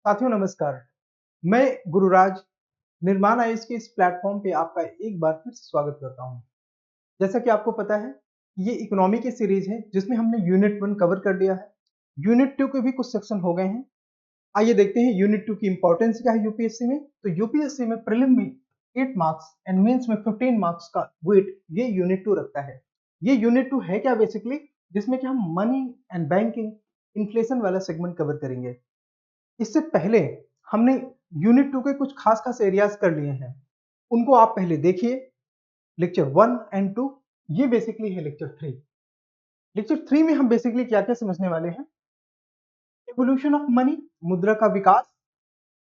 साथियों नमस्कार। मैं गुरुराज निर्माण आईएएस के इस प्लेटफॉर्म पे आपका एक बार फिर से स्वागत करता हूँ। जैसा कि आपको पता है, ये इकोनॉमी की सीरीज है जिसमें हमने यूनिट 1 कवर कर लिया है। यूनिट 2 के भी कुछ सेक्शन हो गए हैं। आइए देखते हैं यूनिट 2 की इंपॉर्टेंस क्या है यूपीएससी में। तो यूपीएससी में प्रीलिम में 8 मार्क्स एंड मेंस में 15 मार्क्स का वेट ये यूनिट 2 रखता है। ये यूनिट 2 है क्या बेसिकली, जिसमें कि हम मनी एंड बैंकिंग इन्फ्लेशन वाला सेगमेंट कवर करेंगे। इससे पहले हमने यूनिट 2 के कुछ खास खास एरियाज कर लिए हैं, उनको आप पहले देखिए। लेक्चर 1 एंड 2, ये बेसिकली है लेक्चर 3। लेक्चर 3 में हम बेसिकली क्या क्या समझने वाले हैं। एवोल्यूशन ऑफ मनी, मुद्रा का विकास।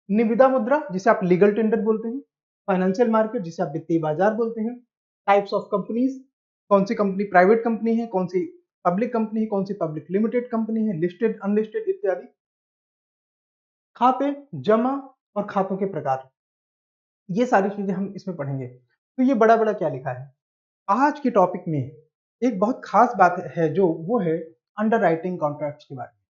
निविदा मुद्रा जिसे आप लीगल टेंडर बोलते हैं। फाइनेंशियल मार्केट जिसे आप वित्तीय बाजार बोलते हैं। टाइप्स ऑफ कंपनीज, कौन सी कंपनी प्राइवेट कंपनी है, कौन सी पब्लिक कंपनी है, कौन सी पब्लिक लिमिटेड कंपनी है, लिस्टेड अनलिस्टेड इत्यादि। खाते, जमा और खातों के प्रकार, ये सारी चीजें हम इसमें पढ़ेंगे। तो ये बड़ा बड़ा क्या लिखा है। आज के टॉपिक में एक बहुत खास बात है जो वो है अंडर राइटिंग कॉन्ट्रैक्ट के बारे में।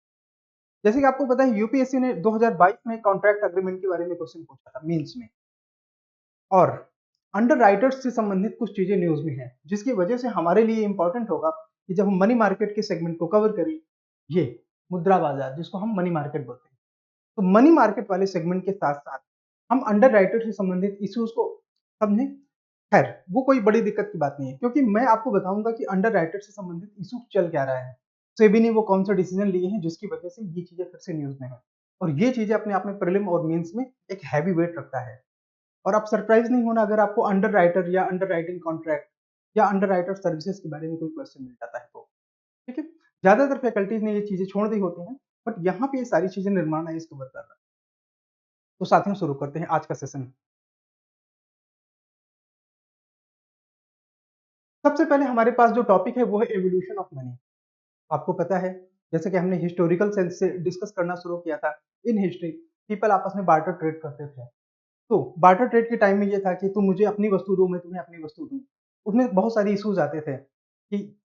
जैसे कि आपको पता है यूपीएससी ने 2022 में कॉन्ट्रैक्ट अग्रीमेंट के बारे में क्वेश्चन पूछा था मेंस में, और अंडर राइटर्स से संबंधित कुछ चीजें न्यूज में है जिसकी वजह से हमारे लिए इंपॉर्टेंट होगा कि जब हम मनी मार्केट के सेगमेंट को कवर करें, ये मुद्रा बाजार जिसको हम मनी मार्केट बोलते हैं, तो मनी मार्केट वाले सेगमेंट के साथ साथ हम अंडर राइटर से संबंधित इश्यूज को समझें। खैर वो कोई बड़ी दिक्कत की बात नहीं है, क्योंकि मैं आपको बताऊंगा कि अंडर राइटर से संबंधित इशू चल क्या रहा है, सेबी ने वो कौन सा डिसीजन लिए हैं जिसकी वजह से ये चीजें फिर से न्यूज में है। और ये चीजें अपने आप में प्रीलिम और मेंस में एक हैवी वेट रखता है। और आप सरप्राइज नहीं होना अगर आपको अंडर राइटर या अंडर राइटिंग कॉन्ट्रैक्ट या अंडर राइटर सर्विसेज के बारे में कोई क्वेश्चन मिल जाता है तो। ठीक है, ज्यादातर फैकल्टीज ने ये चीजें छोड़ दी होती हैं, बट यहाँ पे ये सारी चीजें निर्माण आयोग कवर कर रहा है। तो साथियों शुरू करते हैं आज का सेशन। सबसे पहले हमारे पास जो टॉपिक है वो है एवोल्यूशन ऑफ मनी। आपको पता है, जैसे कि हमने हिस्टोरिकल सेंस से डिस्कस करना शुरू किया था, इन हिस्ट्री पीपल आपस में बार्टर ट्रेड करते थे। तो बार्टर ट्रेड के टाइम में ये था कि तुम मुझे अपनी वस्तु दो, मैं तुम्हें अपनी वस्तु दूं। उसमें बहुत सारी इश्यूज आते थे कि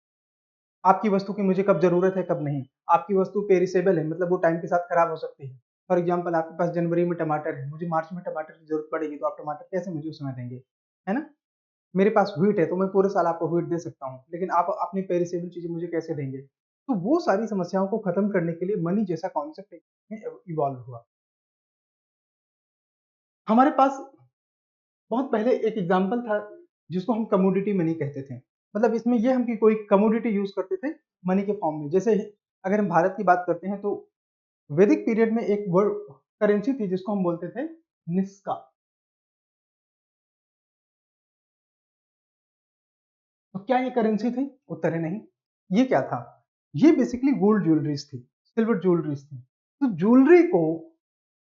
आपकी वस्तु की मुझे कब जरूरत है कब नहीं। आपकी वस्तु पेरिसेबल है, मतलब वो टाइम के साथ खराब हो सकती है। फॉर एग्जाम्पल आपके पास जनवरी में टमाटर है, मुझे मार्च में टमाटर की जरूरत पड़ेगी, तो आप टमाटर कैसे मुझे उस समय देंगे, है ना। मेरे पास व्हीट है तो मैं पूरे साल आपको व्हीट दे सकता हूँ, लेकिन आप अपनी पेरिसेबल चीजें मुझे कैसे देंगे। तो वो सारी समस्याओं को खत्म करने के लिए मनी जैसा कॉन्सेप्ट में इवॉल्व हुआ। हमारे पास बहुत पहले एक एग्जाम्पल था जिसको हम कमोडिटी मनी कहते थे। मतलब इसमें ये हम की कोई कमोडिटी यूज करते थे मनी के फॉर्म में। जैसे अगर हम भारत की बात करते हैं तो वैदिक पीरियड में एक वर्ड करेंसी थी जिसको हम बोलते थे निस्का। तो क्या ये करेंसी थी? उत्तर है नहीं। ये क्या था? ये बेसिकली गोल्ड ज्वेलरीज थी, सिल्वर ज्वेलरीज थी। तो ज्वेलरी को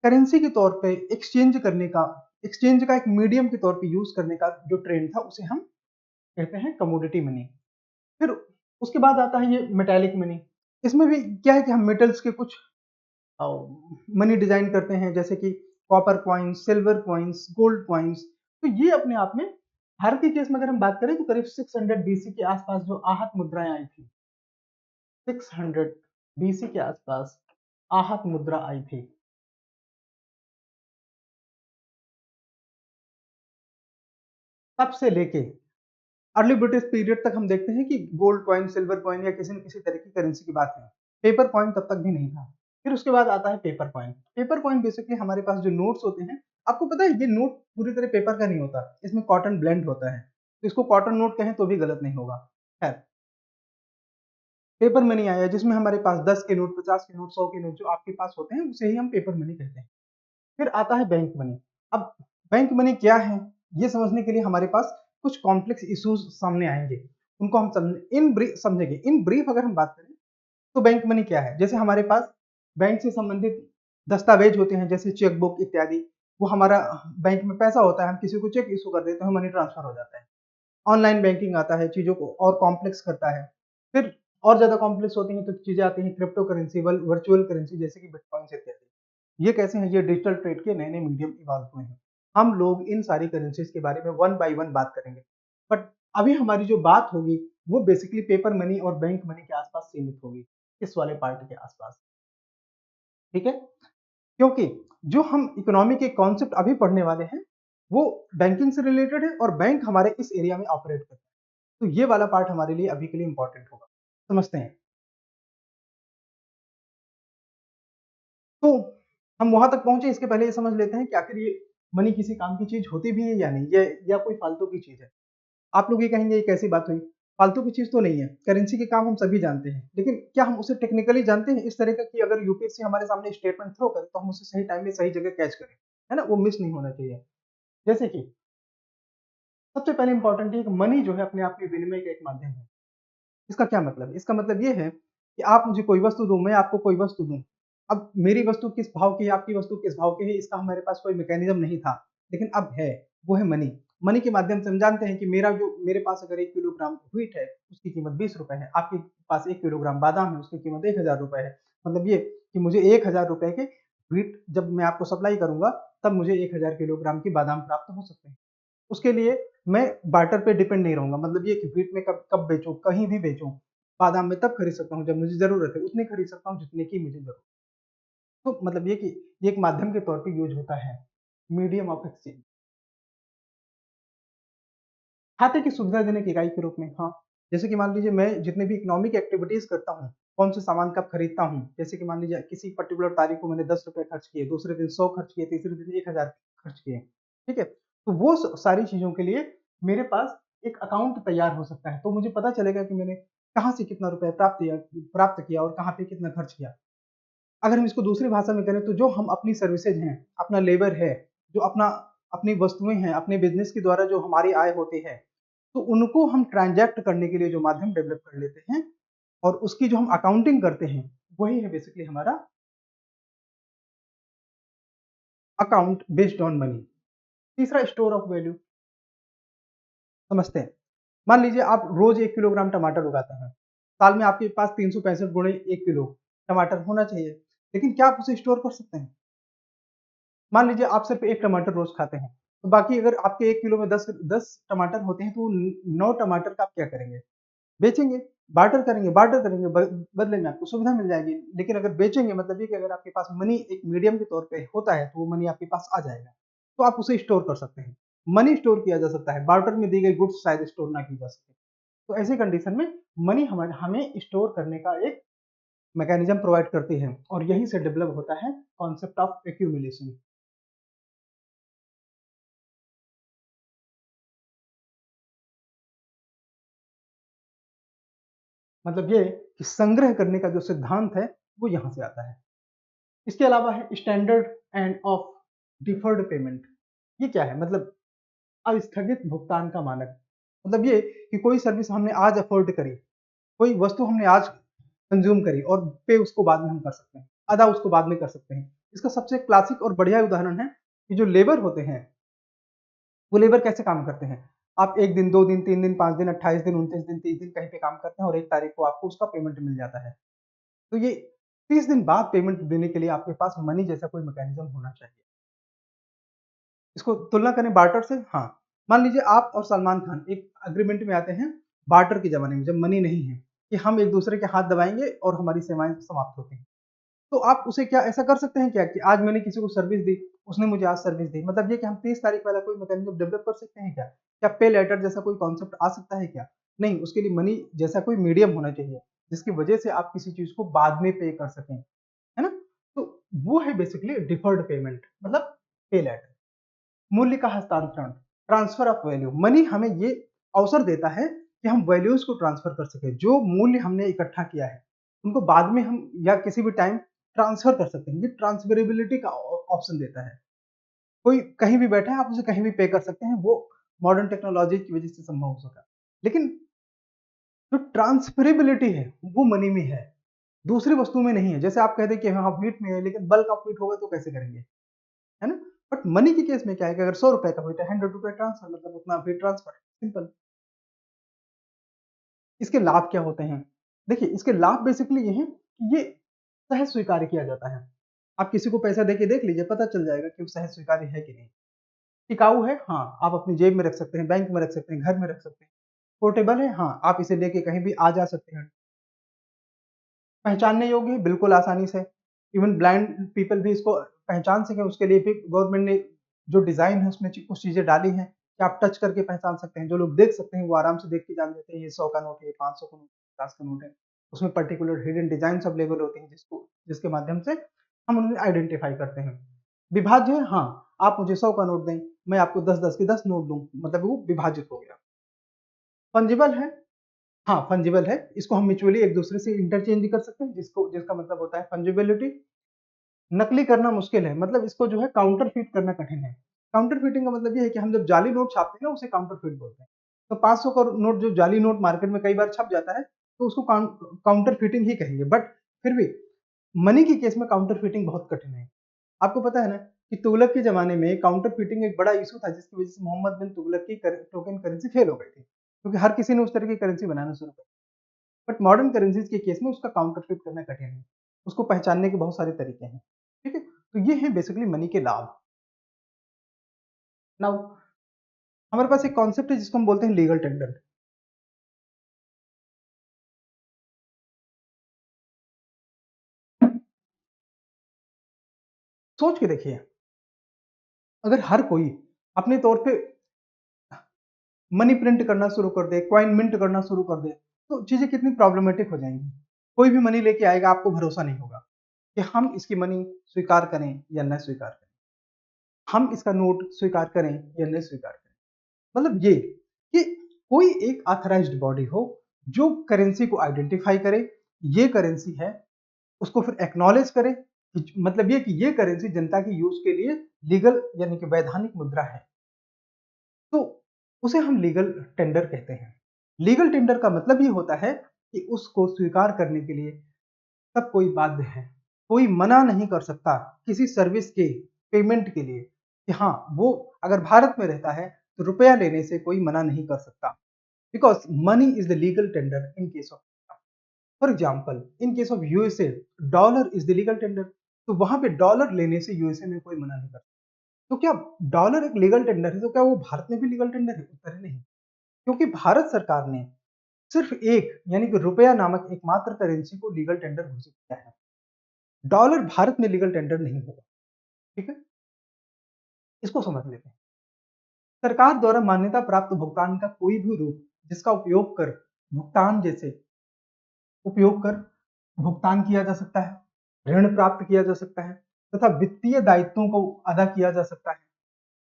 करेंसी के तौर पे एक्सचेंज का एक मीडियम के तौर पे यूज करने का जो ट्रेंड था उसे हम कहते हैं कमोडिटी मनी। फिर उसके बाद आता है ये मेटालिक मनी। इसमें भी क्या है कि हम मेटल्स के कुछ मनी डिजाइन करते हैं, जैसे कि copper coins, silver coins, gold coins. तो ये अपने आप में भारत के केस में अगर हम बात करें तो करीब 600 बीसी के आसपास जो आहत मुद्राएं आई थी, 600 बीसी के आसपास आहत मुद्रा आई थी। तब से लेके अर्ली ब्रिटिश पीरियड तक हम देखते हैं कि गोल्ड कॉइन, सिल्वर कॉइन या किसी न किसी तरह की करेंसी की बात है। पेपर कॉइन तब तक भी नहीं था। फिर उसके बाद आता है paper coin. Paper coin basically हमारे पास जो नोट्स होते हैं, आपको पता है ये नोट पूरी तरह पेपर का नहीं होता, इसमें कॉटन ब्लेंड होता है, तो इसको कॉटन नोट कहें तो भी गलत नहीं होगा। खैर, पेपर मनी आया जिसमें हमारे पास 10 के नोट, 50 के नोट, 100 के नोट जो आपके पास होते हैं उसे ही हम पेपर मनी कहते हैं। फिर आता है बैंक मनी। अब बैंक मनी क्या है ये समझने के लिए हमारे पास कुछ कॉम्प्लेक्स इश्यूज सामने आएंगे, उनको हम समझेंगे इन ब्रीफ। अगर हम बात करें तो बैंक मनी क्या है, जैसे हमारे पास बैंक से संबंधित दस्तावेज होते हैं जैसे चेकबुक इत्यादि। वो हमारा बैंक में पैसा होता है, हम किसी को चेक इशू कर देते हैं, मनी ट्रांसफर हो जाता है। ऑनलाइन बैंकिंग आता है, चीजों को और कॉम्प्लेक्स करता है। फिर और ज्यादा कॉम्प्लेक्स होती हैं तो चीजें आती हैं क्रिप्टो करेंसी, वर्चुअल करेंसी जैसे कि बिटकॉइन इत्यादि। ये कैसे हैं? ये डिजिटल ट्रेड के नए नए मीडियम इवॉल्व हुए हैं। हम लोग इन सारी करेंसीज के बारे में वन बाय वन बात करेंगे, बट अभी हमारी जो बात होगी वो बेसिकली पेपर मनी और बैंक मनी के आसपास सीमित होगी, इस वाले पार्ट के आसपास। ठीक है, क्योंकि जो हम इकोनॉमी के कॉन्सेप्ट अभी पढ़ने वाले हैं वो बैंकिंग से रिलेटेड है और बैंक हमारे इस एरिया में ऑपरेट करता है। तो ये वाला पार्ट हमारे लिए अभी के लिए इंपॉर्टेंट होगा। समझते हैं। तो हम वहां तक पहुंचे, इसके पहले ये समझ लेते हैं कि आखिर ये मनी किसी काम की चीज होती भी है या नहीं, या कोई फालतू की चीज है। आप लोग ये कहेंगे ये कैसी बात हुई, फालतू की चीज तो नहीं है। करेंसी के काम हम सभी जानते हैं, लेकिन क्या हम उसे टेक्निकली जानते हैं इस तरह का कि अगर यूपीएससी हमारे सामने स्टेटमेंट थ्रो करे तो हम उसे सही टाइम में सही जगह कैच करें, है ना, वो मिस नहीं होना चाहिए। जैसे कि सबसे पहले इंपॉर्टेंट है कि मनी जो है अपने आप में विनिमय का एक माध्यम है। इसका क्या मतलब है? इसका मतलब ये है कि आप मुझे कोई वस्तु दो, मैं आपको कोई वस्तु दूं। अब मेरी वस्तु किस भाव की है, आपकी वस्तु किस भाव की है, इसका हमारे पास कोई मैकेनिज्म नहीं था, लेकिन अब है। वो है मनी। मनी के माध्यम से हम जानते हैं कि मेरे पास अगर 1 किलोग्राम व्हीट है, उसकी कीमत 20 रुपए है। आपके पास 1 किलोग्राम बादाम है, उसकी कीमत 1000 रुपए है। मतलब ये कि मुझे 1000 रुपए के व्हीट जब मैं आपको सप्लाई करूंगा, तब मुझे 1000 किलोग्राम की बादाम प्राप्त हो सकते हैं। उसके लिए मैं बार्टर पे डिपेंड नहीं रहूंगा। मतलब ये कि व्हीट में कब कब बेचूं, कहीं भी बेचूं। बादाम में तब खरीद सकता हूँ जब मुझे जरूरत है, उतने खरीद सकता हूँ जितने की मुझे जरूरत है। तो मतलब ये कि ये एक माध्यम के तौर पे यूज होता है, मीडियम ऑफ एक्सचेंज। खाते की सुविधा देने की इकाई के रूप में, हाँ। जैसे कि मान लीजिए मैं जितने भी इकोनॉमिक एक्टिविटीज करता हूँ, कौन से सामान कब खरीदता हूँ, जैसे कि मान लीजिए किसी पर्टिकुलर तारीख को मैंने 10 रुपए खर्च किए, दूसरे दिन 100 खर्च किए, तीसरे दिन 1000 खर्च किए, ठीक है। तो वो सारी चीजों के लिए मेरे पास एक अकाउंट तैयार हो सकता है। तो मुझे पता चलेगा कि मैंने कहाँ से कितना रुपया प्राप्त किया और कहाँ पे कितना खर्च किया। अगर हम इसको दूसरी भाषा में करें तो जो हम अपनी सर्विसेज हैं, अपना लेबर है, जो अपनी वस्तुएं हैं, अपने बिजनेस के द्वारा जो हमारी आय होती है, तो उनको हम ट्रांजैक्ट करने के लिए जो माध्यम डेवलप कर लेते हैं और उसकी जो हम अकाउंटिंग करते हैं, वही है बेसिकली हमारा अकाउंट बेस्ड ऑन मनी। तीसरा, स्टोर ऑफ वैल्यू। समझते हैं। मान लीजिए आप रोज 1 किलोग्राम टमाटर उगाते हैं, साल में आपके पास 365 गुणे 1 किलो टमाटर होना चाहिए, लेकिन क्या आप उसे स्टोर कर सकते हैं? मान लीजिए आप सिर्फ एक टमाटर रोज खाते हैं, तो बाकी अगर आपके 1 किलो में 10 टमाटर होते हैं, तो 9 टमाटर का आप क्या करेंगे? बेचेंगे, बार्टर करेंगे, बदले में आपको सुविधा मिल जाएगी। लेकिन अगर बेचेंगे मतलब ये कि अगर आपके पास मनी एक मीडियम के तौर पे होता है, तो वो मनी आपके पास आ जाएगा, तो आप उसे स्टोर कर सकते हैं। मनी स्टोर किया जा सकता है, बार्टर में दी गई गुड्स शायद स्टोर ना की जा सके। तो ऐसी कंडीशन में मनी हमें स्टोर करने का एक मैकेनिज्म प्रोवाइड करती है, और यहीं से डेवलप होता है कॉन्सेप्ट ऑफ एक्यूमुलेशन। मतलब ये कि संग्रह करने का जो सिद्धांत है वो यहाँ से आता है। इसके अलावा है standard end of deferred payment. ये क्या है? मतलब अस्थगित भुगतान का मानक। मतलब ये कि कोई सर्विस हमने आज अफोर्ड करी, कोई वस्तु हमने आज कंज्यूम करी, और पे उसको बाद में हम कर सकते हैं, अदा उसको बाद में कर सकते हैं। इसका सबसे क्लासिक और बढ़िया उदाहरण है कि जो लेबर होते हैं, वो लेबर कैसे काम करते हैं। आप 1 दिन, 2 दिन, 3 दिन, 5 दिन, 28 दिन, 29 दिन, 30 दिन कहीं पे काम करते हैं, और 1 तारीख को आपको उसका पेमेंट मिल जाता है। तो ये 30 दिन बाद पेमेंट देने के लिए आपके पास मनी जैसा कोई मैकेनिज्म होना चाहिए। इसको तुलना करें बार्टर से, हाँ। मान लीजिए आप और सलमान खान एक एग्रीमेंट में आते हैं बार्टर के जमाने में, जब मनी नहीं है, कि हम एक दूसरे के हाथ दबाएंगे और हमारी सेवाएं समाप्त होती हैं। तो आप उसे क्या ऐसा कर सकते हैं क्या कि आज मैंने किसी को सर्विस दी, उसने मुझे आज सर्विस दी, मतलब ये कि हम 30 तारीख वाला कोई मैकेनिज्म डेवलप कर सकते हैं क्या? क्या पे लेटर जैसा कोई कॉन्सेप्ट आ सकता है क्या? नहीं, उसके लिए मनी जैसा कोई मीडियम होना चाहिए, जिसकी वजह से आप किसी चीज को बाद में पे कर सकें, है ना? तो वो है बेसिकली डिफर्ड पेमेंट, मतलब पे लेटर। मूल्य का हस्तांतरण, ट्रांसफर ऑफ वैल्यू। मनी हमें ये अवसर देता है कि हम वैल्यूज को ट्रांसफर कर सके, जो मूल्य हमने इकट्ठा किया है उनको बाद में हम या किसी भी टाइम ट्रांसफर कर सकते हैं। ये ट्रांसफरेबिलिटी का ऑप्शन देता है। कोई कहीं भी बैठा है, आप उसे कहीं भी पे कर सकते हैं, वो मॉडर्न टेक्नोलॉजी की वजह से संभव हो सका। लेकिन जो ट्रांसफरेबिलिटी है वो मनी में है, दूसरी वस्तु में नहीं है। जैसे आप कह दें कि हाँ व्हीट में है, लेकिन बल्क ऑफ व्हीट होगा तो कैसे करेंगे, है ना? बट मनी के केस में क्या है कि अगर 100 रुपए का व्हीट है, 100 रुपए ट्रांसफर, मतलब उतना व्हीट ट्रांसफर, सिंपल। इसके लाभ क्या होते हैं? देखिए, इसके लाभ बेसिकली ये हैं कि ये सहज स्वीकार्य किया जाता है। आप किसी को पैसा देके देख लीजिए, पता चल जाएगा कि वो सहज स्वीकार्य है कि नहीं। टिकाऊ है, हाँ, आप अपनी जेब में रख सकते हैं, बैंक में रख सकते हैं, घर में रख सकते हैं। पोर्टेबल है, हाँ, आप इसे लेके कहीं भी आ जा सकते हैं। पहचानने योग्य है, बिल्कुल आसानी से। इवन ब्लाइंड पीपल भी इसको पहचान सकें उसके लिए भी गवर्नमेंट ने जो डिज़ाइन है उसमें कुछ चीज़ें डाली हैं कि आप टच करके पहचान सकते हैं। जो लोग देख सकते हैं वो आराम से देख के जान लेते हैं ये 100 का नोट है, ये 500 का नोट, 50 का नोट है। उसमें पर्टिकुलर हिडन डिज़ाइन्स अवेलेबल होते हैं जिसके माध्यम से हम उन्हें आइडेंटिफ़ाई करते हैं। विभाज्य है, हाँ, आप मुझे 100 का नोट दें, मैं आपको 10-10 के 10 नोट दूँ, मतलब वो विभाजित हो गया। फंजिबल है, हाँ, फंजिबल है। इसको हम म्यूचुअली एक-दूसरे से इंटरचेंज कर सकते हैं जिसका मतलब होता है फंजिबिलिटी। नकली करना मुश्किल है, मतलब इसको जो है काउंटरफीट करना कठिन है। काउंटरफीटिंग का मतलब ये है कि हम जब जाली नोट छापते हैं ना उसे काउंटरफीट बोलते हैं। तो 500 का नोट जो जाली नोट मार्केट में कई बार छप जाता है तो उसको काउंटरफीटिंग ही कहेंगे, बट फिर भी मनी के केस में काउंटरफीटिंग बहुत कठिन है। आपको पता है ना कि तुगलक के ज़माने में काउंटरफीटिंग एक बड़ा इश्यू था जिसकी वज़ह से मोहम्मद बिन तुगलक की टोकन करेंसी फेल हो गई थी। क्योंकि हर किसी ने उस तरह की करेंसी बनाना शुरू कर दिया। बट मॉडर्न करेंसीज़ के केस में उसका काउंटरफीट करना कठिन है। उसको पहचानने के बहुत सारे तरीके हैं। ठीक है? तो ये है बेसिकली मनी के लाभ। नाउ हमारे पास एक कॉन्सेप्ट है जिसको हम बोलते हैं लीगल टेंडर। सोच के देखिए, अगर हर कोई अपने तौर पे मनी प्रिंट करना शुरू कर दे, कॉइन मिंट करना शुरू कर दे, तो चीज़ें कितनी प्रॉब्लमेटिक हो जाएँगी। कोई भी मनी लेके आएगा, आपको भरोसा नहीं होगा कि हम इसकी मनी स्वीकार करें या न स्वीकार करें। हम इसका नोट स्वीकार करें या न स्वीकार करें। मतलब ये कि कोई एक ऑथराइज्ड बॉडी हो, जो करेंसी को आइडेंटिफ़ाई करे, ये करेंसी है, उसको फिर एक्नॉलेज करे कि मतलब ये कि ये करेंसी जनता के यूज़ के लिए लीगल यानी कि वैधानिक मुद्रा है। तो उसे हम लीगल टेंडर कहते हैं। लीगल टेंडर का मतलब ये होता है कि उसको स्वीकार करने के लिए सब कोई बाध्य है। कोई मना नहीं कर सकता किसी सर्विस के पेमेंट के लिए कि हाँ, वो अगर भारत में रहता है तो रुपया लेने से कोई मना नहीं कर सकता। Because money is the legal tender in case of for example in case of USA dollar is the legal tender. तो वहाँ पे डॉलर लेने से यूएसए में कोई मना नहीं करता। तो क्या डॉलर एक लीगल टेंडर है, तो क्या वो भारत में भी लीगल टेंडर है? उत्तर है नहीं। क्योंकि भारत सरकार ने सिर्फ एक यानी कि रुपया नामक एकमात्र करेंसी को लीगल टेंडर घोषित किया है। डॉलर भारत में लीगल टेंडर नहीं होगा। ठीक है? इसको समझ लेते हैं। सरकार द्वारा मान्यता प्राप्त भुगतान का कोई भी रूप जिसका उपयोग कर भुगतान जैसे उपयोग कर भुगतान किया जा सकता है, ऋण प्राप्त किया जा सकता है तथा वित्तीय दायित्वों को अदा किया जा सकता है।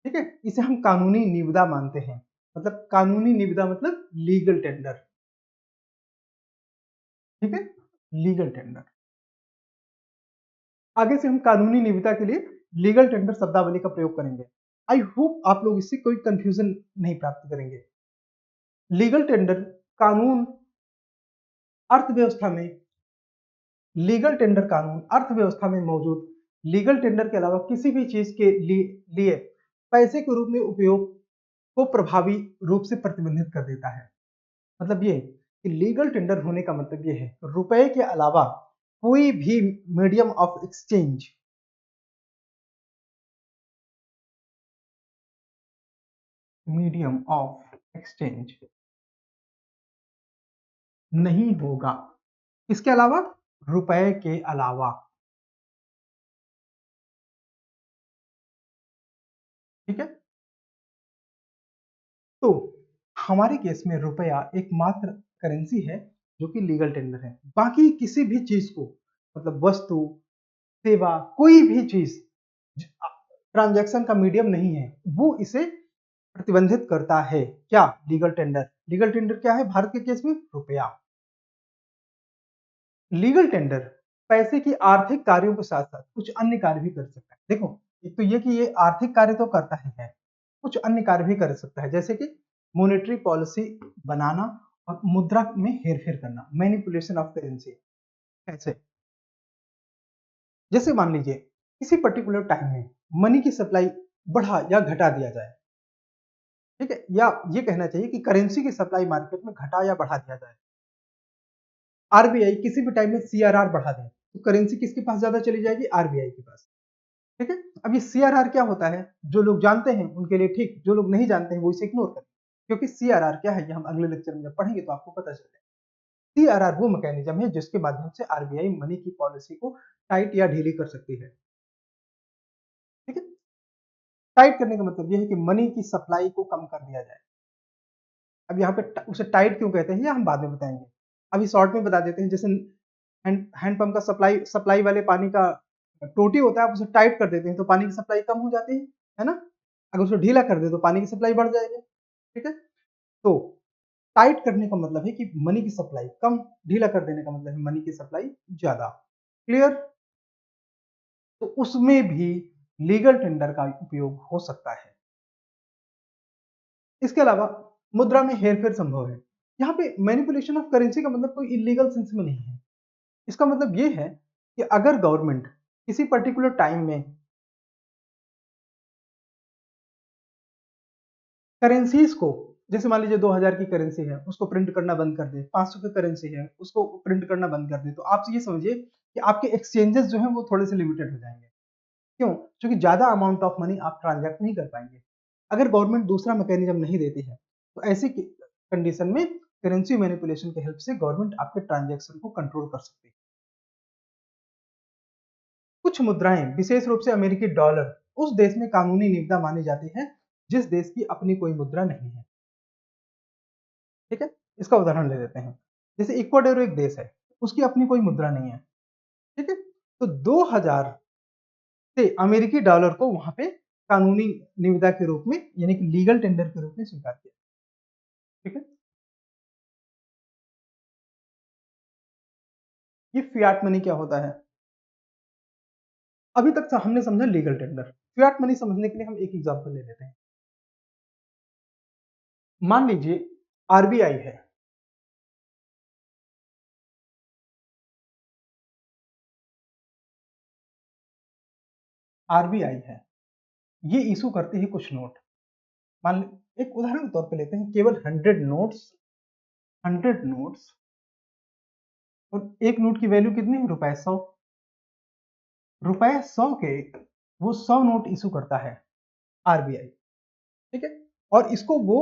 ठीक है? इसे हम कानूनी निविदा मानते हैं। मतलब कानूनी निविदा मतलब लीगल टेंडर। ठीक है? Legal tender. आगे से हम कानूनी निविदा के लिए लीगल टेंडर शब्दावली का प्रयोग करेंगे। आई होप आप लोग इससे कोई कंफ्यूजन नहीं प्राप्त करेंगे। लीगल टेंडर कानून अर्थव्यवस्था में लीगल टेंडर कानून अर्थव्यवस्था में मौजूद लीगल टेंडर के अलावा किसी भी चीज के लिए पैसे के रूप में उपयोग को प्रभावी रूप से प्रतिबंधित कर देता है। मतलब ये कि लीगल टेंडर होने का मतलब ये है रुपए के अलावा कोई भी medium of exchange medium of exchange नहीं होगा। इसके अलावा रुपए के अलावा। ठीक है? तो हमारे केस में रुपया एकमात्र करेंसी है जो कि लीगल टेंडर है। बाकी किसी भी चीज को मतलब वस्तु, सेवा, कोई भी चीज ट्रांजैक्शन का मीडियम नहीं है, वो इसे प्रतिबंधित करता है। क्या? Legal tender. लीगल टेंडर क्या है भारत के केस में? रुपया। लीगल टेंडर पैसे की आर्थिक कार्यों के साथ साथ कुछ अन्य कार्य भी कर सकता है। देखो, एक तो ये कि ये आर्थिक कार्य तो करता ही है, कुछ अन्य कार्य भी कर सकता है जैसे कि मॉनेटरी पॉलिसी बनाना और मुद्रा में हेरफेर करना, मैनिपुलेशन ऑफ करेंसी। कैसे? जैसे मान लीजिए किसी पर्टिकुलर टाइम में मनी की सप्लाई बढ़ा या घटा दिया जाए। ठीक है? या ये कहना चाहिए कि करेंसी की सप्लाई मार्केट में घटा या बढ़ा दिया जाए। आरबीआई किसी भी टाइम में सीआरआर बढ़ा दे तो करेंसी किसके पास ज्यादा चली जाएगी? आरबीआई के पास। ठीक है? अब ये सीआरआर क्या होता है? जो लोग जानते हैं उनके लिए ठीक, जो लोग नहीं जानते हैं वो इसे इग्नोर करें। क्योंकि सीआरआर क्या है ये हम अगले लेक्चर में जब पढ़ेंगे तो आपको पता चलेगा। सीआरआर वो मैकेनिज्म है जिसके माध्यम से आरबीआई मनी की पॉलिसी को टाइट या ढीली कर सकती है। टाइट करने का मतलब यह है कि मनी की सप्लाई को कम कर दिया जाए। अब यहाँ पे उसे टाइट क्यों कहते हैं, ये हम बाद में बताएंगे। अभी शॉर्ट में बता देते हैं, जैसे हैंडपंप का सप्लाई वाले पानी का टोटी होता है, आप उसे टाइट कर देते हैं तो पानी की सप्लाई कम हो जाती है ना। अगर उसे ढीला कर दे तो पानी की सप्लाई बढ़ जाएगी। ठीक है, तो टाइट करने का मतलब है कि मनी की सप्लाई कम, ढीला कर देने का मतलब है मनी की सप्लाई ज्यादा। क्लियर? तो उसमें भी लीगल टेंडर का उपयोग हो सकता है। इसके अलावा मुद्रा में हेरफेर संभव है। यहाँ पे मैनिपुलेशन ऑफ करेंसी का मतलब कोई इलीगल सेंस में नहीं है। इसका मतलब ये है कि अगर गवर्नमेंट किसी पर्टिकुलर टाइम में करेंसीज को, जैसे मान लीजिए 2000 की करेंसी है, उसको प्रिंट करना बंद कर दे, 500 की करेंसी है, उसको प्रिंट करना बंद कर दे, तो आप ये समझिए कि आपके एक्सचेंजेस जो हैं वो थोड़े से लिमिटेड हो जाएंगे। क्यों? क्योंकि ज्यादा अमाउंट ऑफ मनी आप ट्रांजैक्ट नहीं कर पाएंगे। अगर गवर्नमेंट दूसरा मैकेनिज्म नहीं देती है तो ऐसी कंडीशन में करेंसी मैनिपुलेशन के हेल्प से गवर्नमेंट आपके ट्रांजैक्शन को कंट्रोल कर सकती है। कुछ मुद्राएं, विशेष रूप से अमेरिकी डॉलर, उस देश में कानूनी निविदा मानी जाती है जिस देश की अपनी कोई मुद्रा नहीं है। ठीक है, इसका उदाहरण ले लेते हैं। जैसे इक्वाडोर एक देश है, उसकी अपनी कोई मुद्रा नहीं है। ठीक है, तो 2000 से अमेरिकी डॉलर को वहां पे कानूनी निविदा के रूप में, यानी कि लीगल टेंडर के रूप में स्वीकार किया। ठीक है, ये फियाट मनी क्या होता है? अभी तक हमने समझा लीगल टेंडर। फियाट मनी समझने के लिए हम एक एग्जांपल ले लेते हैं। मान लीजिए आरबीआई है, आरबीआई है, ये इशू करती है कुछ नोट। मान एक उदाहरण के तौर पे लेते हैं, केवल 100 नोट्स और एक नोट की वैल्यू कितनी है? रुपए 100। रुपए 100 के वो 100 नोट इशू करता है आरबीआई। ठीक है, और इसको वो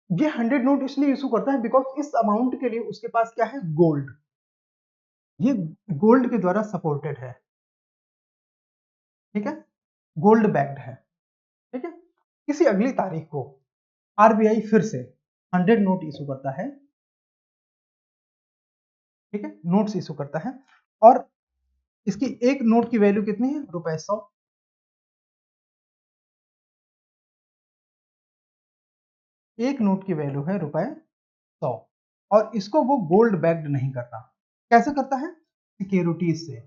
ये 100 नोट इसलिए इशू करता है बिकॉज इस अमाउंट के लिए उसके पास क्या है? गोल्ड। ये गोल्ड के द्वारा सपोर्टेड है। ठीक है, गोल्ड बैक्ड है। ठीक है, किसी अगली तारीख को आरबीआई फिर से 100 नोट इशू करता है। ठीक है, नोट्स इशू करता है और इसकी एक नोट की वैल्यू कितनी है? रुपए 100। एक नोट की वैल्यू है रुपए 100 और इसको वो गोल्ड बैक्ड नहीं करता। कैसे करता है? सिक्योरिटीज से।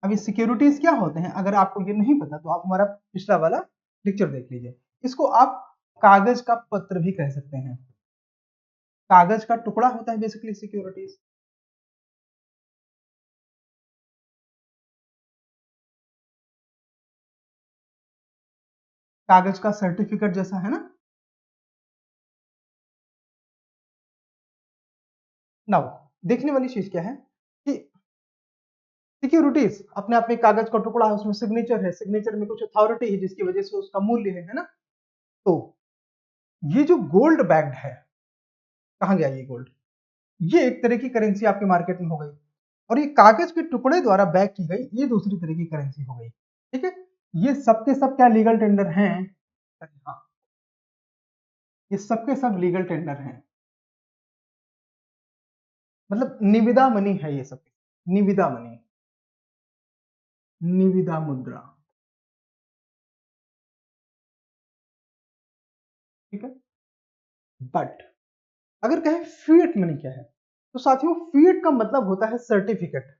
अब ये सिक्योरिटीज क्या होते हैं, अगर आपको ये नहीं पता तो आप हमारा पिछला वाला लेक्चर देख लीजिए। इसको आप कागज का पत्र भी कह सकते हैं। कागज का टुकड़ा होता है बेसिकली सिक्योरिटीज। कागज का सर्टिफिकेट जैसा है ना। नाउ देखने वाली चीज क्या है कि सिक्योरिटीज अपने आप में कागज का टुकड़ा है, उसमें सिग्नेचर है, सिग्नेचर में कुछ अथॉरिटी है जिसकी वजह से उसका मूल्य है ना। तो ये जो गोल्ड बैग्ड है, कहां गया ये गोल्ड? ये एक तरह की करेंसी आपके मार्केट में हो गई और ये कागज के टुकड़े द्वारा बैग की गई ये दूसरी तरह की करेंसी हो गई। ठीक है, ये सबके सब क्या लीगल टेंडर हैं? हाँ, ये सबके सब लीगल टेंडर हैं। मतलब निविदा मनी है ये सब, निविदा मनी, निविदा मुद्रा। ठीक है, बट अगर कहें फिएट मनी क्या है, तो साथियों फिएट का मतलब होता है सर्टिफिकेट।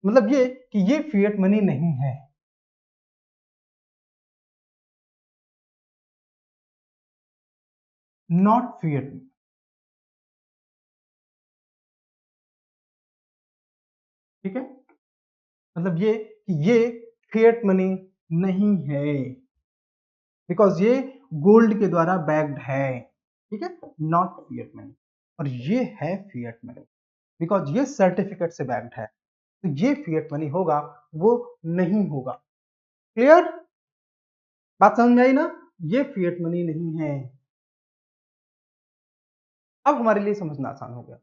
मतलब ये कि ये फिएट मनी नहीं है। Not fiat. ठीक है, मतलब ये कि ये फिएट मनी नहीं है बिकॉज ये गोल्ड के द्वारा बैग्ड है। ठीक है, नॉट फिएट मनी। और ये है फिएट मनी बिकॉज ये सर्टिफिकेट से बैग्ड है, तो ये फिएट मनी होगा, वो नहीं होगा। क्लियर? बात समझ में आई ना? ये फिएट मनी नहीं है। अब हमारे लिए समझना आसान हो गया।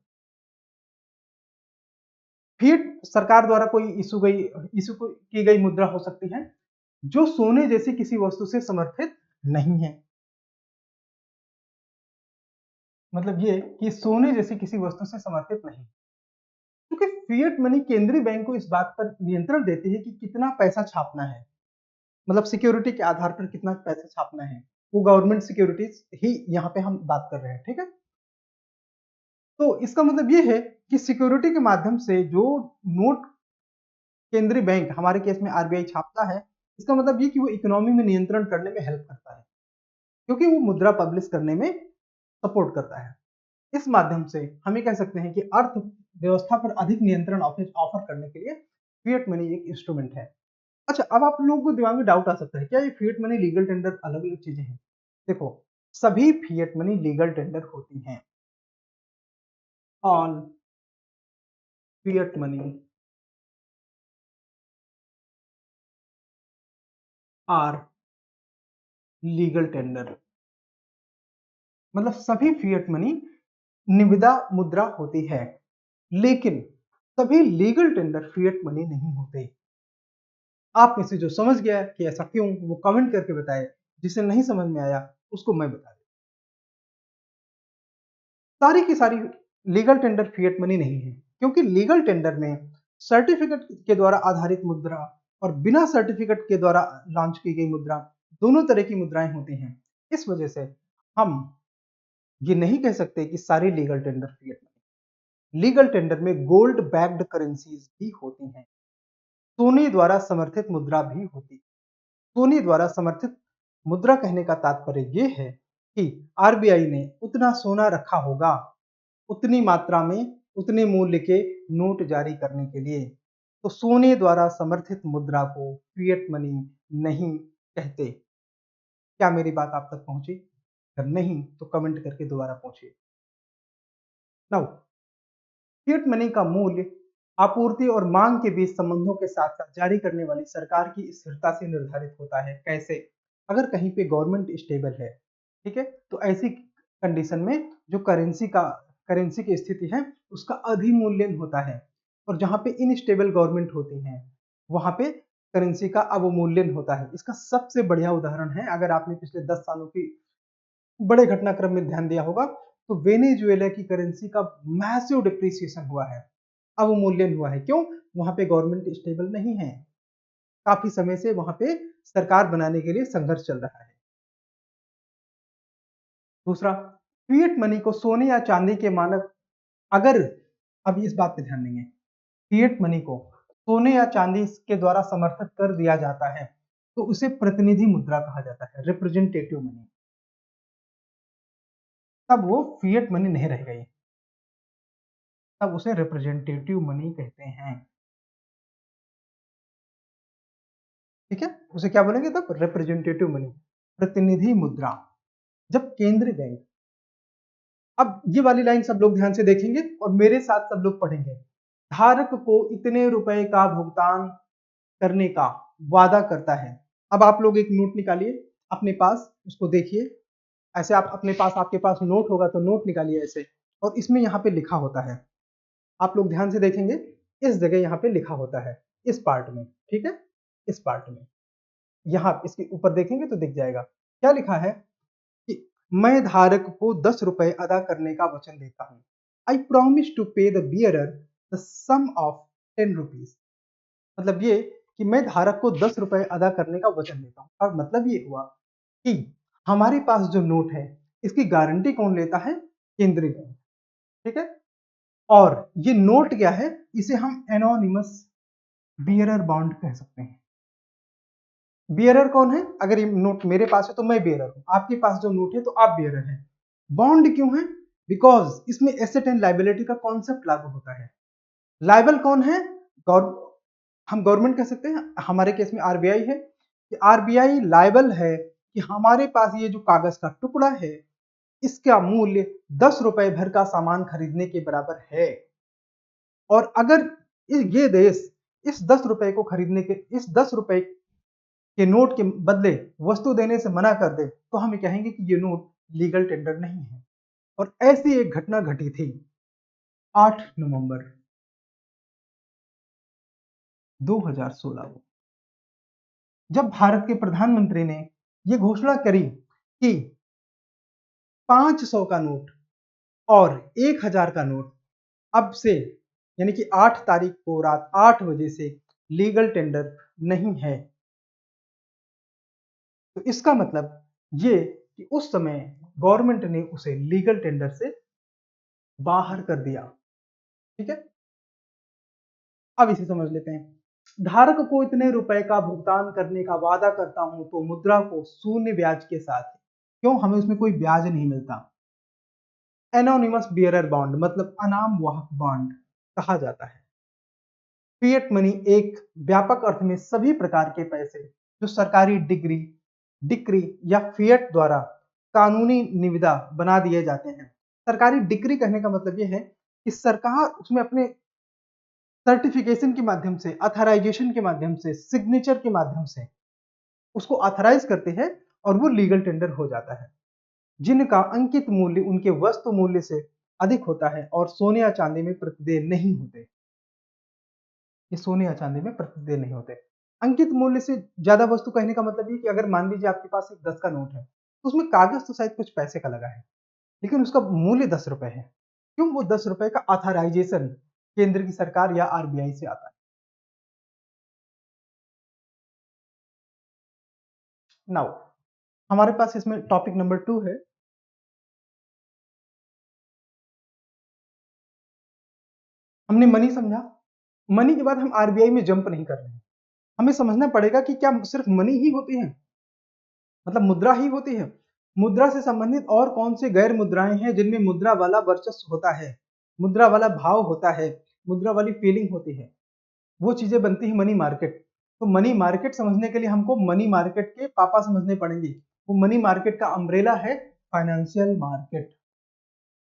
फिएट सरकार द्वारा कोई इशू की गई मुद्रा हो सकती है जो सोने जैसी किसी वस्तु से समर्थित नहीं है। मतलब ये कि सोने जैसी किसी वस्तु से समर्थित नहीं, क्योंकि फिएट मनी केंद्रीय बैंक को इस बात पर नियंत्रण देती है कि कितना पैसा छापना है, मतलब सिक्योरिटी के आधार पर कितना पैसा छापना है। वो गवर्नमेंट सिक्योरिटीज ही यहाँ पे हम बात कर रहे हैं, ठीक है। तो इसका मतलब ये है कि सिक्योरिटी के माध्यम से जो नोट केंद्रीय बैंक, हमारे केस में आरबीआई, छापता है, इसका मतलब ये कि वो इकोनॉमी में नियंत्रण करने में हेल्प करता है, क्योंकि वो मुद्रा पब्लिश करने में सपोर्ट करता है। इस माध्यम से हम ये कह सकते हैं कि अर्थव्यवस्था पर अधिक नियंत्रण ऑफर करने के लिए फिएट मनी एक इंस्ट्रूमेंट है। अच्छा, अब आप लोगों को दिमाग में डाउट आ सकता है, क्या ये फिएट मनी लीगल टेंडर अलग अलग चीजें हैं? देखो, सभी फिएट मनी लीगल टेंडर होती हैं। All fiat money are legal tender, मतलब सभी फिएट मनी निविदा मुद्रा होती है, लेकिन सभी लीगल टेंडर फिएट मनी नहीं होते। आप में से जो समझ गया कि ऐसा क्यों, वो कमेंट करके बताए। जिसे नहीं समझ में आया उसको मैं बता दूं। सारी की सारी लीगल टेंडर फिएट मनी नहीं है, क्योंकि लीगल टेंडर में सर्टिफिकेट के द्वारा आधारित मुद्रा और बिना सर्टिफिकेट के द्वारा लॉन्च की गई मुद्रा, दोनों तरह की मुद्राएं होती हैं। इस वजह से हम ये नहीं कह सकते कि सारी legal tender fiat money. Legal tender में गोल्ड बैक्ड करेंसीज भी होती हैं, सोने द्वारा समर्थित मुद्रा भी होती है। सोने द्वारा समर्थित मुद्रा कहने का तात्पर्य यह है कि आरबीआई ने उतना सोना रखा होगा, उतनी मात्रा में, उतने मूल्य के नोट जारी करने के लिए। तो सोने द्वारा समर्थित मुद्रा को फिएट मनी नहीं कहते। क्या मेरी बात आप तक पहुंची? अगर नहीं तो कमेंट करके दोबारा पूछिए। नाउ, फिएट मनी का मूल्य आपूर्ति और मांग के बीच संबंधों के साथ साथ जारी करने वाली सरकार की स्थिरता से निर्धारित होता है। कैसे? अगर कहीं पे गवर्नमेंट स्टेबल है, ठीक है, तो ऐसी कंडीशन में जो करेंसी की स्थिति है उसका अधिमूल्यन होता है, और जहां पे इनस्टेबल गवर्नमेंट होती है वहां पे करेंसी का अवमूल्यन होता है। इसका सबसे बढ़िया उदाहरण है, अगर आपने पिछले 10 सालों की बड़े घटनाक्रम में ध्यान दिया होगा, तो वेनेजुएला की करेंसी का मैसिव डिप्रिसिएशन हुआ है, अवमूल्यन हुआ है। क्यों? वहां पे गवर्नमेंट स्टेबल नहीं है, काफी समय से वहां पे सरकार बनाने के लिए संघर्ष चल रहा है। दूसरा, फिएट मनी को सोने या चांदी के मानक, अगर, अब इस बात पे ध्यान देंगे, फिएट मनी को सोने या चांदी के द्वारा समर्थित कर दिया जाता है तो उसे प्रतिनिधि मुद्रा कहा जाता है, रिप्रेजेंटेटिव मनी। तब वो फिएट मनी नहीं रह गई, तब उसे रिप्रेजेंटेटिव मनी कहते हैं। ठीक है, उसे क्या बोलेंगे तब? रिप्रेजेंटेटिव मनी, प्रतिनिधि मुद्रा। जब केंद्रीय बैंक, अब ये वाली लाइन सब लोग ध्यान से देखेंगे और मेरे साथ सब लोग पढ़ेंगे। धारक को इतने रुपए का भुगतान करने का वादा करता है। अब आप लोग एक नोट निकालिए अपने पास, उसको देखिए। ऐसे आप अपने पास, आपके पास नोट होगा तो नोट निकालिए ऐसे, और इसमें यहाँ पे लिखा होता है, आप लोग ध्यान से देखेंगे, इस जगह यहाँ पे लिखा होता है, इस पार्ट में, ठीक है, इस पार्ट में, यहाँ इसके ऊपर देखेंगे तो दिख जाएगा क्या लिखा है कि मैं धारक को 10 रुपए अदा करने का वचन देता हूँ। I promise to pay the bearer the sum of 10 rupees. मतलब ये कि मैं धारक को 10 रुपए अदा करने का वचन देता हूँ। और मतलब ये हुआ कि हमारे पास जो नोट है इसकी गारंटी कौन लेता है? केंद्रीय बैंक, ठीक है। और ये नोट क्या है? इसे हम एनोनिमस बियरर बॉन्ड कह सकते हैं। बियरर कौन है? अगर ये नोट मेरे पास है तो मैं बियरर हूं, आपके पास जो नोट है तो आप बियरर हैं। बॉन्ड क्यों है? बिकॉज इसमें एसेट एंड लाइबिलिटी का कॉन्सेप्ट लागू होता है। लाइबल कौन है? हम गवर्नमेंट कह सकते हैं, हमारे केस में आरबीआई है, कि आरबीआई लाइबल है कि हमारे पास ये जो कागज का टुकड़ा है इसका मूल्य 10 रुपए भर का सामान खरीदने के बराबर है। और अगर ये देश इस 10 रुपए को खरीदने के, इस 10 रुपए के नोट के बदले वस्तु देने से मना कर दे तो हम कहेंगे कि ये नोट लीगल टेंडर नहीं है। और ऐसी एक घटना घटी थी 8 नवंबर 2016 को। जब भारत के प्रधानमंत्री ने ये घोषणा करी कि 500 का नोट और 1000 का नोट अब से यानी कि 8 तारीख को रात 8 बजे से लीगल टेंडर नहीं है, तो इसका मतलब ये कि उस समय गवर्नमेंट ने उसे लीगल टेंडर से बाहर कर दिया। ठीक है, अब इसे समझ लेते हैं। धारक को इतने रुपए का भुगतान करने का वादा करता हूं तो मुद्रा को शून्य ब्याज के साथ, क्यों, हमें उसमें कोई ब्याज नहीं मिलता। एनोनिमस बियरर बॉन्ड मतलब अनाम वाहक बॉन्ड कहा जाता है। फिएट मनी एक व्यापक अर्थ में सभी प्रकार के पैसे जो सरकारी डिक्री या फिएट द्वारा कानूनी निविदा बना दिए जाते हैं। सरकारी डिक्री कहने का मतलब यह है कि सरकार उसमें अपने सर्टिफिकेशन के माध्यम से, अथराइजेशन के माध्यम से, सिग्नेचर के माध्यम से उसको अथराइज करते हैं और वो लीगल टेंडर हो जाता है। जिनका अंकित मूल्य उनके वस्तु मूल्य से अधिक होता है और सोने या चांदी में प्रतिदेय नहीं होते। ये सोने या चांदी में प्रतिदेय नहीं होते। अंकित मूल्य से ज्यादा वस्तु कहने का मतलब ये कि अगर मान लीजिए आपके पास एक 10 का नोट है, तो उसमें कागज तो शायद कुछ पैसे का लगा है, लेकिन उसका मूल्य 10 रुपए है। क्यों? वो 10 रुपए का ऑथराइजेशन केंद्र की सरकार या आरबीआई से आता है। नाउ हमारे पास इसमें टॉपिक नंबर 2 है, हमने मनी समझा। मनी के बाद हम आरबीआई में जंप नहीं कर रहे हैं। हमें समझना पड़ेगा कि क्या सिर्फ मनी ही होती है, मतलब मुद्रा ही होती है। मुद्रा से संबंधित और कौन से गैर मुद्राएं हैं जिनमें मुद्रा वाला वर्चस्व होता है, मुद्रा वाला भाव होता है, मुद्रा वाली फीलिंग होती है, वो चीजें बनती है मनी मार्केट। तो मनी मार्केट समझने के लिए हमको मनी मार्केट के पापा समझने पड़ेंगे। वो मनी मार्केट का अम्ब्रेला है फाइनेंशियल मार्केट।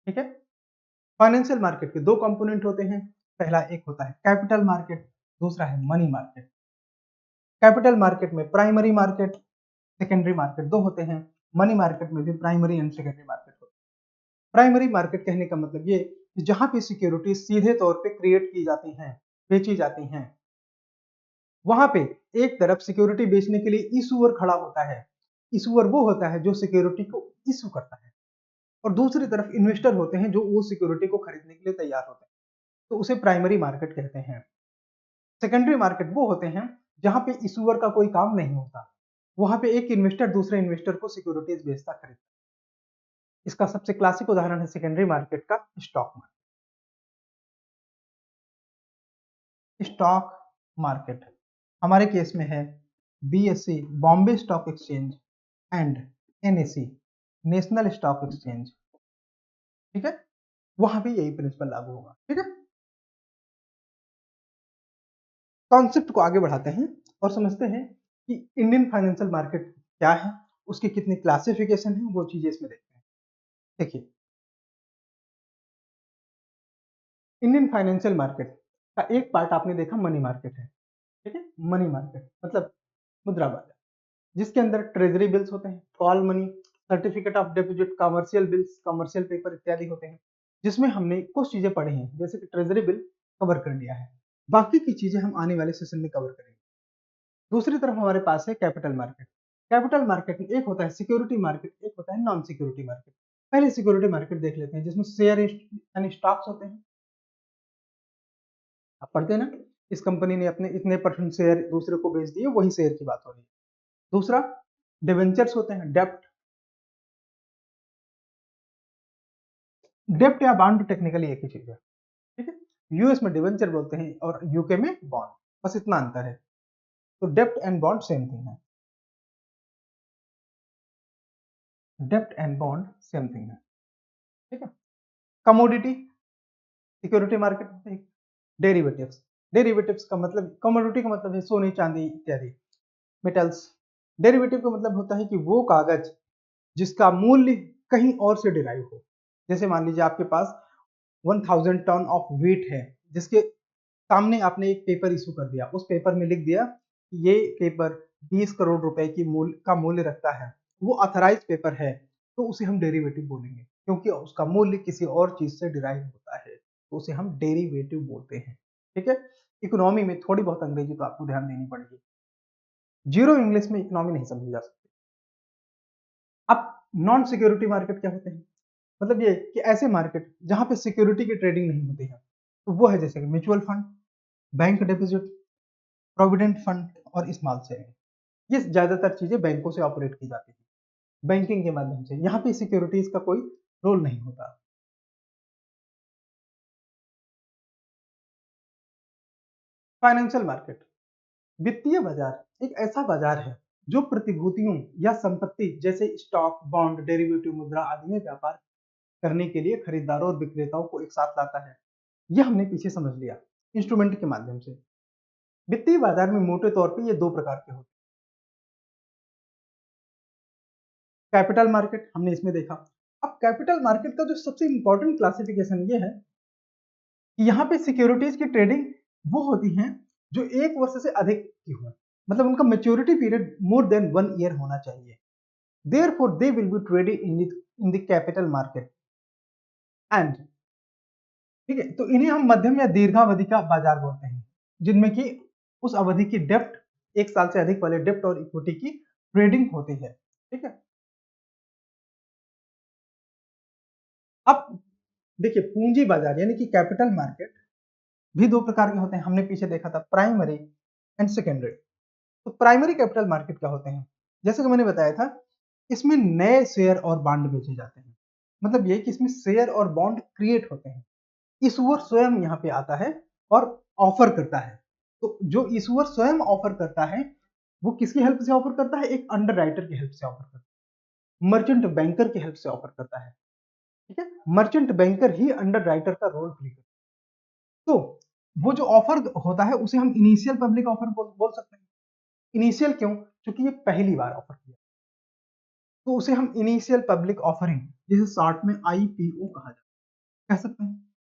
ठीक है, फाइनेंशियल मार्केट के दो कंपोनेंट होते हैं। पहला एक होता है कैपिटल मार्केट, दूसरा है मनी मार्केट। कैपिटल मार्केट में प्राइमरी मार्केट, सेकेंडरी मार्केट दो होते हैं। मनी मार्केट में भी प्राइमरी एंड सेकेंडरी मार्केट होते हैं। प्राइमरी मार्केट कहने का मतलब ये कि जहां पे सिक्योरिटी सीधे तौर पे क्रिएट की जाती हैं, बेची जाती हैं, वहां पे एक तरफ सिक्योरिटी बेचने के लिए इशूअर खड़ा होता है। इशूअर वो होता है जो सिक्योरिटी को इशू करता है, और दूसरी तरफ इन्वेस्टर होते हैं जो वो सिक्योरिटी को खरीदने के लिए तैयार होते हैं, तो उसे प्राइमरी मार्केट कहते हैं। सेकेंडरी मार्केट वो होते हैं जहां पे इशूअर का कोई काम नहीं होता, वहां पे एक इन्वेस्टर दूसरे इन्वेस्टर को सिक्योरिटीज बेचता खरीदता। इसका सबसे क्लासिक उदाहरण है सेकेंडरी मार्केट का स्टॉक मार्केट। स्टॉक मार्केट हमारे केस में है BSc Bombay stock exchange and NSE national stock exchange. ठीक है, वहां भी यही प्रिंसिपल लागू होगा। ठीक है, कॉन्सेप्ट को आगे बढ़ाते हैं और समझते हैं कि इंडियन फाइनेंशियल मार्केट क्या है, उसकी कितनी क्लासिफिकेशन है, वो चीजें इसमें देखते हैं। देखिए, इंडियन फाइनेंशियल मार्केट का एक पार्ट आपने देखा मनी मार्केट है। ठीक है, मनी मार्केट मतलब मुद्रा बाजार, जिसके अंदर ट्रेजरी बिल्स होते हैं, call money, certificate of deposit, commercial bills, commercial paper इत्यादि होते हैं, जिसमें हमने कुछ चीजें पढ़ी हैं, जैसे कि ट्रेजरी बिल कवर कर लिया है, बाकी की चीजें हम आने वाले सेशन में कवर करेंगे। दूसरी तरफ हमारे पास है कैपिटल मार्केट। कैपिटल मार्केट में एक होता है सिक्योरिटी मार्केट, एक होता है नॉन सिक्योरिटी मार्केट। पहले सिक्योरिटी मार्केट देख लेते हैं, जिसमें शेयर यानी स्टॉक्स होते हैं। आप पढ़ते हैं ना, इस कंपनी ने अपने इतने परसेंट शेयर दूसरे को बेच दिए, वही शेयर की बात हो रही है। दूसरा डिवेंचर्स होते हैं, डेप्ट। डेप्ट या बॉन्ड टेक्निकली एक ही चीज है। ठीक है, यूएस में डिवेंचर बोलते हैं और यूके में बॉन्ड, बस इतना अंतर है। तो डेप्ट एंड बॉन्ड सेम थिंग है। डेप्ट एंड बॉन्ड सेम थिंग है। ठीक है, कमोडिटी सिक्योरिटी मार्केट में, डेरिवेटिव्स। डेरिवेटिव्स का मतलब, कमोडिटी का मतलब है सोने चांदी इत्यादि मेटल्स। डेरिवेटिव का मतलब होता है कि वो कागज जिसका मूल्य कहीं और से डिराइव हो। जैसे मान लीजिए आपके पास 1000 टन ऑफ व्हीट है, जिसके सामने आपने एक पेपर इशू कर दिया, उस पेपर में लिख दिया कि ये पेपर 20 करोड़ रुपए की मूल्य रखता है, वो अथराइज पेपर है, तो उसे हम डेरिवेटिव बोलेंगे, क्योंकि उसका मूल्य किसी और चीज से डिराइव होता है, तो उसे हम डेरिवेटिव बोलते हैं। ठीक है, इकोनॉमी में थोड़ी बहुत अंग्रेजी तो आपको ध्यान देनी पड़ेगी। जीरो इंग्लिश में इकोनॉमी नहीं समझी जा सकती। अब नॉन सिक्योरिटी मार्केट क्या होते हैं? मतलब ये कि ऐसे मार्केट जहां पे सिक्योरिटी की ट्रेडिंग नहीं होती है, तो वो है जैसे कि mutual fund, bank deposit, provident fund और स्मॉल सेविंग। ये ज्यादातर चीजें बैंकों से ऑपरेट की जाती है, बैंकिंग के माध्यम से। यहाँ पे सिक्योरिटीज का कोई रोल नहीं होता। फाइनेंशियल मार्केट, वित्तीय बाजार एक ऐसा बाजार है जो प्रतिभूतियों या संपत्ति जैसे स्टॉक, बॉन्ड, डेरिवेटिव, मुद्रा आदि में व्यापार करने के लिए खरीदारों और विक्रेताओं को एक साथ लाता है। यह हमने पीछे समझ लिया इंस्ट्रूमेंट के माध्यम से। वित्तीय बाजार में मोटे तौर पे ये दो प्रकार के होते हैं। कैपिटल मार्केट हमने इसमें देखा। अब कैपिटल मार्केट का जो सबसे इंपॉर्टेंट क्लासिफिकेशन ये है कि यहाँ पे सिक्योरिटीज की ट्रेडिंग वो होती हैं जो 1 वर्ष से अधिक की हो, मतलब उनका maturity period more than 1 year होना चाहिए। Therefore, they will be traded in the capital market and ठीक है, तो इन्हें हम मध्यम या दीर्घावधि का बाजार बोलते हैं, जिनमें कि उस अवधि की डेप्ट 1 साल से अधिक वाले डेप्ट और इक्विटी की ट्रेडिंग होती है। ठीक है, अब देखिए पूंजी बाजार यानी कि कैपिटल मार्केट भी दो प्रकार के होते हैं। हमने पीछे देखा था प्राइमरी एंड सेकेंडरी। तो प्राइमरी कैपिटल मार्केट क्या होते हैं? जैसे कि मैंने बताया था, इसमें नए शेयर और बॉन्ड बेचे जाते हैं। मतलब ये कि इसमें शेयर और बॉन्ड क्रिएट होते हैं। ईश्वर स्वयं यहाँ पे आता है और ऑफर करता है। तो जो ईश्वर स्वयं ऑफर करता है वो किसकी हेल्प से ऑफर करता है? एक अंडर राइटर की हेल्प से ऑफर करता है, मर्चेंट बैंकर की हेल्प से ऑफर करता है। ठीक है, मर्चेंट बैंकर ही अंडर राइटर का रोल प्ले करता है। तो वो जो ऑफर होता है उसे हम इनिशियल पब्लिक ऑफर बोल सकते हैं। इनिशियल क्यों? क्योंकि ये पहली बार ऑफर किया, तो उसे हम इनिशियल पब्लिक ऑफरिंग, जिसे शॉर्ट में आईपीओ कहा जाता है, कह सकते हैं।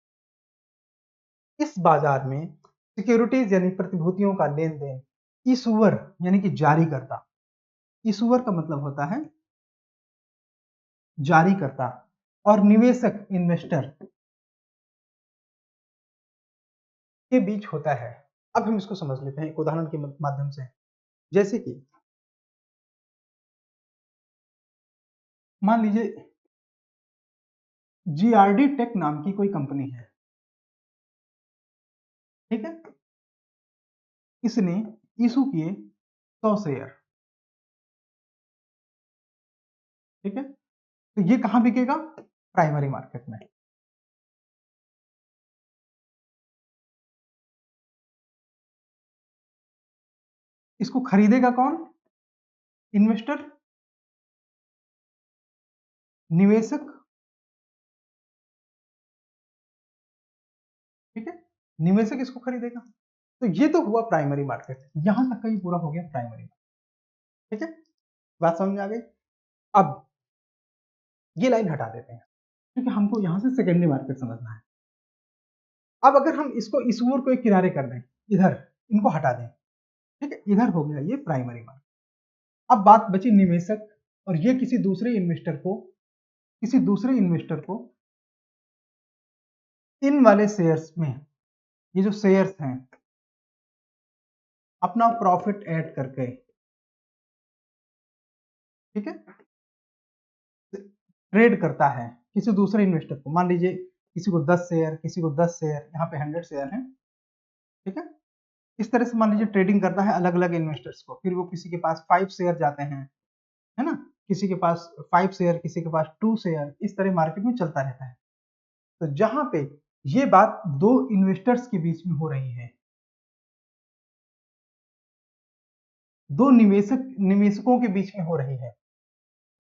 इस बाजार में सिक्योरिटीज यानी प्रतिभूतियों का लेन देन इशूअर यानी कि जारी करता, इशूअर का मतलब होता है जारी करता, और निवेशक इन्वेस्टर के बीच होता है। अब हम इसको समझ लेते हैं एक उदाहरण के माध्यम से। जैसे कि मान लीजिए जीआरडी टेक नाम की कोई कंपनी है। ठीक है, इसने इशू किए 100 शेयर। ठीक है, तो ये कहां बिकेगा? प्राइमरी मार्केट में। इसको खरीदेगा कौन? इन्वेस्टर, निवेशक। ठीक है, निवेशक इसको खरीदेगा। तो ये तो हुआ प्राइमरी मार्केट, यहां तक का ये पूरा हो गया प्राइमरी मार्केट। ठीक है, बात समझ में आ गई। अब ये लाइन हटा देते हैं क्योंकि हमको यहां से सेकेंडरी मार्केट समझना है। अब अगर हम इसको इशूअर को एक किनारे कर दें, इधर इनको हटा दें, ठीक है, इधर हो गया ये प्राइमरी मार्केट। अब बात बची निवेशक, और ये किसी दूसरे इन्वेस्टर को इन वाले शेयर्स में, ये जो शेयर्स हैं, अपना प्रॉफिट ऐड करके, ठीक है, ट्रेड करता है किसी दूसरे इन्वेस्टर को। मान लीजिए किसी को 10 शेयर, किसी को 10 शेयर, यहाँ पे 100 शेयर है। ठीक है, इस तरह से मान लीजिए ट्रेडिंग करता है अलग अलग इन्वेस्टर्स को। फिर वो किसी के पास 5 शेयर जाते हैं, है ना, किसी के पास 5 शेयर, किसी के पास 2 शेयर, इस तरह मार्केट में चलता रहता है। तो जहां पे ये बात दो इन्वेस्टर्स के बीच में हो रही है, दो निवेशकों के बीच में हो रही है,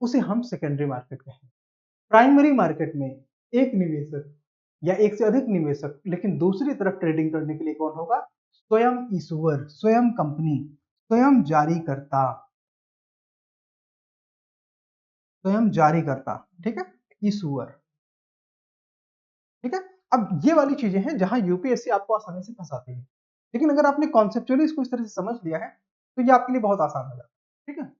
उसे हम सेकेंडरी मार्केट कहेंगे। प्राइमरी मार्केट में एक निवेशक या एक से अधिक निवेशक, लेकिन दूसरी तरफ ट्रेडिंग करने के लिए कौन होगा? स्वयं ईश्वर, स्वयं कंपनी, स्वयं जारी करता, स्वयं जारी करता। ठीक है, ईश्वर। ठीक है, अब ये वाली चीजें हैं जहां यूपीएससी आपको आसानी से फंसाती है, लेकिन अगर आपने कॉन्सेप्चुअली इसको इस तरह से समझ लिया है तो ये आपके लिए बहुत आसान हो जाता है। ठीक है,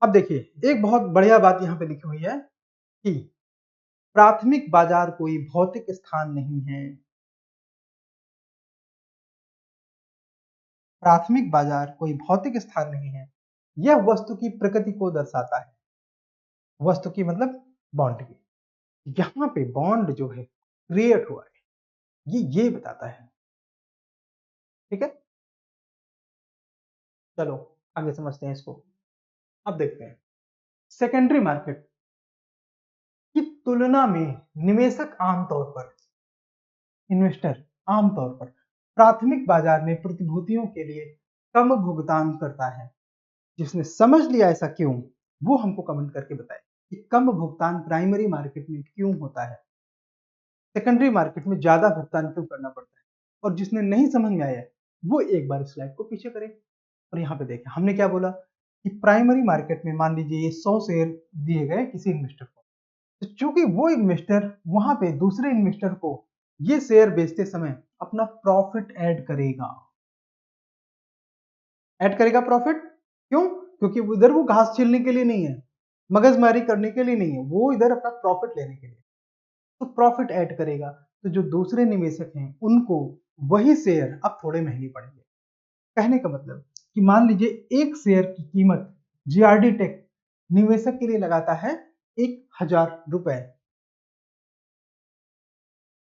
अब देखिए एक बहुत बढ़िया बात यहाँ पे लिखी हुई है कि प्राथमिक बाजार कोई भौतिक स्थान नहीं है। प्राथमिक बाजार कोई भौतिक स्थान नहीं है, यह वस्तु की प्रकृति को दर्शाता है। वस्तु की मतलब बॉन्ड की। यहाँ पे बॉन्ड जो है क्रिएट हुआ है, ये बताता है। ठीक है, चलो आगे समझते हैं इसको। अब देखते हैं सेकेंडरी मार्केट की तुलना में निवेशक आमतौर पर, इन्वेस्टर आमतौर पर प्राथमिक बाजार में प्रतिभूतियों के लिए कम भुगतान करता है। जिसने समझ लिया ऐसा क्यों, वो हमको कमेंट करके बताए कि कम भुगतान प्राइमरी मार्केट में क्यों होता है, सेकेंडरी मार्केट में ज्यादा भुगतान क्यों करना पड़ता है। और जिसने नहीं समझ में आया वो एक बार स्लाइड को पीछे करे और यहाँ पे देखें हमने क्या बोला कि प्राइमरी मार्केट में मान लीजिए ये 100 शेयर दिए गए किसी इन्वेस्टर को, तो चूंकि वो इन्वेस्टर वहां पे दूसरे इन्वेस्टर को ये शेयर बेचते समय अपना प्रॉफिट ऐड करेगा प्रॉफिट। क्यों? क्योंकि उधर वो घास छीलने के लिए नहीं है, मगजमारी करने के लिए नहीं है, वो इधर अपना प्रॉफिट लेने के लिए, तो प्रॉफिट ऐड करेगा। तो जो दूसरे निवेशक हैं उनको वही शेयर अब थोड़े महंगे पड़ेंगे। कहने का मतलब कि मान लीजिए एक शेयर की कीमत जीआरडी टेक निवेशक के लिए लगाता है 1,000 रुपए,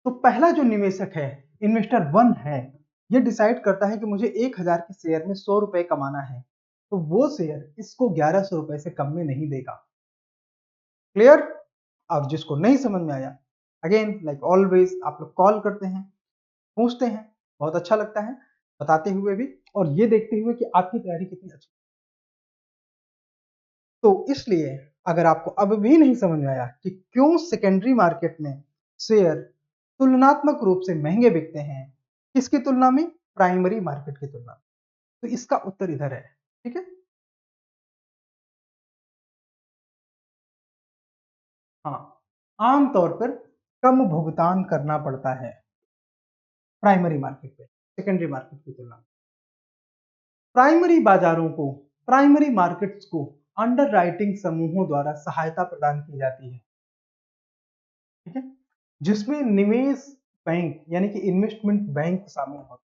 तो पहला जो निवेशक है इन्वेस्टर 1 है, ये डिसाइड करता है कि मुझे 1,000 के शेयर में 100 रुपए कमाना है, तो वो शेयर इसको 1100 रुपए से कम में नहीं देगा। क्लियर? और जिसको नहीं समझ में आया, अगेन लाइक ऑलवेज आप लोग कॉल करते हैं, पूछते हैं, बहुत अच्छा लगता है बताते हुए भी और ये देखते हुए कि आपकी तैयारी कितनी अच्छी। तो इसलिए अगर आपको अब भी नहीं समझ में आया कि क्यों सेकेंडरी मार्केट में शेयर तुलनात्मक रूप से महंगे बिकते हैं, किसकी तुलना में? प्राइमरी मार्केट की तुलना में, तो इसका उत्तर इधर है। ठीक है, हाँ, आमतौर पर कम भुगतान करना पड़ता है प्राइमरी मार्केट पे सेकेंडरी मार्केट की तुलना में। प्राइमरी बाजारों को, प्राइमरी मार्केट्स को अंडर राइटिंग समूहों द्वारा सहायता प्रदान की जाती है। ठीक है, जिसमें निवेश बैंक यानी कि इन्वेस्टमेंट बैंक शामिल होते हैं,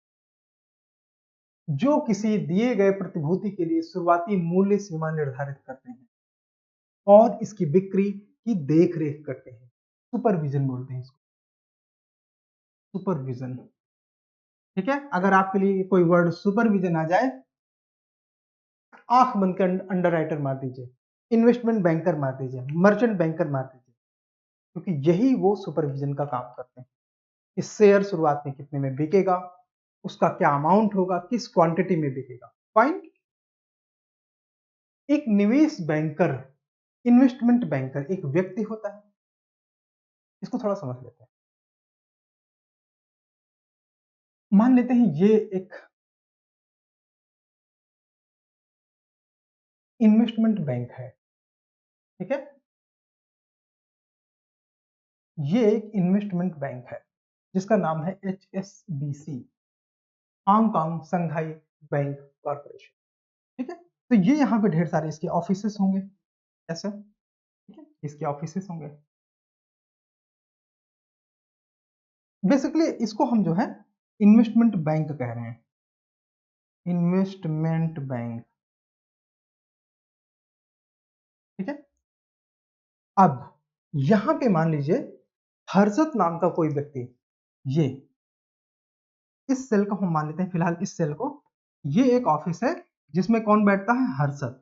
जो किसी दिए गए प्रतिभूति के लिए शुरुआती मूल्य सीमा निर्धारित करते हैं और इसकी बिक्री की देखरेख करते हैं। सुपरविजन बोलते हैं इसको, सुपरविजन। ठीक है, अगर आपके लिए कोई वर्ड सुपरविजन आ जाए, आंख बंद कर अंडर राइटर मार दीजिए, इन्वेस्टमेंट बैंकर मार दीजिए, मर्चेंट बैंकर मार दीजिए, क्योंकि यही वो सुपरविजन का काम करते हैं। इस शेयर शुरुआत में कितने में बिकेगा, उसका क्या अमाउंट होगा, किस क्वांटिटी में बिकेगा। फाइन। एक निवेश बैंकर, इन्वेस्टमेंट बैंकर एक व्यक्ति होता है, इसको थोड़ा समझ लेते हैं। मान लेते हैं ये एक इन्वेस्टमेंट बैंक है। ठीक है, ये एक इन्वेस्टमेंट बैंक है जिसका नाम है HSBC, हांगकांग संघाई बैंक कॉर्पोरेशन। ठीक है, तो ये यहाँ पे ढेर सारे इसके ऑफिसेस होंगे ऐसे। ठीक है, इसके ऑफिसेस होंगे। बेसिकली इसको हम जो है इन्वेस्टमेंट बैंक कह रहे हैं, इन्वेस्टमेंट बैंक। ठीक है, अब यहां पे मान लीजिए हर्षद नाम का कोई व्यक्ति, ये इस सेल को हम मान लेते हैं फिलहाल, इस सेल को, ये एक ऑफिस है जिसमें कौन बैठता है? हर्षद।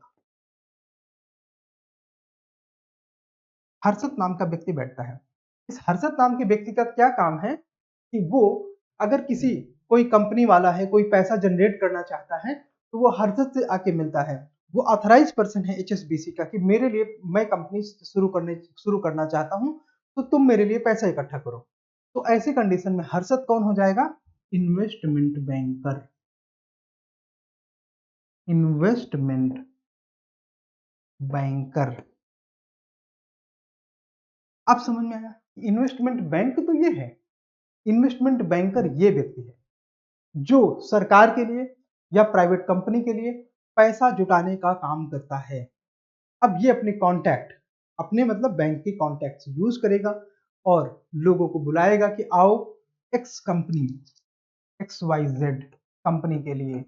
हर्षद नाम का व्यक्ति बैठता है। इस हर्षद नाम के व्यक्ति का क्या काम है कि वो अगर किसी कोई कंपनी वाला है, कोई पैसा जनरेट करना चाहता है, तो वो हर्षद से आके मिलता है। वो ऑथराइज पर्सन है HSBC का कि मेरे लिए, मैं कंपनी शुरू करना चाहता हूं, तो तुम मेरे लिए पैसा इकट्ठा करो। तो ऐसी कंडीशन में हर्षद कौन हो जाएगा? Investment banker, investment banker. अब समझ में आया? इन्वेस्टमेंट बैंक तो ये है, इन्वेस्टमेंट बैंकर ये व्यक्ति है जो सरकार के लिए या प्राइवेट कंपनी के लिए पैसा जुटाने का काम करता है। अब ये अपने कॉन्टैक्ट, अपने मतलब बैंक के कॉन्टैक्ट यूज करेगा और लोगों को बुलाएगा कि आओ एक्स कंपनी, XYZ कंपनी के लिए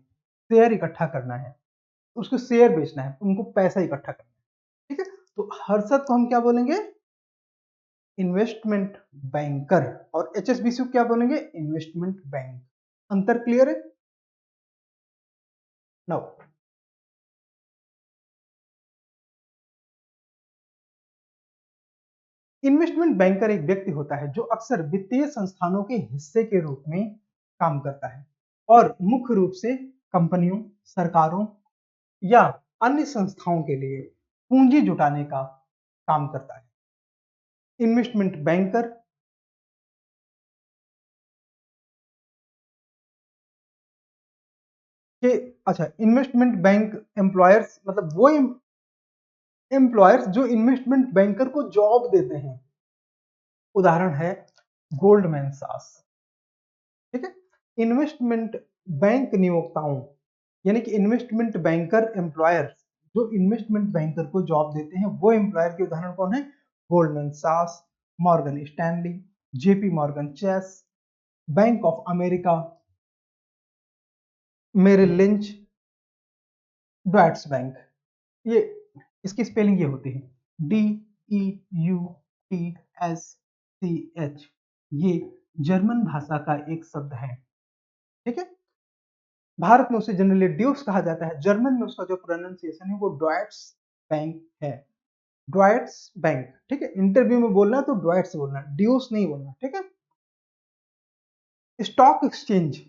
शेयर इकट्ठा करना है, उसको शेयर बेचना है, उनको पैसा इकट्ठा करना है, ठीक है। तो हर्षद को हम क्या बोलेंगे, इन्वेस्टमेंट बैंकर, और एचएसबीसी को क्या बोलेंगे, इन्वेस्टमेंट बैंक। अंतर क्लियर है? नाउ इन्वेस्टमेंट बैंकर एक व्यक्ति होता है जो अक्सर वित्तीय संस्थानों के हिस्से के रूप में काम करता है और मुख्य रूप से कंपनियों, सरकारों या अन्य संस्थाओं के लिए पूंजी जुटाने का काम करता है। इन्वेस्टमेंट बैंकर के अच्छा, इन्वेस्टमेंट बैंक एम्प्लॉयर्स मतलब वो एम्प्लॉयर्स जो इन्वेस्टमेंट बैंकर को जॉब देते हैं, उदाहरण है गोल्डमैन सास, ठीक है। इन्वेस्टमेंट बैंक नियोक्ताओं यानी कि इन्वेस्टमेंट बैंकर एम्प्लॉयर्स जो इन्वेस्टमेंट बैंकर को जॉब देते हैं, वो एम्प्लॉयर के उदाहरण कौन है, Goldman Sachs, Morgan Stanley, JP Morgan Chase, bank of America, Merrill Lynch, Deutsche bank. ये इसकी स्पेलिंग ये होती है DEUTSCH। ये जर्मन भाषा का एक शब्द है, ठीक है। भारत में उसे जनरली ड्यूस कहा जाता है, जर्मन में उसका जो प्रोनाउंसिएशन है वो डॉयट्स बैंक है, डॉयट्स बैंक, ठीक है। इंटरव्यू में बोलना तो डॉयट्स बोलना, ड्यूस नहीं बोलना, ठीक है। स्टॉक एक्सचेंज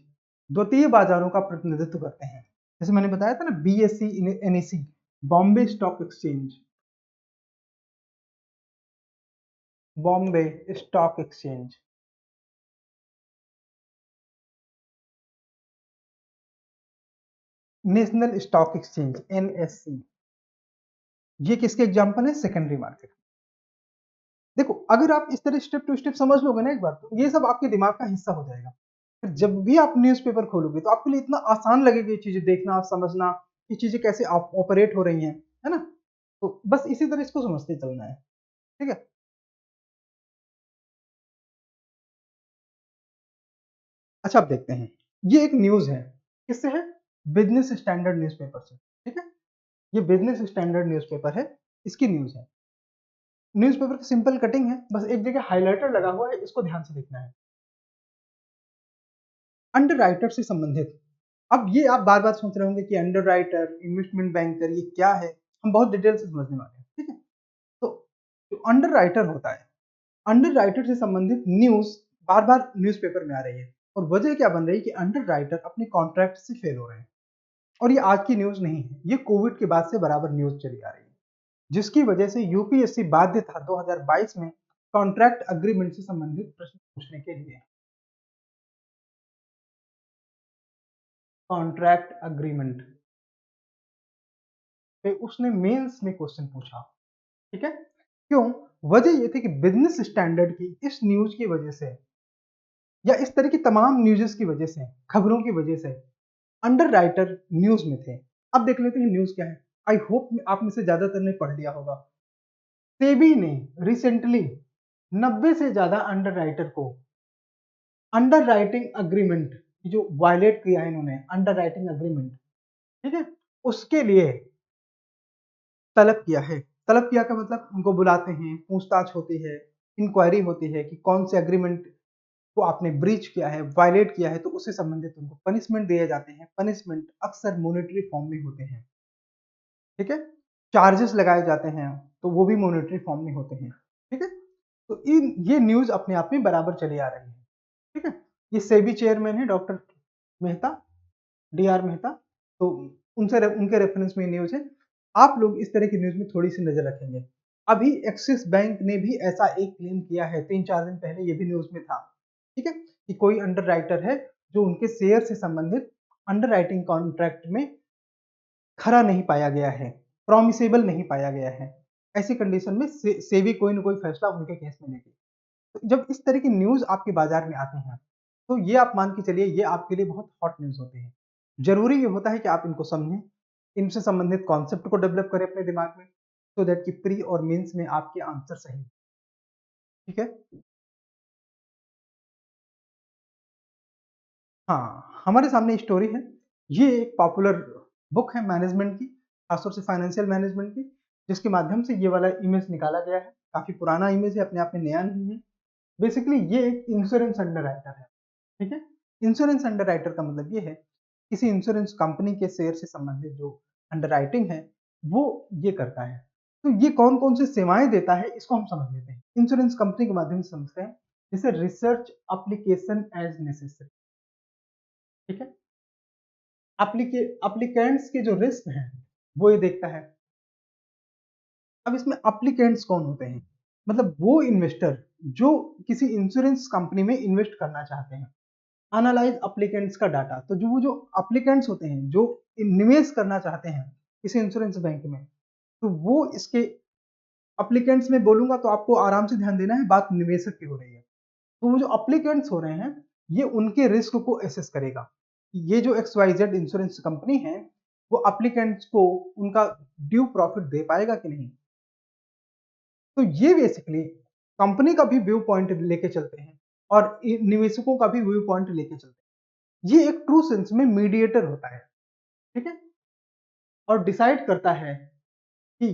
द्वितीय बाजारों का प्रतिनिधित्व करते हैं, जैसे मैंने बताया था ना, BSE NSE, Bombay stock exchange, Bombay stock exchange, national stock exchange NSE। ये किसके एग्जांपल है, सेकेंडरी मार्केट। देखो अगर आप इस तरह स्टेप टू स्टेप समझ लोगे ना एक बार, तो ये सब आपके दिमाग का हिस्सा हो जाएगा। फिर जब भी आप न्यूज़पेपर खोलोगे तो आपके लिए इतना आसान लगेगा ये चीजें देखना, समझना, ये चीजें कैसे ऑपरेट हो रही हैं, है ना। तो बस इसी तरह इसको समझते चलना है, ठीक है। अच्छा, आप देखते हैं, ये एक न्यूज है, किससे है, बिजनेस स्टैंडर्ड न्यूज़पेपर से, ठीक है। ये बिजनेस स्टैंडर्ड न्यूज़पेपर है, इसकी न्यूज है। न्यूज़पेपर की सिंपल कटिंग है, बस एक जगह हाइलाइटर लगा हुआ है, इसको ध्यान से देखना है। अंडरराइटर से संबंधित, अब ये आप बार बार सोच रहे होंगे कि अंडरराइटर, इन्वेस्टमेंट बैंकर, ये क्या है, हम बहुत डिटेल से समझने वाले हैं, ठीक है। तो जो अंडरराइटर होता है, अंडरराइटर से संबंधित न्यूज बार बार न्यूज़पेपर में आ रही है, और वजह क्या बन रही है कि अंडरराइटर अपने कॉन्ट्रैक्ट से फेल हो रहे हैं। और ये आज की न्यूज नहीं है, ये कोविड के बाद से बराबर न्यूज चली आ रही है, जिसकी वजह से यूपीएससी बाध्य था 2022 में कॉन्ट्रैक्ट अग्रीमेंट से संबंधित प्रश्न पूछने के लिए। कॉन्ट्रैक्ट अग्रीमेंट पे उसने मेंस में क्वेश्चन पूछा, ठीक है। क्यों? वजह ये थी कि बिजनेस स्टैंडर्ड की इस न्यूज की वजह से, या इस तरह की तमाम न्यूज़ेस की वजह से, खबरों की वजह से अंडरराइटर न्यूज में थे। अब देख लेते हैं न्यूज क्या है। आई होप आप में से ज्यादातर ने पढ़ लिया होगा। सेबी ने रिसेंटली 90 से ज्यादा अंडरराइटर को अंडर राइटिंग अग्रीमेंट जो वायलेट किया है इन्होंने, अंडर राइटिंग अग्रीमेंट, ठीक है, उसके लिए तलब किया है। तलब किया का मतलब उनको बुलाते हैं, पूछताछ होती है, इंक्वायरी होती है कि कौन से अग्रीमेंट को आपने ब्रीच किया है, वायलेट किया है, तो उससे संबंधित उनको पनिशमेंट दिए जाते हैं। पनिशमेंट अक्सर मॉनेटरी फॉर्म में होते हैं, ठीक है। चार्जेस लगाए जाते हैं, तो वो भी मॉनेटरी फॉर्म में होते हैं, ठीक है। तो इन ये न्यूज अपने आप में बराबर चली आ रही है, ठीक है। ये सेबी चेयरमैन है डॉक्टर मेहता, DR मेहता, तो उनके रेफरेंस में न्यूज है। आप लोग इस तरह की न्यूज में थोड़ी सी नजर रखेंगे। अभी एक्सिस बैंक ने भी ऐसा एक क्लेम किया है, 3-4 दिन पहले ये भी न्यूज में था, ठीक है, कि कोई अंडर राइटर है जो उनके शेयर से संबंधित अंडर राइटिंग कॉन्ट्रैक्ट में खरा नहीं पाया गया है, प्रॉमिसेबल नहीं पाया गया है। ऐसी कंडीशन में सेबी कोई ना कोई फैसला उनके केस में लेगी। तो जब इस तरह की न्यूज आपके बाजार में आती हैं, तो ये आप मान के चलिए ये आपके लिए बहुत हॉट न्यूज होती है। जरूरी ये होता है कि आप इनको समझें, इनसे संबंधित कॉन्सेप्ट को डेवलप करें अपने दिमाग में, सो दैट कि प्री और मेंस में आपके आंसर सही, ठीक है। हाँ, हमारे सामने स्टोरी है, ये एक पॉपुलर बुक है मैनेजमेंट की, खासतौर से फाइनेंशियल मैनेजमेंट की, जिसके माध्यम से ये वाला इमेज निकाला गया है। काफी पुराना इमेज है, अपने आप में नया नहीं है। बेसिकली ये एक इंश्योरेंस अंडरराइटर है। ठीक है, इंश्योरेंस अंडरराइटर का मतलब ये है किसी इंश्योरेंस कंपनी के शेयर से संबंधित जो अंडरराइटिंग है वो ये करता है। तो ये कौन कौन सी सेवाएं देता है इसको हम समझ लेते हैं, इंश्योरेंस कंपनी के माध्यम से समझते हैं। जैसे रिसर्च एप्लीकेशन एज नेसेसरी। ठीक है, एप्लीकेंट्स के जो रिस्क हैं वो ये देखता है। अब इसमें एप्लीकेंट्स कौन होते हैं, मतलब वो इन्वेस्टर जो किसी इंश्योरेंस कंपनी में इन्वेस्ट करना चाहते हैं। एनालाइज एप्लीकेंट्स का डाटा, तो जो एप्लीकेंट्स होते हैं जो निवेश करना चाहते हैं किसी इंश्योरेंस बैंक में, तो वो इसके एप्लीकेंट्स में बोलूंगा तो आपको आराम से ध्यान देना है, बात निवेशक की हो रही है। तो वो जो एप्लीकेंट्स हो रहे हैं ये उनके रिस्क को एसेस करेगा। ये जो XYZ इंश्योरेंस कंपनी है वो एप्लीकेंट्स को उनका ड्यू प्रॉफिट दे पाएगा कि नहीं। तो ये बेसिकली कंपनी का भी व्यू पॉइंट लेके चलते हैं और निवेशकों का भी व्यू पॉइंट लेके चलते हैं। ये एक ट्रू सेंस में मीडिएटर होता है। ठीक है, और डिसाइड करता है कि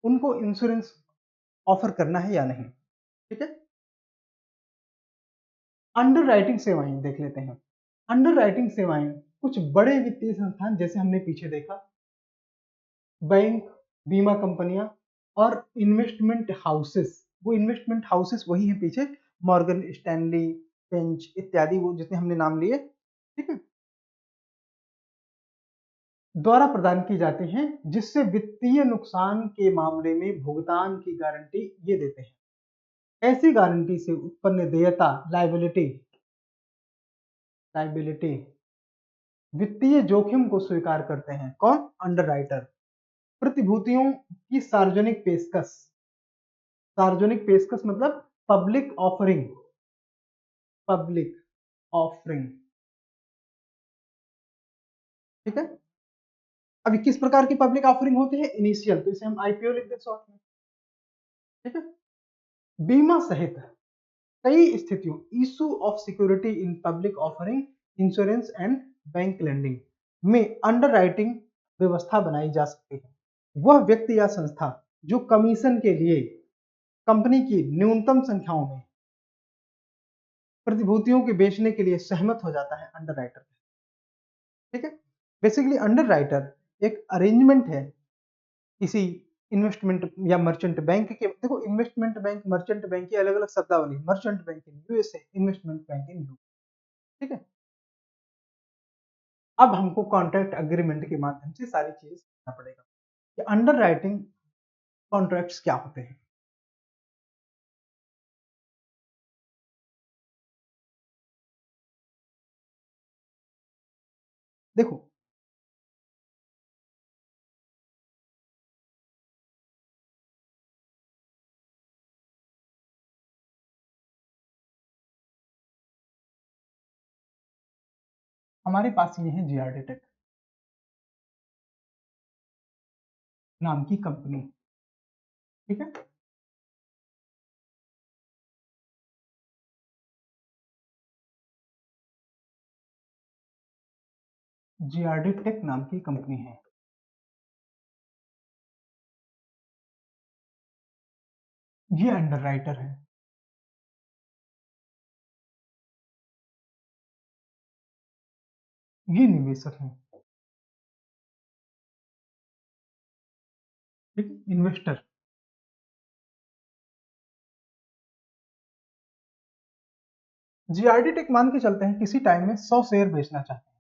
उनको इंश्योरेंस ऑफर करना है या नहीं। ठीक है, अंडर राइटिंग सेवाएं देख लेते हैं। अंडर राइटिंग सेवाएं कुछ बड़े वित्तीय संस्थान, जैसे हमने पीछे देखा, बैंक, बीमा कंपनियां और इन्वेस्टमेंट हाउसेस। वो इन्वेस्टमेंट हाउसेस वही है पीछे, मॉर्गन स्टैनली, पेंच इत्यादि, वो जितने हमने नाम लिए। ठीक है, द्वारा प्रदान की जाती हैं, जिससे वित्तीय नुकसान के मामले में भुगतान की गारंटी ये देते हैं। ऐसी गारंटी से उत्पन्न देयता लायबिलिटी लायबिलिटी वित्तीय जोखिम को स्वीकार करते हैं। कौन? अंडरराइटर। प्रतिभूतियों की सार्वजनिक पेशकश, सार्वजनिक पेशकश मतलब पब्लिक ऑफरिंग, पब्लिक ऑफरिंग। ठीक है, अभी किस प्रकार की पब्लिक ऑफरिंग होती है? इनिशियल, तो इसे हम IPO लिख दें शॉर्ट में। ठीक है, बीमा सहित कई स्थितियों, issue of security in public offering, insurance and bank lending में अंडरराइटिंग व्यवस्था बनाई जा सकती है। वह व्यक्ति या संस्था जो कमीशन के लिए कंपनी की न्यूनतम संख्याओं में प्रतिभूतियों के बेचने के लिए सहमत हो जाता है, अंडरराइटर। ठीक है, बेसिकली अंडरराइटर एक अरेंजमेंट है किसी इन्वेस्टमेंट या मर्चेंट बैंक के। देखो, इन्वेस्टमेंट बैंक, मर्चेंट बैंक की अलग अलग शब्दावली। Merchant bank in USA, investment bank in UK. ठीक है, अब हमको कॉन्ट्रैक्ट अग्रीमेंट के माध्यम से सारी चीज करना पड़ेगा कि अंडर राइटिंग कॉन्ट्रैक्ट्स क्या होते हैं। देखो, हमारे पास ये है GRD टेक नाम की कंपनी। ठीक है, GRD टेक नाम की कंपनी है। ये अंडरराइटर है, ये निवेशक है। ठीक है, इन्वेस्टर। GRD टेक मान के चलते हैं किसी टाइम में 100 शेयर बेचना चाहते हैं।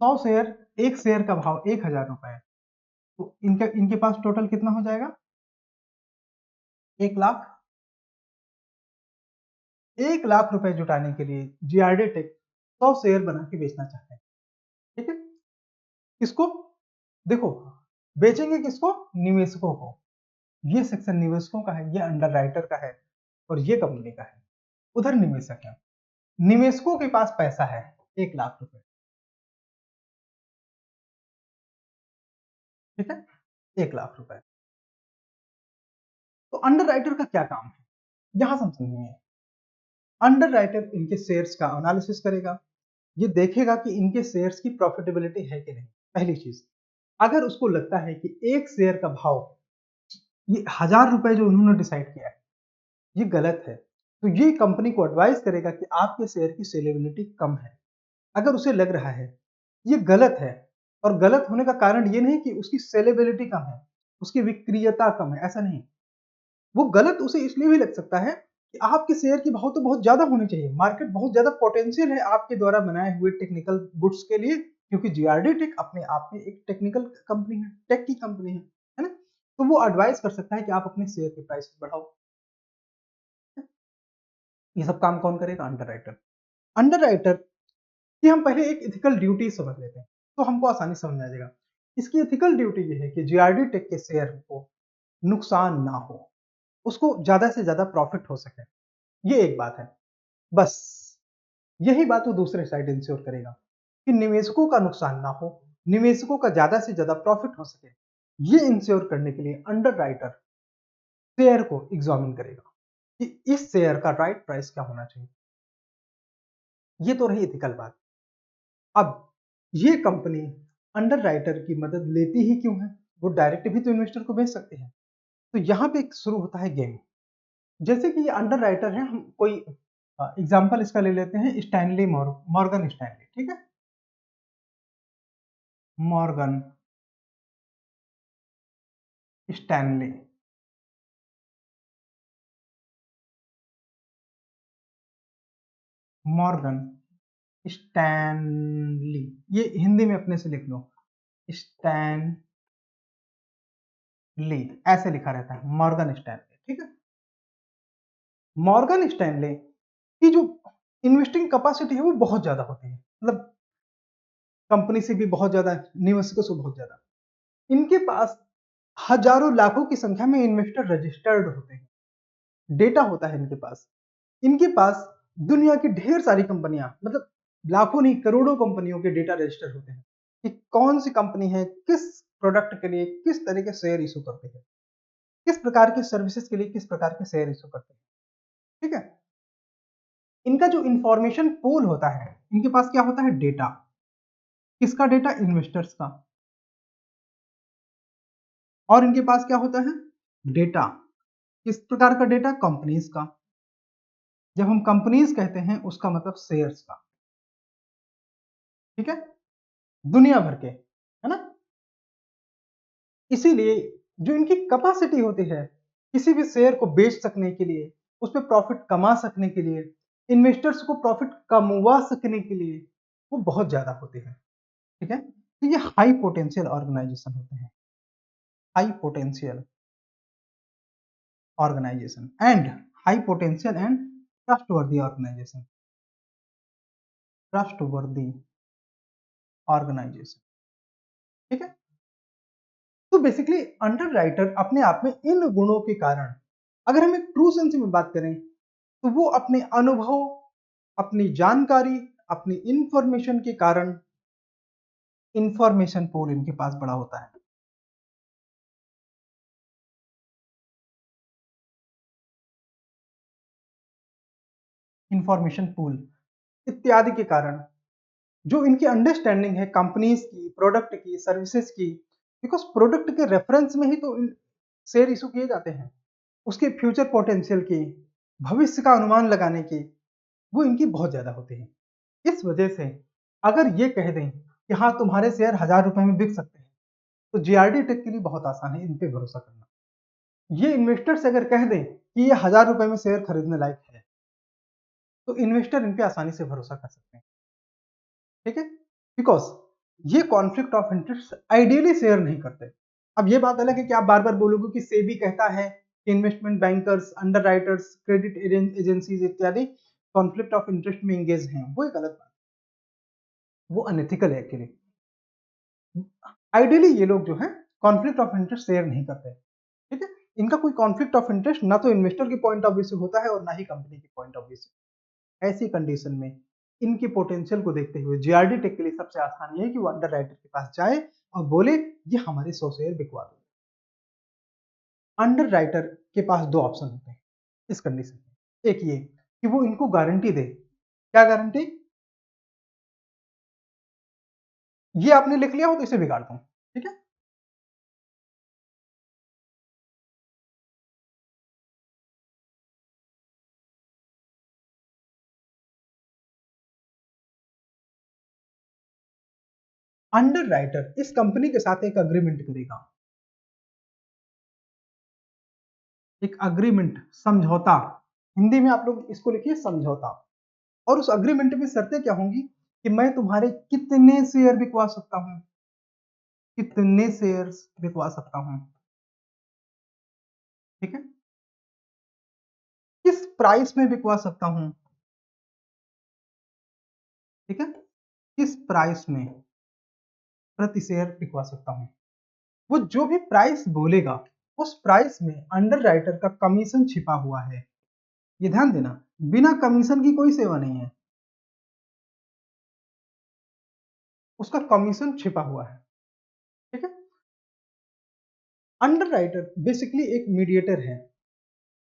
100 शेयर, एक शेयर का भाव 1000 रुपए है। तो इनके पास टोटल कितना हो जाएगा? 1 लाख। 1 लाख रुपए जुटाने के लिए GRD टेक 100 शेयर बना के बेचना चाहते हैं। ठीक है, किसको? देखो, बेचेंगे किसको? निवेशकों को। ये सेक्शन निवेशकों का है, ये अंडरराइटर का है और ये कंपनी का है। उधर निवेशक है, निवेशकों के पास पैसा है 1 लाख रुपए। ठीक है, 1 लाख रुपए। तो अंडरराइटर का क्या काम है, यहां समझनी है। अंडरराइटर इनके शेयर्स का एनालिसिस करेगा, ये देखेगा कि इनके शेयर्स की प्रॉफिटेबिलिटी है कि नहीं। पहली चीज, अगर उसको लगता है कि एक शेयर का भाव, ये 1000 रुपए जो उन्होंने डिसाइड किया है, ये गलत है, तो ये कंपनी को एडवाइस करेगा कि आपके शेयर की सेलेबिलिटी कम है। अगर उसे लग रहा है ये गलत है, और गलत होने का कारण ये नहीं कि उसकी सेलेबिलिटी कम है, उसकी विक्रियता कम है, ऐसा नहीं। वो गलत उसे इसलिए भी लग सकता है कि आपके शेयर की भाव तो बहुत ज्यादा होनी चाहिए, मार्केट बहुत ज्यादा पोटेंशियल है आपके द्वारा बनाए हुए टेक्निकल गुड्स के लिए, क्योंकि जीआरडी टेक अपने आप में एक टेक्निकल कंपनी है, टेक की कंपनी है ना। तो वो एडवाइस कर सकता है कि आप अपने शेयर के प्राइस बढ़ाओ। ये सब काम कौन करेगा? अंडरराइटर। अंडरराइटर की हम पहले एक इथिकल ड्यूटी समझ लेते हैं, तो हमको आसानी समझ में आ जाएगा। इसकी इथिकल ड्यूटी ये है कि जीआरडी टेक के शेयर को नुकसान ना हो, उसको ज्यादा से ज्यादा प्रॉफिट हो सके, ये एक बात है। बस यही बात वो दूसरे साइड इंश्योर करेगा कि निवेशकों का नुकसान ना हो, निवेशकों का ज्यादा से ज्यादा प्रॉफिट हो सके। ये इंश्योर करने के लिए अंडरराइटर शेयर को एग्जामिन करेगा कि इस शेयर का राइट प्राइस क्या होना चाहिए। ये तो रही इथिकल बात। अब ये कंपनी अंडरराइटर की मदद लेती ही क्यों है? वो डायरेक्ट भी तो इन्वेस्टर को बेच सकते हैं। तो यहाँ पे शुरू होता है गेम। जैसे कि ये अंडरराइटर है, हम कोई एग्जांपल इसका ले लेते हैं, स्टैनली मॉर्गन स्टैनली, ठीक है, मॉर्गन स्टैनली। मॉर्गन स्टैनली, ये हिंदी में अपने से लिख लो, स्टैनली, ऐसे लिखा रहता है मॉर्गन स्टैनली, ठीक है। मॉर्गन स्टैनली की जो इन्वेस्टिंग कैपेसिटी है वो बहुत ज्यादा होती है, मतलब कंपनी से भी बहुत ज्यादा, निवेशकों से बहुत ज्यादा। इनके पास हजारों लाखों की संख्या में इन्वेस्टर रजिस्टर्ड होते हैं, डेटा होता है इनके पास। इनके पास दुनिया की ढेर सारी कंपनियां, मतलब लाखों नहीं करोड़ों कंपनियों के डेटा रजिस्टर होते हैं कि कौन सी कंपनी है किस प्रोडक्ट के लिए किस तरह के शेयर इशू करते हैं, किस प्रकार के सर्विसेज के लिए किस प्रकार के शेयर इशू करते हैं, ठीक है। इनका जो इंफॉर्मेशन पूल होता है, इनके पास क्या होता है? डेटा। किसका डेटा? इन्वेस्टर्स का। और इनके पास क्या होता है? डेटा। किस प्रकार का डेटा? कंपनीज का। जब हम कंपनीज कहते हैं उसका मतलब शेयर्स का, ठीक है, दुनिया भर के, है ना। इसीलिए जो इनकी कैपेसिटी होती है किसी भी शेयर को बेच सकने के लिए, उस पर प्रॉफिट कमा सकने के लिए, इन्वेस्टर्स को प्रॉफिट कमवा सकने के लिए, वो बहुत ज्यादा होती है, ठीक है। तो ये हाई पोटेंशियल ऑर्गेनाइजेशन होते हैं, high potential organisation and high potential and trustworthy organisation, trustworthy organisation, ठीक है। तो बेसिकली अंडरराइटर अपने आप में इन गुणों के कारण, अगर हम एक ट्रू सेंस में बात करें, तो वो अपने अनुभव, अपनी जानकारी, अपनी इंफॉर्मेशन के कारण, इंफॉर्मेशन पूल इनके पास बड़ा होता है। इंफॉर्मेशन पूल इत्यादि के कारण जो इनकी अंडरस्टैंडिंग है कंपनीज की, प्रोडक्ट की, सर्विसेज की, बिकॉज प्रोडक्ट के रेफरेंस में ही तो शेयर इशू किए जाते हैं, उसके फ्यूचर पोटेंशियल की, भविष्य का अनुमान लगाने की, वो इनकी बहुत ज्यादा होती है। इस वजह से अगर ये कह दें कि हाँ तुम्हारे शेयर 1000 रुपए में बिक सकते हैं, तो जीआरडी टेक के लिए बहुत आसान है इन पे भरोसा करना। ये इन्वेस्टर्स अगर कह दें कि ये 1000 रुपए में शेयर खरीदने लायक है, तो इन्वेस्टर इन पे आसानी से भरोसा कर सकते हैं, ठीक है, बिकॉज ये conflict of interest ideally share नहीं करते। अब ये बात अलग है कि आप बार बार बोलोगे कि सेबी कहता है कि investment bankers, underwriters, credit agencies इत्यादि कॉन्फ्लिक्ट ऑफ इंटरेस्ट में एंगेज हैं, वो एक गलत बात, वो अनएथिकल है एक्चुअली। आइडियली ये लोग जो है कॉन्फ्लिक्ट ऑफ इंटरेस्ट शेयर नहीं करते, ठीक है। इनका कोई कॉन्फ्लिक्ट ऑफ इंटरेस्ट ना तो इन्वेस्टर के पॉइंट ऑफ व्यू से होता है और ना ही कंपनी के पॉइंट ऑफ व्यू से। ऐसी कंडीशन में इनके पोटेंशियल को देखते हुए जीआरडी टेक के लिए सबसे आसान ये है कि वो अंडरराइटर के पास जाए और बोले ये हमारे 100 शेयर बिकवा दो। अंडरराइटर के पास दो ऑप्शन होते हैं इस कंडीशन में। एक ये कि वो इनको गारंटी दे। क्या गारंटी? ये आपने लिख लिया हो तो इसे बिगाड़ दूं, ठीक है। अंडर राइटर इस कंपनी के साथ एक अग्रीमेंट करेगा, एक अग्रीमेंट, समझौता। हिंदी में आप लोग इसको लिखिए समझौता। और उस अग्रीमेंट में शर्तें क्या होंगी कि मैं तुम्हारे कितने शेयर बिकवा सकता हूं, कितने शेयर्स बिकवा सकता हूं, ठीक है। किस प्राइस में बिकवा सकता हूं, ठीक है। किस प्राइस में प्रति शेयर बिकवा सकता हूं। वो जो भी प्राइस बोलेगा उस प्राइस में अंडर राइटर का कमीशन छिपा हुआ है। ये ध्यान देना, बिना कमीशन की कोई सेवा नहीं है, उसका कमीशन छिपा हुआ है, ठीक है। अंडर राइटर बेसिकली एक मीडिएटर है।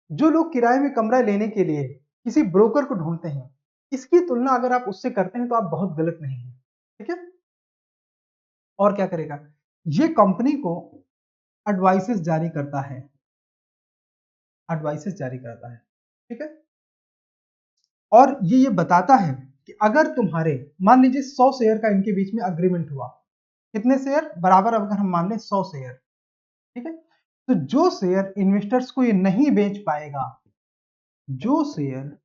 जो लोग किराए में कमरा लेने के लिए किसी ब्रोकर को ढूंढते हैं, इसकी तुलना अगर आप उससे करते हैं तो आप बहुत गलत नहीं है, ठीक है। और क्या करेगा, ये कंपनी को एडवाइसेस जारी करता है, एडवाइसेस जारी करता है, ठीक है। और ये बताता है कि अगर तुम्हारे मान लीजिए 100 शेयर का इनके बीच में अग्रीमेंट हुआ, कितने शेयर बराबर, अगर हम मान लें 100 शेयर, ठीक है। तो जो शेयर इन्वेस्टर्स को ये नहीं बेच पाएगा, जो शेयर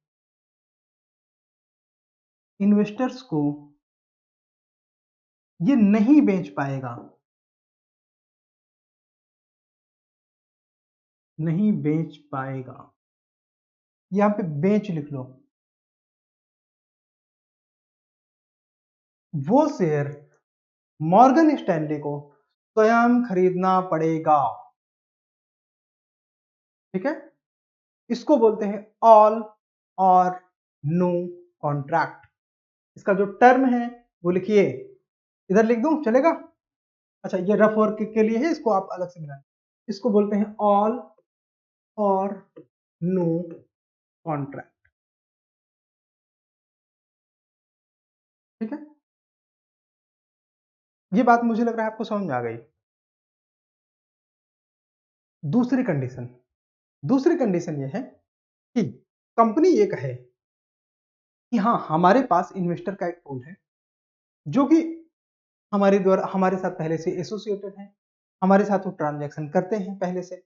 इन्वेस्टर्स को ये नहीं बेच पाएगा, नहीं बेच पाएगा, यहां पे बेच लिख लो, वो शेयर मॉर्गन स्टैनली को स्वयं खरीदना पड़ेगा, ठीक है। इसको बोलते हैं ऑल और नो कॉन्ट्रैक्ट। इसका जो टर्म है वो लिखिए, इधर लिख दूं चलेगा? अच्छा, ये रफ वर्क के लिए है, इसको आप अलग से मिलाएं। इसको बोलते हैं ऑल और नो कॉन्ट्रैक्ट, ठीक है। ये बात मुझे लग रहा है आपको समझ में आ गई। दूसरी कंडीशन, दूसरी कंडीशन ये है कि कंपनी ये कहे कि हाँ, हमारे पास इन्वेस्टर का एक पूल है जो कि हमारे द्वारा, हमारे साथ पहले से एसोसिएटेड है, हमारे साथ वो ट्रांजैक्शन करते हैं पहले से।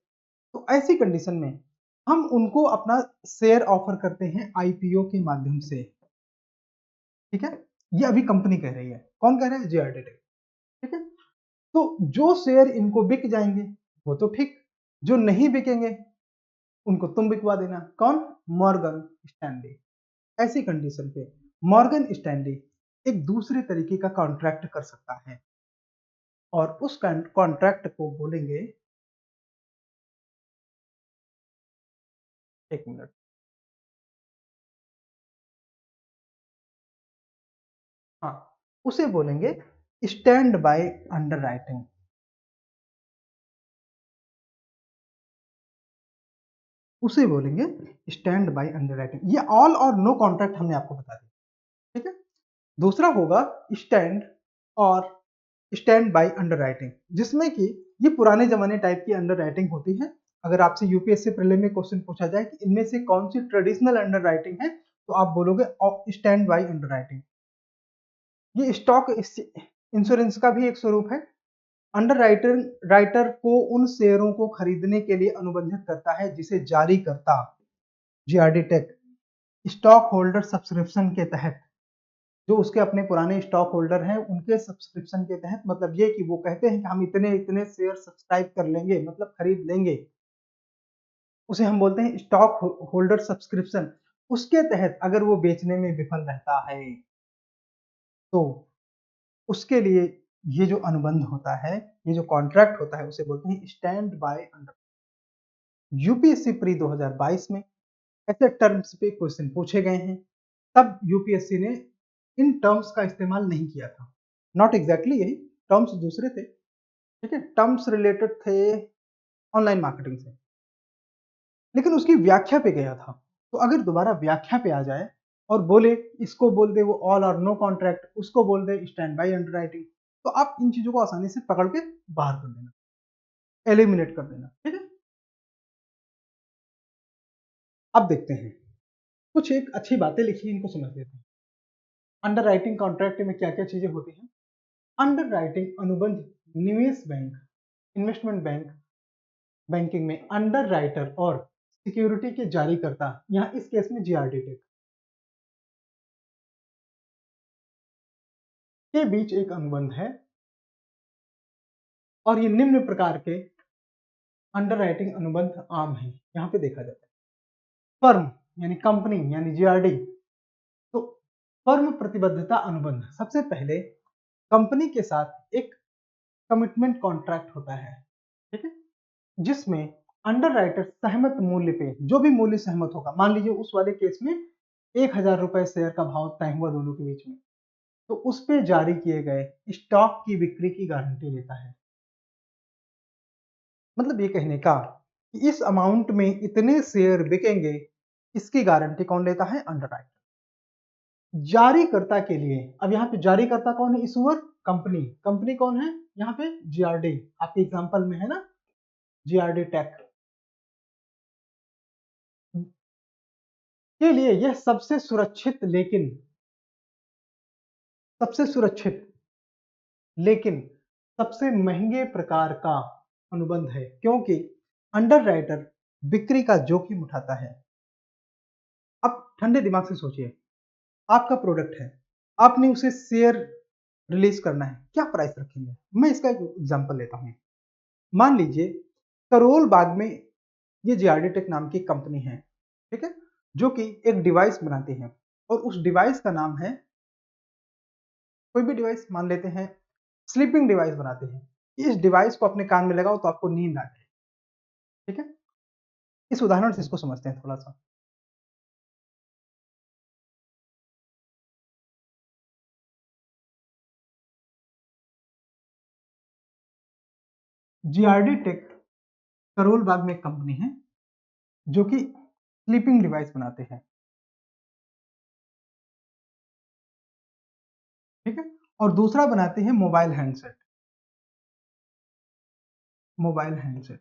तो ऐसी कंडीशन में हम उनको अपना शेयर ऑफर करते हैं आईपीओ के माध्यम से, ठीक है। ये अभी कंपनी कह रही है, कौन कह रहा है? जेआरडी टेक, ठीक है। तो जो शेयर इनको बिक जाएंगे वो तो ठीक, जो नहीं बिकेंगे उनको तुम बिकवा देना। कौन? Morgan Stanley. ऐसी कंडीशन पे मॉर्गन स्टैनली एक दूसरे तरीके का कॉन्ट्रैक्ट कर सकता है और उस कॉन्ट्रैक्ट को बोलेंगे, एक मिनट, हाँ, उसे बोलेंगे स्टैंड बाय अंडर राइटिंग। उसे बोलेंगे स्टैंड बाय अंडर राइटिंग। ये ऑल और नो कॉन्ट्रैक्ट हमने आपको बता दिया, ठीक है। दूसरा होगा स्टैंड और स्टैंड बाय अंडर राइटिंग, जिसमें कि ये पुराने जमाने टाइप की अंडर राइटिंग होती है। अगर आपसे यूपीएससी प्रीलिम में क्वेश्चन पूछा जाए कि इनमें से कौन सी ट्रेडिशनल अंडर राइटिंग है, तो आप बोलोगे स्टैंड बाय अंडर राइटिंग। ये स्टॉक इंश्योरेंस का भी एक स्वरूप है। अंडर राइटर राइटर को उन शेयरों को खरीदने के लिए अनुबंधित करता है जिसे जारी करता GRD take stock holder subscription के तहत। जो उसके अपने पुराने स्टॉक होल्डर हैं उनके सब्सक्रिप्शन के तहत, मतलब ये कि वो कहते हैं कि हम इतने इतने शेयर सब्सक्राइब कर लेंगे, मतलब खरीद लेंगे, उसे हम बोलते हैं स्टॉक होल्डर सब्सक्रिप्शन। उसके तहत अगर वो बेचने में विफल रहता है तो उसके लिए ये जो अनुबंध होता है, ये जो कॉन्ट्रैक्ट होता है, उसे बोलते हैं stand by under. UPSC pre 2022 में ऐसे टर्म्स पे क्वेश्चन पूछे गए हैं, तब यूपीएससी ने इन टर्म्स का इस्तेमाल नहीं किया था। नॉट एग्जैक्टली यही टर्म्स दूसरे थे, ठीक है, टर्म्स रिलेटेड थे ऑनलाइन मार्केटिंग से, लेकिन उसकी व्याख्या पे गया था। तो अगर दोबारा व्याख्या पे आ जाए और बोले, इसको बोल दे वो ऑल और नो कॉन्ट्रैक्ट, उसको बोल दे स्टैंड बाई अंडरराइटिंग, तो आप इन चीजों को आसानी से पकड़ के बाहर कर देना, एलिमिनेट कर देना। ठीक है, अब देखते हैं कुछ एक अच्छी बातें लिखी, इनको समझ लेते हैं। अंडर राइटिंग कॉन्ट्रैक्ट में क्या क्या चीजें होती हैं। अंडर राइटिंग अनुबंध निवेश बैंक, इन्वेस्टमेंट बैंक, बैंकिंग में अंडर राइटर और सिक्योरिटी के जारीकर्ता, यहाँ इस केस में जीआरडी टेक के बीच एक अनुबंध है और ये निम्न प्रकार के अंडर राइटिंग अनुबंध आम है। यहाँ पे देखा जाता है फर्म यानी कंपनी यानी जीआरडी, तो फर्म प्रतिबद्धता अनुबंध, सबसे पहले कंपनी के साथ एक कमिटमेंट कॉन्ट्रैक्ट होता है, ठीक है, जिसमें अंडर राइटर सहमत मूल्य पे, जो भी मूल्य सहमत होगा, मान लीजिए उस वाले केस में 1,000 रुपए शेयर का भाव तय हुआ दोनों के बीच में, तो उस पे जारी किए गए स्टॉक की बिक्री की गारंटी लेता है। मतलब ये कहने का कि इस अमाउंट में इतने शेयर बिकेंगे, इसकी गारंटी कौन लेता है? Under writer. जारीकर्ता के लिए, अब यहाँ पे जारीकर्ता कौन है? इशूअर कंपनी, कंपनी कौन है यहाँ पे? जीआरडी, आपके एग्जांपल में है ना जीआरडी टेक, के लिए यह सबसे सुरक्षित लेकिन सबसे महंगे प्रकार का अनुबंध है, क्योंकि अंडर राइटर बिक्री का जोखिम उठाता है। अब ठंडे दिमाग से सोचिए, आपका प्रोडक्ट है, आपने उसे शेयर रिलीज करना है, क्या प्राइस रखेंगे? मैं इसका एक एग्जांपल लेता हूं। मान लीजिए करोल बाग में ये जीआरडी टेक नाम की कंपनी है, ठीक है, जो कि एक डिवाइस बनाती है और उस डिवाइस का नाम है, कोई भी डिवाइस मान लेते हैं, स्लीपिंग डिवाइस बनाते हैं। इस डिवाइस को अपने कान में लगाओ तो आपको नींद आ जाए, ठीक है। इस उदाहरण से इसको समझते हैं थोड़ा सा। जीआरडी टेक करोल बाग में एक कंपनी है जो कि स्लीपिंग डिवाइस बनाते हैं, ठीक है, और दूसरा बनाते हैं मोबाइल हैंडसेट, मोबाइल हैंडसेट,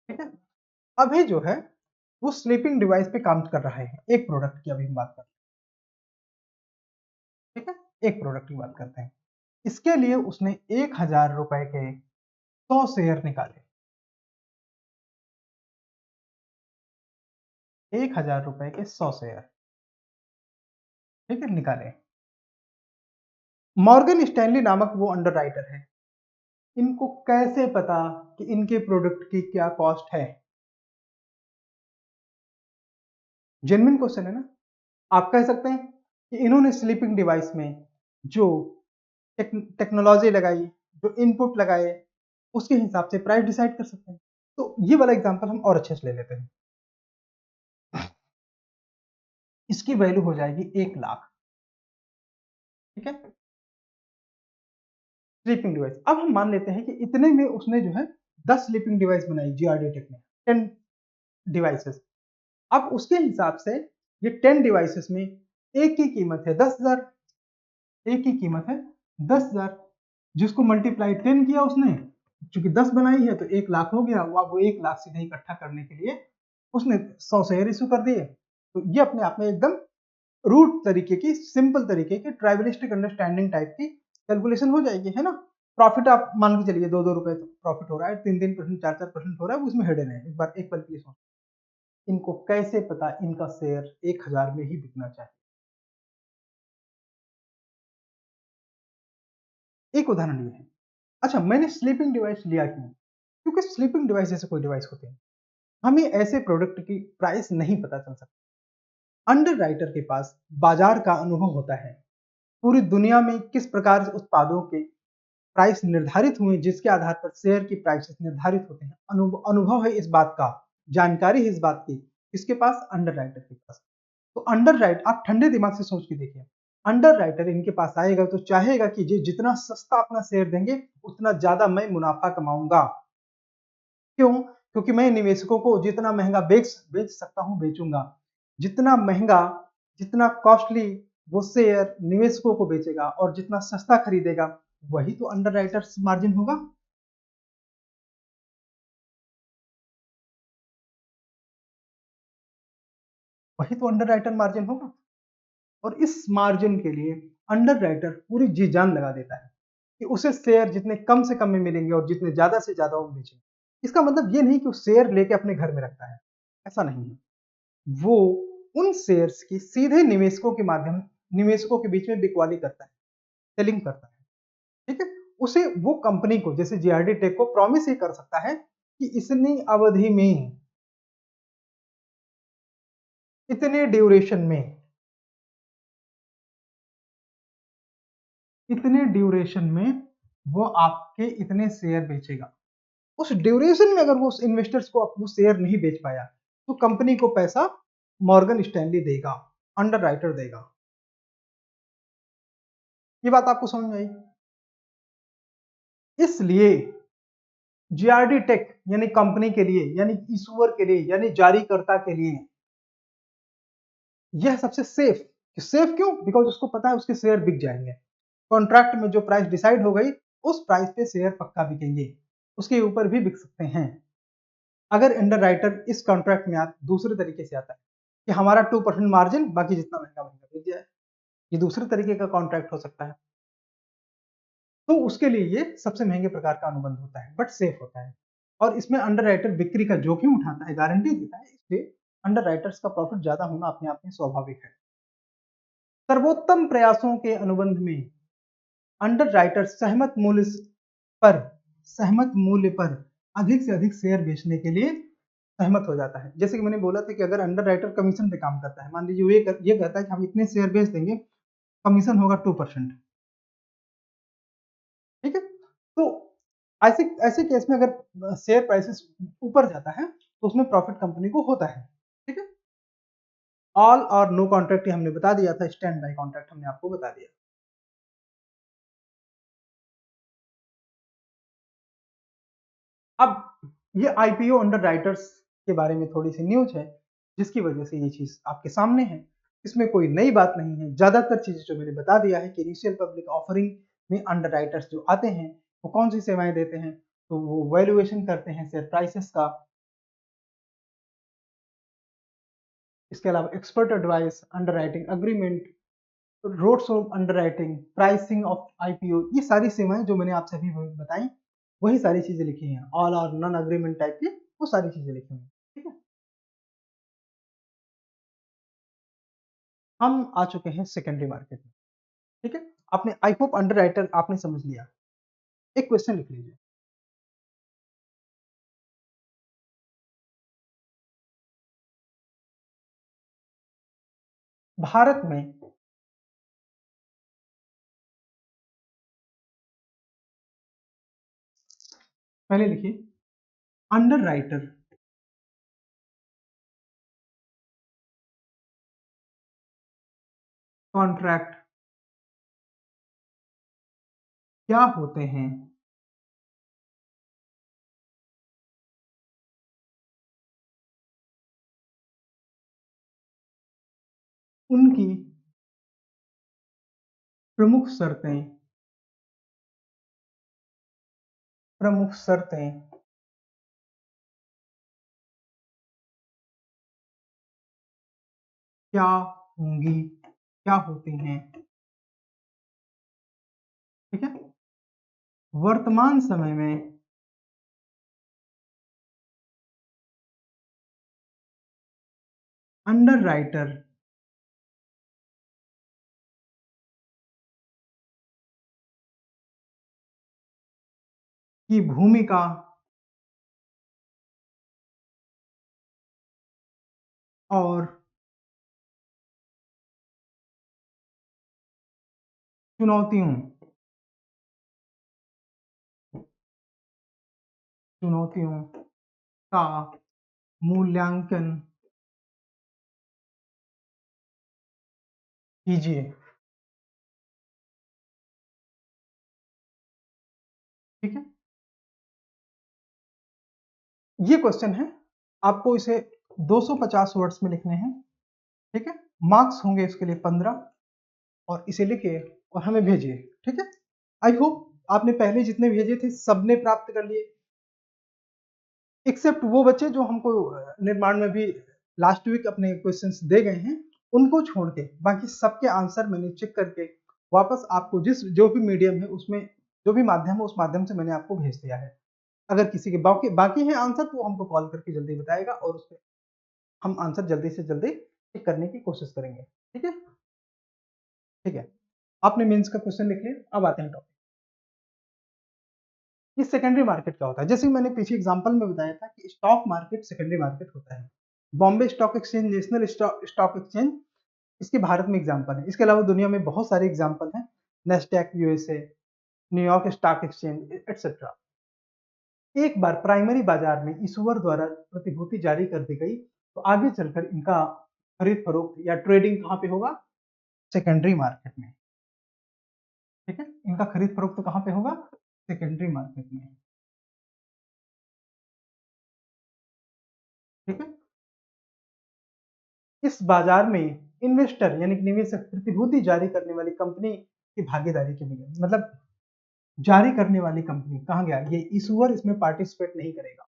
ठीक है। अभी जो है वो स्लीपिंग डिवाइस पे काम कर रहा है, एक प्रोडक्ट की अभी हम बात करते हैं, ठीक है, एक प्रोडक्ट की बात करते हैं। इसके लिए उसने 1,000 रुपए के 100 शेयर निकाले, 1,000 रुपए के 100 शेयर, ठीक है, निकाले। मॉर्गन स्टैनली नामक वो अंडर राइटर है, इनको कैसे पता कि इनके प्रोडक्ट की क्या कॉस्ट है? जेन्युइन क्वेश्चन है ना। आप कह सकते हैं कि इन्होंने स्लीपिंग डिवाइस में जो टेक्नोलॉजी लगाई, जो इनपुट लगाए, उसके हिसाब से प्राइस डिसाइड कर सकते हैं। तो ये वाला एग्जांपल हम और अच्छे से ले लेते हैं। इसकी वैल्यू हो जाएगी 1,00,000, ठीक है, स्लीपिंग डिवाइस। अब हम मान लेते हैं कि इतने में उसने जो है 10 स्लीपिंग डिवाइस बनाई जीआरडी टेक ने, 10 डिवाइसेस। अब उसके हिसाब से ये 10 डिवाइसेस में एक की कीमत है 10,000, एक की कीमत है 10,000, जिसको मल्टीप्लाई 10 किया उसने, चूंकि 10 बनाई है तो 1,00,000 हो गया। वो 1,00,000 सीधे इकट्ठा करने के लिए उसने 100 शेयर इशू कर दिए। तो ये अपने आप में एकदम रूट तरीके की, सिंपल तरीके की, ट्राइबलिस्टिक अंडरस्टैंडिंग टाइप की कैलकुलेशन हो जाएगी, है ना। प्रॉफिट आप मान के चलिए 2-2 रुपए तो प्रॉफिट हो रहा है, 3-3%, 4-4% हो रहा है, उसमें हिडन है। एक बार एक पल के लिए सोच, इनको कैसे पता इनका शेयर 1,000 में ही बिकना चाहिए? एक उदाहरण ये है। अच्छा, मैंने स्लीपिंग डिवाइस लिया क्यों? क्योंकि स्लीपिंग डिवाइस जैसे कोई डिवाइस होते हैं, हमें ऐसे प्रोडक्ट की प्राइस नहीं पता चल सकती। अंडर राइटर के पास बाजार का अनुभव होता है, पूरी दुनिया में किस प्रकार से उत्पादों के प्राइस निर्धारित हुए, जिसके आधार पर शेयर की प्राइसेस निर्धारित होते हैं। अनुभव है इस बात का, जानकारी है इस बात की, किसके पास? अंडर राइटर के पास। तो अंडर राइट, आप ठंडे दिमाग से सोच के देखिए, अंडर राइटर इनके पास आएगा तो चाहेगा कि जितना सस्ता अपना शेयर देंगे उतना ज्यादा मैं मुनाफा कमाऊंगा। क्यों? क्योंकि मैं निवेशकों को जितना महंगा बेच सकता हूं बेचूंगा। जितना महंगा, जितना कॉस्टली वो शेयर निवेशकों को बेचेगा और जितना सस्ता खरीदेगा वही तो अंडरराइटर्स मार्जिन होगा। वही तो अंडरराइटर मार्जिन होगा। और इस मार्जिन के लिए अंडरराइटर पूरी जी जान लगा देता है कि उसे शेयर जितने कम से कम में मिलेंगे और जितने ज्यादा से ज्यादा वो बेचेंगे। इसका मतलब ये नहीं कि वो शेयर लेके अपने घर में रखता है, ऐसा नहीं है। वो उन शेयर्स की सीधे निवेशकों के बीच में बिकवाली करता है, सेलिंग करता है। ठीक है, उसे वो कंपनी को, जैसे जीआरडी टेक को प्रॉमिस ही कर सकता है कि इतनी अवधि में, इतने ड्यूरेशन में, इतने ड्यूरेशन में वो आपके इतने शेयर बेचेगा। उस ड्यूरेशन में अगर वो उस इन्वेस्टर्स को वो शेयर नहीं बेच पाया तो कंपनी को पैसा मॉर्गन स्टैनली देगा, अंडरराइटर देगा। ये बात आपको समझ में आई? इसलिए जीआरडी टेक यानी कंपनी के लिए, यानी इशूअर के लिए, यानी जारीकर्ता के लिए यह सबसे सेफ। सेफ क्यों? बिकॉज उसको पता है उसके शेयर बिक जाएंगे। कॉन्ट्रैक्ट में जो प्राइस डिसाइड हो गई उस प्राइस पे शेयर पक्का बिकेंगे, उसके ऊपर भी बिक सकते हैं। अगर अंडरराइटर इस कॉन्ट्रैक्ट में दूसरे तरीके से आता है कि हमारा 2% मार्जिन, बाकी जितना महंगा महंगा बिक जाए, ये दूसरे तरीके का कॉन्ट्रैक्ट हो सकता है। तो उसके लिए ये सबसे महंगे प्रकार का अनुबंध होता है, बट सेफ होता है। और इसमें अंडरराइटर बिक्री का जोखिम उठाता है, गारंटी देता है, इसलिए अंडरराइटर्स का प्रॉफिट ज्यादा होना अपने आप में स्वाभाविक है। सर्वोत्तम प्रयासों के अनुबंध में अंडरराइटर पर सहमत मूल्य पर अधिक से अधिक शेयर बेचने के लिए सहमत हो जाता है। जैसे कि मैंने बोला था कि अगर अंडरराइटर कमीशन पे काम करता है, मान लीजिए ये कहता है कि हम इतने शेयर बेच देंगे, कमीशन होगा 2%। ठीक है, तो ऐसे ऐसे केस में अगर शेयर प्राइसेस ऊपर जाता है तो उसमें प्रॉफिट कंपनी को होता है। ठीक है, ऑल और नो कॉन्ट्रैक्ट हमने बता दिया था, स्टैंड बाय कॉन्ट्रैक्ट हमने आपको बता दिया। अब ये आईपीओ अंडरराइटर्स के बारे में थोड़ी सी न्यूज है जिसकी वजह से ये चीज आपके सामने है। इसमें कोई नई बात नहीं है, ज्यादातर चीजें जो मैंने बता दिया है कि इनिशियल पब्लिक ऑफरिंग में अंडरराइटर्स जो आते हैं वो कौन सी सेवाएं देते हैं, तो वो वैल्यूएशन करते हैं शेयर प्राइसेस का। इसके अलावा expert advice, underwriting agreement, road show underwriting, pricing of IPO, ये सारी सेवाएं जो मैंने आपसे अभी बताई वही सारी चीजें लिखी हैं। ऑल और नॉन अग्रीमेंट टाइप की वो सारी चीजें लिखी हैं। ठीक है, हम आ चुके हैं सेकेंडरी मार्केट में। ठीक है, आपने आई होप अंडरराइटर आपने समझ लिया। एक क्वेश्चन लिख लीजिए। भारत में पहले लिखिए अंडरराइटर कॉन्ट्रैक्ट क्या होते हैं, उनकी प्रमुख शर्तें, प्रमुख शर्तें क्या होंगी, क्या होती हैं। ठीक है, वर्तमान समय में अंडरराइटर की भूमिका और चुनौतियों चुनौतियों का मूल्यांकन कीजिए। ठीक है, ये क्वेश्चन है, आपको इसे 250 वर्ड्स में लिखने हैं, ठीक है। मार्क्स होंगे इसके लिए 15 और इसे लिखिए और हमें भेजिए, ठीक है। आई होप आपने पहले जितने भेजे थे सबने प्राप्त कर लिए, एक्सेप्ट वो बच्चे जो हमको निर्माण में भी लास्ट वीक अपने क्वेश्चंस दे गए हैं, उनको छोड़ के बाकी सबके आंसर मैंने चेक करके वापस आपको जिस जो भी मीडियम है उसमें जो भी माध्यम है उस माध्यम से मैंने आपको भेज दिया है। अगर किसी के बाकी बाकी है आंसर तो हमको कॉल करके जल्दी बताएगा और उसमें हम आंसर जल्दी से जल्दी चेक करने की कोशिश करेंगे, ठीक है। ठीक है, आपने मेंस का क्वेश्चन लिख लिया, अब आते हैं टॉपिक। ये सेकेंडरी मार्केट क्या होता है? जैसे मैंने पीछे एग्जांपल में बताया था कि स्टॉक मार्केट सेकेंडरी मार्केट होता है। Bombay stock exchange, national stock exchange इसके भारत में एग्जांपल है। इसके अलावा दुनिया में बहुत सारे एग्जांपल हैं, Nasdaq USA, New York stock exchange etcetera. एक बार प्राइमरी बाजार में इशूअर द्वारा प्रतिभूति जारी कर दी गई तो आगे चलकर इनका खरीद फरोख्त या ट्रेडिंग कहाँ पे होगा? सेकेंडरी मार्केट में, ठीक है। इनका खरीद फरोख्त कहाँ पे होगा? सेकेंडरी मार्केट में, ठीक है। इस बाजार में इन्वेस्टर यानी कि निवेशक प्रतिभूति जारी करने वाली कंपनी की भागीदारी के लिए, मतलब जारी करने वाली कंपनी कहाँ गया? ये इशूअर इसमें पार्टिसिपेट नहीं करेगा,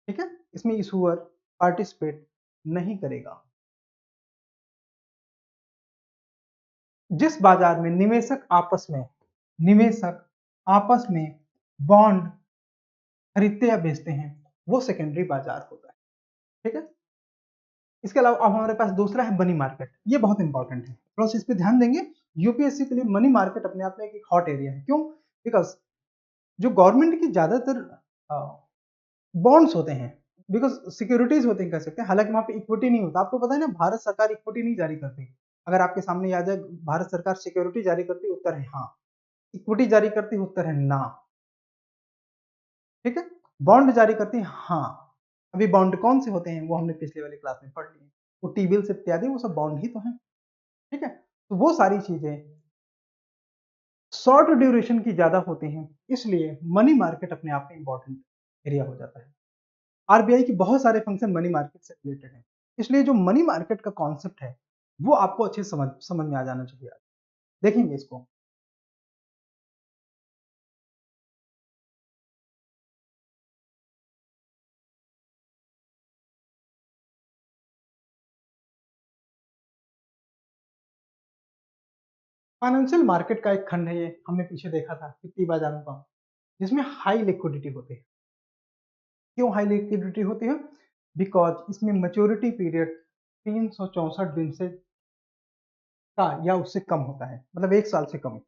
ठीक है। इसमें इशूअर पार्टिसिपेट नहीं करेगा। जिस बाजार में निवेशक आपस में बॉन्ड खरीदते या बेचते हैं वो सेकेंडरी बाजार होता है, ठीक है। इसके अलावा अब हमारे पास दूसरा है मनी मार्केट। ये बहुत इंपॉर्टेंट है, थोड़ा सा इस पे ध्यान देंगे। यूपीएससी के लिए मनी मार्केट अपने आप में एक हॉट एरिया है। क्यों? बिकॉज जो गवर्नमेंट की ज्यादातर बॉन्ड्स होते हैं, बिकॉज सिक्योरिटीज होते हैं कह सकते हैं, हालांकि वहां पे इक्विटी नहीं होता। आपको पता है ना, भारत सरकार इक्विटी नहीं जारी करती। अगर आपके सामने आ जाए भारत सरकार सिक्योरिटी जारी करती, उत्तर है हाँ। इक्विटी जारी करती, उत्तर है ना, ठीक है। बॉन्ड जारी करती है हाँ। अभी बॉन्ड कौन से होते हैं वो हमने पिछले वाली क्लास में पढ़ लिए, वो टी बिल्स इत्यादि वो सब बॉन्ड ही तो है, ठीक है। तो वो सारी चीजें शॉर्ट ड्यूरेशन की ज्यादा होती हैं, इसलिए मनी मार्केट अपने आप में इंपॉर्टेंट एरिया हो जाता है। आरबीआई की बहुत सारे फंक्शन मनी मार्केट से रिलेटेड है, इसलिए जो मनी मार्केट का कॉन्सेप्ट है वो आपको अच्छे समझ में आ जाना चाहिए। देखेंगे इसको। फाइनेंशियल मार्केट का एक खंड है, ये हमने पीछे देखा था वित्तीय बाजारों का, जिसमें हाई लिक्विडिटी होती है। क्यों हाई लिक्विडिटी होती है? बिकॉज इसमें मैच्योरिटी पीरियड 364 दिन से का या उससे कम होता है, मतलब 1 साल से कम,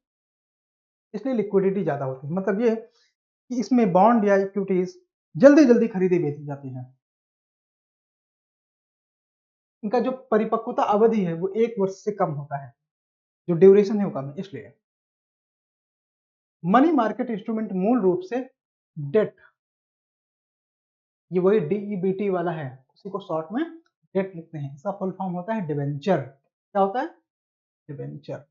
इसलिए लिक्विडिटी ज्यादा होती है। मतलब ये कि इसमें बॉन्ड या इक्विटीज जल्दी जल्दी खरीदी बेची जाती हैं। इनका जो परिपक्वता अवधि है वो 1 वर्ष से कम होता है, जो ड्यूरेशन है वो कम है। इसलिए मनी मार्केट इंस्ट्रूमेंट मूल रूप से डेट, ये वही डीईबीटी वाला है, उसी को शॉर्ट में डेट लिखते हैं। इसका फुल फॉर्म होता है डिवेंचर। क्या होता है? डिवेंचर।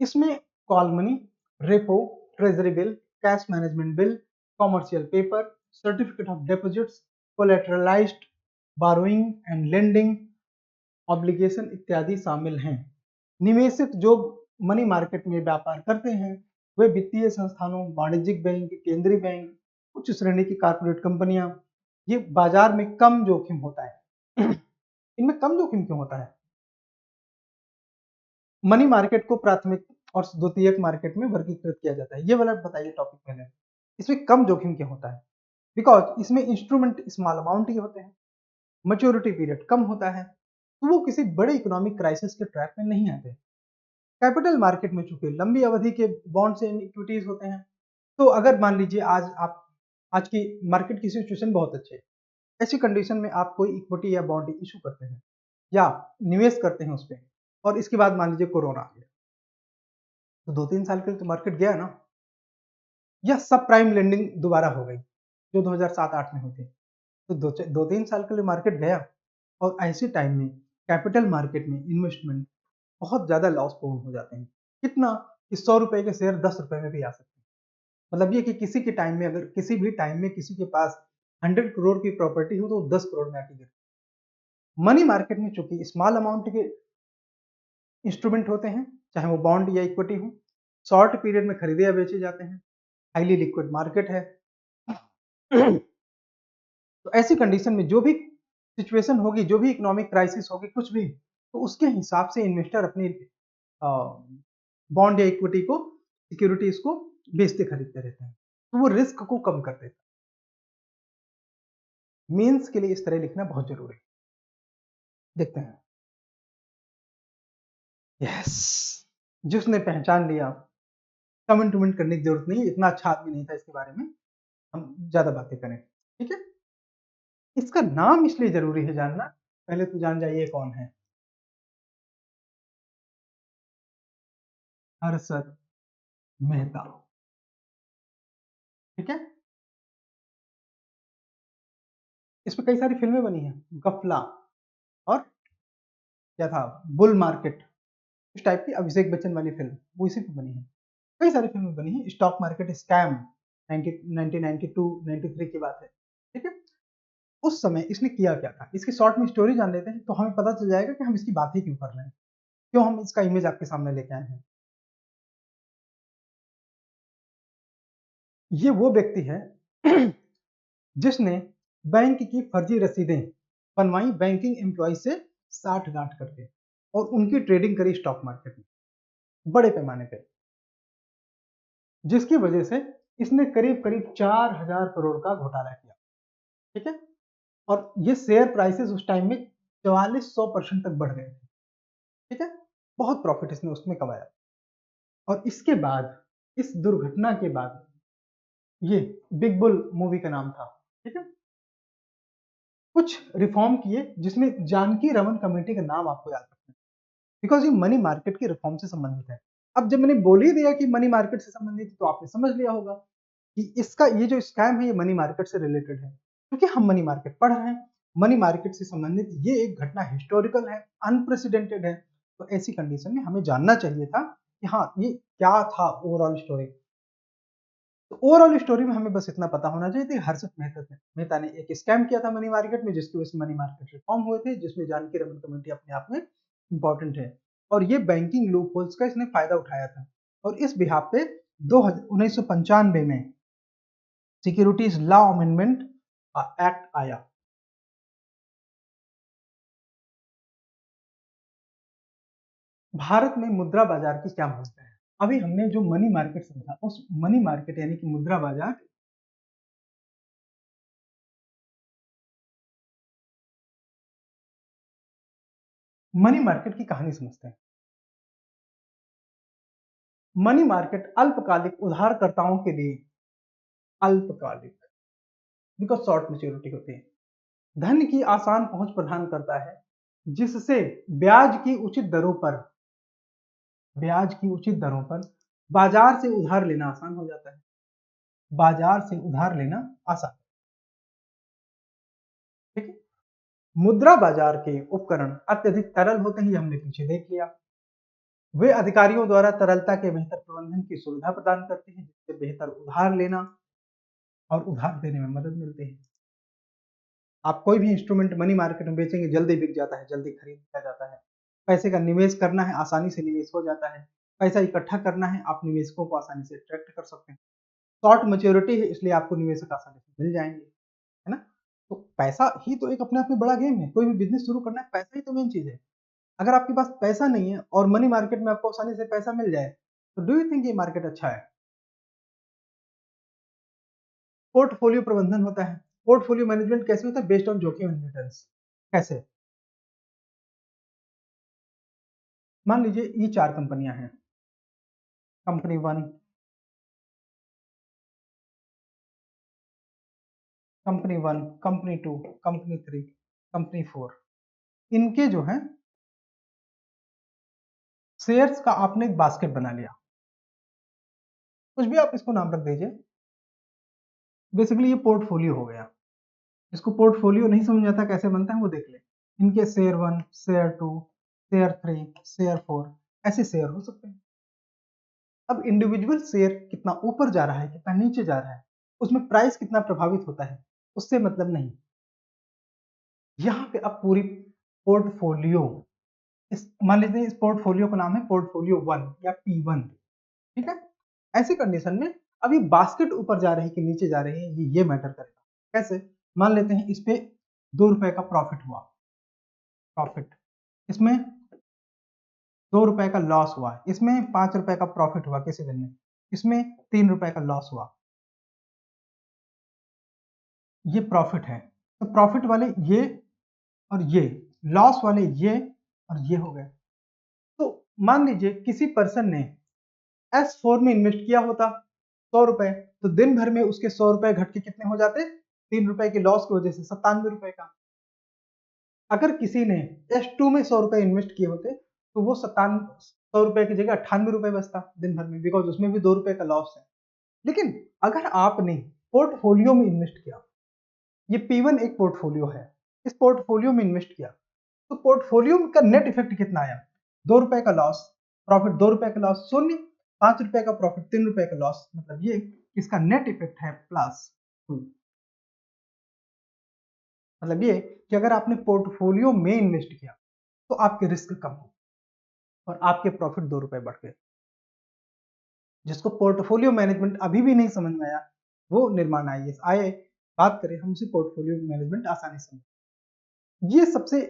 इसमें call money, repo, treasury bill, cash management bill, commercial paper, certificate of deposits, collateralised borrowing and lending obligation इत्यादि शामिल हैं। निवेशक जो मनी मार्केट में व्यापार करते हैं वे वित्तीय संस्थानों, वाणिज्यिक बैंक, केंद्रीय बैंक, उच्च श्रेणी की कारपोरेट कंपनियां, ये बाजार में कम जोखिम होता है। इनमें कम जोखिम क्यों होता है? मनी मार्केट को प्राथमिक और द्वितीयक मार्केट में वर्गीकृत किया जाता है। ये वाला बताइए टॉपिक मैंने, इसमें कम जोखिम क्यों होता है? बिकॉज इसमें इंस्ट्रूमेंट स्मॉल अमाउंट के होते हैं, मैच्योरिटी पीरियड कम होता है, तो वो किसी बड़े इकोनॉमिक क्राइसिस के ट्रैप में नहीं आते। कैपिटल मार्केट में चूंकि लंबी अवधि के बॉन्ड्स एंड इक्विटीज होते हैं, तो अगर मान लीजिए आज की मार्केट की सिचुएशन बहुत अच्छी है, ऐसी कंडीशन में आप कोई इक्विटी या बॉन्ड इशू करते हैं या निवेश करते हैं उस पर, और इसके बाद मान लीजिए कोरोना आ गया, तो 2-3 साल के लिए तो मार्केट गया ना, या सब प्राइम लेंडिंग दोबारा हो गई जो 2007-8 में हुई थी, तो 2-3 साल के लिए मार्केट गया। और ऐसे टाइम में कैपिटल मार्केट में इन्वेस्टमेंट बहुत ज्यादा लॉस प्रोन हो जाते हैं। कितना? इस 100 रुपए के शेयर 10 रुपए में भी आ सकते हैं। मतलब ये कि किसी के टाइम में, अगर किसी भी टाइम में किसी के पास 100 करोड़ की प्रॉपर्टी हो तो 10 करोड़ में आके गिर। मनी मार्केट में चूंकि स्मॉल अमाउंट के इंस्ट्रूमेंट होते हैं, चाहे वो बॉन्ड या इक्विटी हो, शॉर्ट पीरियड में खरीदे या बेचे जाते हैं, हाईली लिक्विड मार्केट है। तो ऐसी कंडीशन में जो भी सिचुएशन होगी, जो भी इकोनॉमिक क्राइसिस होगी, कुछ भी, तो उसके हिसाब से इन्वेस्टर अपनी बॉन्ड या इक्विटी को, सिक्योरिटीज को बेचते खरीदते रहते हैं, तो वो रिस्क को कम कर देता है। मीन्स के लिए इस तरह लिखना बहुत जरूरी है। देखते हैं। यस, जिसने पहचान लिया, कमेंट वमेंट करने की जरूरत नहीं, इतना अच्छा आदमी नहीं था इसके बारे में हम ज्यादा बातें करें। ठीक है, इसका नाम इसलिए जरूरी है जानना, पहले तो जान जाइए कौन है। हर्षद मेहता। ठीक है, इस पे कई सारी फिल्में बनी हैं, गफला और क्या था, बुल मार्केट, इस टाइप की अभिषेक बच्चन वाली फिल्म वो इसी पे बनी है। कई सारी फिल्में बनी हैं। स्टॉक मार्केट स्कैम 1992-93 की बात है। ठीक है, उस समय इसने किया क्या था, इसकी शॉर्ट में स्टोरी जान लेते हैं तो हमें पता चल जाएगा कि हम इसकी बात ही क्यों कर रहे हैं, क्यों हम इसका इमेज आपके सामने लेके आए हैं। ये वो व्यक्ति है जिसने बैंक की फर्जी रसीदें बनवाई बैंकिंग एम्प्लॉय से साठ गांठ करके, और उनकी ट्रेडिंग करी स्टॉक मार्केट में बड़े पैमाने पे, जिसकी वजह से इसने करीब करीब 4000 करोड़ का घोटाला किया। ठीक है, और ये शेयर प्राइसेस उस टाइम में 4400% तक बढ़ गए थे। ठीक है, बहुत प्रॉफिट इसने उसमें कमाया। और इसके बाद, इस दुर्घटना के बाद, ये बिग बुल मूवी का नाम था। ठीक है, कुछ रिफॉर्म किए जिसमें जानकी रमन कमेटी का नाम आपको याद रखना है, बिकॉज ये मनी मार्केट के रिफॉर्म से संबंधित है। अब जब मैंने बोल ही दिया कि मनी मार्केट से संबंधित है, तो आपने समझ लिया होगा कि इसका ये जो स्कैम है ये मनी मार्केट से रिलेटेड है, क्योंकि हम मनी मार्केट पढ़ रहे हैं। मनी मार्केट से संबंधित ये एक घटना हिस्टोरिकल है, अनप्रेसिडेंटेड है, तो ऐसी कंडीशन में हमें जानना चाहिए था कि हाँ ये क्या था ओवरऑल स्टोरी। तो ओवरऑल स्टोरी में हमें बस इतना पता होना चाहिए कि हर्षद मेहता ने एक स्कैम किया था मनी मार्केट में, जिसकी वजह से मनी मार्केट रिफॉर्म हुए थे, जिसमें जानकी रमन कमेटी अपने आप में इंपॉर्टेंट है, और ये बैंकिंग लूप होल्स का इसने फायदा उठाया था। और इस बिहाफ पे 1995 में सिक्योरिटीज लॉ अमेंडमेंट एक्ट आया। भारत में मुद्रा बाजार की क्या भूमिका है? अभी हमने जो मनी मार्केट समझा, उस मनी मार्केट यानी कि मुद्रा बाजार, मनी मार्केट की कहानी समझते हैं। मनी मार्केट अल्पकालिक उधारकर्ताओं के लिए, अल्पकालिक बिकॉज शॉर्ट मेच्योरिटी होती है, धन की आसान पहुंच प्रदान करता है, जिससे ब्याज की उचित दरों पर, ब्याज की उचित दरों पर बाजार से उधार लेना आसान हो जाता है। बाजार से उधार लेना आसान। ठीक है, मुद्रा बाजार के उपकरण अत्यधिक तरल होते हैं, ये हमने पीछे देख लिया। वे अधिकारियों द्वारा तरलता के बेहतर प्रबंधन की सुविधा प्रदान करते हैं, जिससे बेहतर उधार लेना और उधार देने में मदद मिलती है। आप कोई भी इंस्ट्रूमेंट मनी मार्केट में बेचेंगे, जल्दी बिक जाता है, जल्दी खरीद लिया जाता है। पैसे का निवेश करना है, आसानी से निवेश हो जाता है। पैसा इकट्ठा करना है, आप निवेशकों को आसानी से अट्रैक्ट कर सकते हैं। शॉर्ट मैच्योरिटी है, इसलिए आपको निवेशक आसानी से मिल जाएंगे, है ना। तो पैसा ही तो एक अपने आप में बड़ा गेम है, कोई भी बिजनेस शुरू करना है, पैसा ही तो मेन चीज है। अगर आपके पास पैसा नहीं है और मनी मार्केट में आपको आसानी से पैसा मिल जाए, तो डू यू थिंक ये मार्केट अच्छा है? पोर्टफोलियो प्रबंधन होता है। पोर्टफोलियो मैनेजमेंट कैसे होता है? बेस्ड ऑन जोखिम एंड रिटर्न्स। कैसे? मान लीजिए ये चार कंपनियां हैं, company one, company one, company two, company three, company four. इनके जो है शेयर्स का आपने एक बास्केट बना लिया, कुछ भी आप इसको नाम रख दीजिए। बेसिकली ये पोर्टफोलियो हो गया। इसको पोर्टफोलियो नहीं समझ आता कैसे बनता है, वो देख ले। इनके share one, share two, share three, share four, ऐसे शेयर हो सकते हैं। अब इंडिविजुअल शेयर कितना ऊपर जा रहा है, कितना नीचे जा रहा है, उसमें प्राइस कितना प्रभावित होता है, उससे मतलब नहीं। यहाँ पे अब पूरी पोर्टफोलियो, इस मान लीजिए इस पोर्टफोलियो का नाम है पोर्टफोलियो 1 या P1, ठीक है। ऐसी कंडीशन में अभी बास्केट ऊपर जा रही है कि नीचे जा रही है, ये मैटर करेगा। कैसे? मान लेते हैं इस पे 2 रुपए का प्रॉफिट हुआ, प्रॉफिट, इसमें 2 रुपए का लॉस हुआ, इसमें 5 रुपए का प्रॉफिट हुआ किसी दिन में, इसमें 3 रुपए का लॉस हुआ, ये प्रॉफिट है। तो प्रॉफिट वाले ये और ये, लॉस वाले ये और ये हो गए। तो मान लीजिए किसी पर्सन ने S4 में इन्वेस्ट किया होता 100 रुपए, तो दिन भर में उसके 100 रुपए घट के कितने हो जाते? 3 रुपए के लॉस की वजह से 97 रुपए का। अगर किसी ने S2 में 100 रुपए इन्वेस्ट किए होते तो वो 100 रुपए की जगह 98 रुपए बचता दिन भर में, बिकॉज उसमें भी 2 रुपए का लॉस है। लेकिन अगर आपने पोर्टफोलियो में इन्वेस्ट किया, ये P1 एक पोर्टफोलियो है, इस पोर्टफोलियो में इन्वेस्ट किया, तो पोर्टफोलियो का नेट इफेक्ट कितना आया? 2 रुपए का लॉस, प्रॉफिट 2 रुपए का लॉस शून्य, 5 रुपए का प्रॉफिट 3 रुपए का लॉस, मतलब ये इसका नेट इफेक्ट है +2। मतलब ये कि अगर आपने पोर्टफोलियो में इन्वेस्ट किया तो आपके रिस्क कम हो और आपके प्रॉफिट 2 रुपए बढ़ गए। जिसको पोर्टफोलियो मैनेजमेंट अभी भी नहीं समझ में आया, वो निर्माण आईएएस आए, बात करें हम उसी पोर्टफोलियो मैनेजमेंट आसानी से। ये सबसे